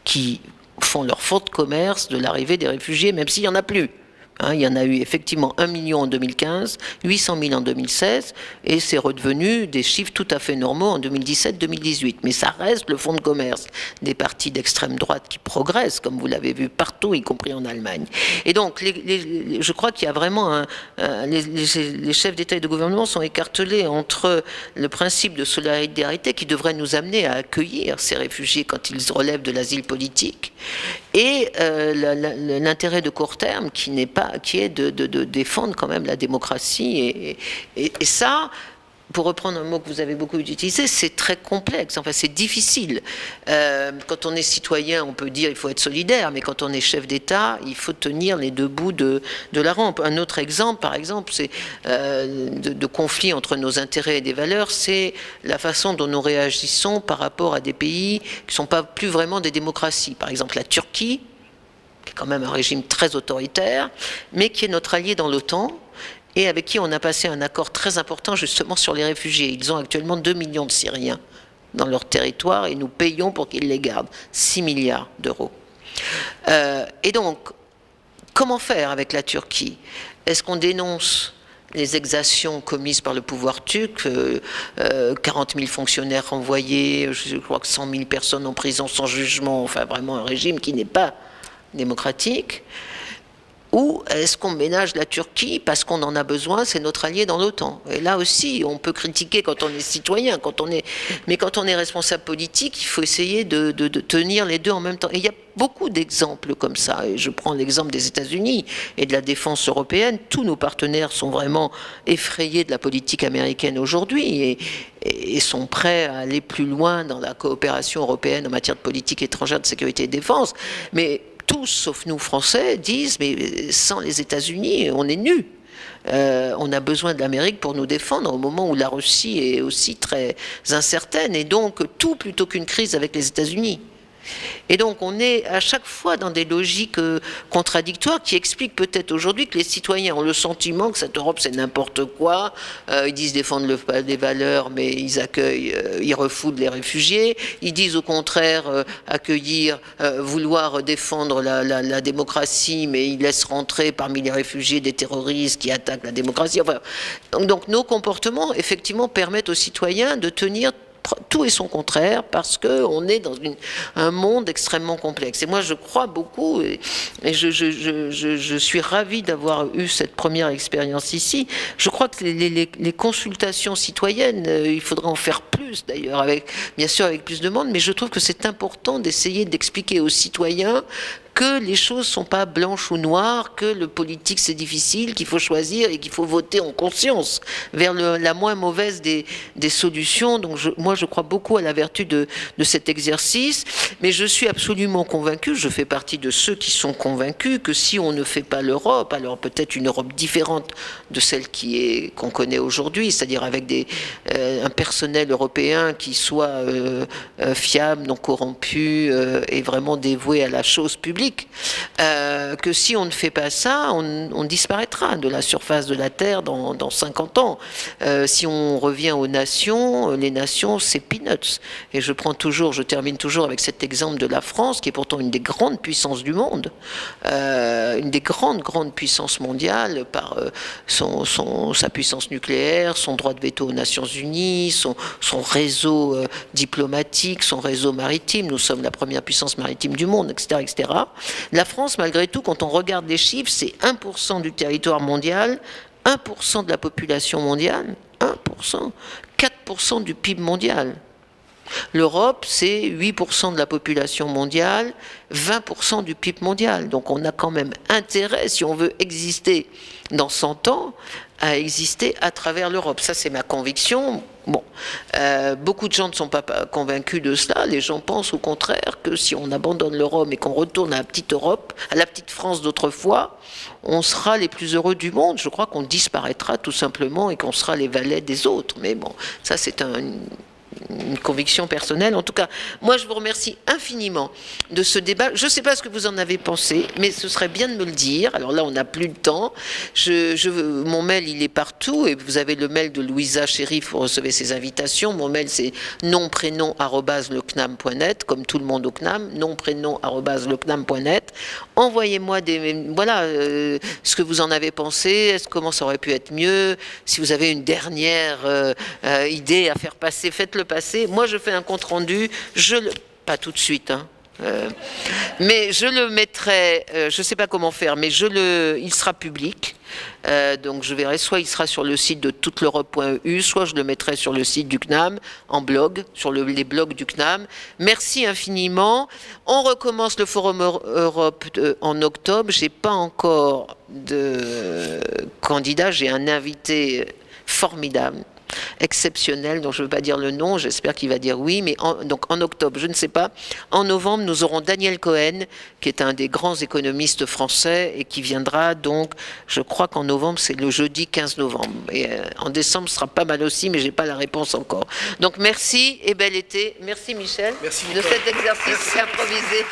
qui font leur fonds de commerce de l'arrivée des réfugiés, même s'il n'y en a plus. Il y en a eu effectivement 1 million en 2015, 800 000 en 2016, et c'est redevenu des chiffres tout à fait normaux en 2017-2018. Mais ça reste le fonds de commerce des partis d'extrême droite qui progressent, comme vous l'avez vu partout, y compris en Allemagne. Et donc, je crois qu'il y a vraiment les chefs d'État et de gouvernement sont écartelés entre le principe de solidarité qui devrait nous amener à accueillir ces réfugiés quand ils relèvent de l'asile politique, et l'intérêt de court terme qui est de défendre quand même la démocratie. Et ça, pour reprendre un mot que vous avez beaucoup utilisé, c'est très complexe, enfin c'est difficile. Quand on est citoyen, on peut dire il faut être solidaire, mais quand on est chef d'État, il faut tenir les deux bouts de la rampe. Un autre exemple, par exemple, c'est de conflit entre nos intérêts et des valeurs, c'est la façon dont nous réagissons par rapport à des pays qui ne sont pas plus vraiment des démocraties. Par exemple, la Turquie, qui est quand même un régime très autoritaire, mais qui est notre allié dans l'OTAN, et avec qui on a passé un accord très important justement sur les réfugiés. Ils ont actuellement 2 millions de Syriens dans leur territoire et nous payons pour qu'ils les gardent, 6 milliards d'euros. Et donc, comment faire avec la Turquie? Est-ce qu'on dénonce les exactions commises par le pouvoir turc, 40 000 fonctionnaires renvoyés, je crois que 100 000 personnes en prison sans jugement, enfin vraiment un régime qui n'est pas démocratique? Ou est-ce qu'on ménage la Turquie parce qu'on en a besoin, c'est notre allié dans l'OTAN? Et là aussi, on peut critiquer quand on est citoyen, mais quand on est responsable politique, il faut essayer de tenir les deux en même temps. Et il y a beaucoup d'exemples comme ça. Et je prends l'exemple des États-Unis et de la défense européenne. Tous nos partenaires sont vraiment effrayés de la politique américaine aujourd'hui et sont prêts à aller plus loin dans la coopération européenne en matière de politique étrangère, de sécurité et de défense. Mais tous, sauf nous Français, disent mais sans les États-Unis, on est nus. On a besoin de l'Amérique pour nous défendre au moment où la Russie est aussi très incertaine. Et donc, tout plutôt qu'une crise avec les États-Unis. Et donc on est à chaque fois dans des logiques contradictoires qui expliquent peut-être aujourd'hui que les citoyens ont le sentiment que cette Europe c'est n'importe quoi. Ils disent défendre les valeurs mais ils accueillent, ils refoulent les réfugiés. Ils disent au contraire accueillir, vouloir défendre la démocratie mais ils laissent rentrer parmi les réfugiés des terroristes qui attaquent la démocratie. Enfin, donc nos comportements effectivement permettent aux citoyens de tenir tout et son contraire parce qu'on est dans un monde extrêmement complexe. Et moi, je crois beaucoup, et je suis ravie d'avoir eu cette première expérience ici. Je crois que les consultations citoyennes, il faudrait en faire plus d'ailleurs, bien sûr avec plus de monde, mais je trouve que c'est important d'essayer d'expliquer aux citoyens que les choses ne sont pas blanches ou noires, que le politique c'est difficile, qu'il faut choisir et qu'il faut voter en conscience vers la moins mauvaise des solutions. Donc moi je crois beaucoup à la vertu de cet exercice, mais je suis absolument convaincue, je fais partie de ceux qui sont convaincus que si on ne fait pas l'Europe, alors peut-être une Europe différente de celle qu'on connaît aujourd'hui, c'est-à-dire avec un personnel européen qui soit fiable, non corrompu et vraiment dévoué à la chose publique, que si on ne fait pas ça, on disparaîtra de la surface de la Terre dans 50 ans. Si on revient aux nations, les nations, c'est peanuts. Et je termine toujours avec cet exemple de la France, qui est pourtant une des grandes puissances du monde, une des grandes puissances mondiales par sa puissance nucléaire, son droit de veto aux Nations Unies, son réseau diplomatique, son réseau maritime. Nous sommes la première puissance maritime du monde, etc., etc. La France, malgré tout, quand on regarde les chiffres, c'est 1% du territoire mondial, 1% de la population mondiale, 1%, 4% du PIB mondial. L'Europe, c'est 8% de la population mondiale, 20% du PIB mondial. Donc on a quand même intérêt, si on veut exister dans 100 ans, à exister à travers l'Europe. Ça, c'est ma conviction. Bon, beaucoup de gens ne sont pas convaincus de cela. Les gens pensent au contraire que si on abandonne l'Europe et qu'on retourne à la petite Europe, à la petite France d'autrefois, on sera les plus heureux du monde. Je crois qu'on disparaîtra tout simplement et qu'on sera les valets des autres. Mais bon, ça c'est une conviction personnelle. En tout cas, moi je vous remercie infiniment de ce débat. Je ne sais pas ce que vous en avez pensé, mais ce serait bien de me le dire. Alors là, on n'a plus le temps. Mon mail, il est partout, et vous avez le mail de Louisa Chérif, vous recevez ses invitations. Mon mail, c'est nomprénom@lecnam.net, comme tout le monde au CNAM, nomprénom@lecnam.net. Envoyez-moi ce que vous en avez pensé, comment ça aurait pu être mieux. Si vous avez une dernière idée à faire passer, faites-le passer. Moi, je fais un compte-rendu, pas tout de suite, hein. Mais je le mettrai, je ne sais pas comment faire, mais il sera public. Donc je verrai, soit il sera sur le site de touteleurope.eu, soit je le mettrai sur le site du CNAM, en blog, sur les blogs du CNAM. Merci infiniment. On recommence le Forum Europe en octobre. Je n'ai pas encore de candidat, j'ai un invité formidable, exceptionnel, dont je ne veux pas dire le nom, j'espère qu'il va dire oui, mais donc en octobre, je ne sais pas. En novembre, nous aurons Daniel Cohen, qui est un des grands économistes français et qui viendra donc, je crois qu'en novembre, c'est le jeudi 15 novembre. Et en décembre, ce sera pas mal aussi, mais je n'ai pas la réponse encore. Donc merci et bel été. Merci Michel de cet exercice improvisé.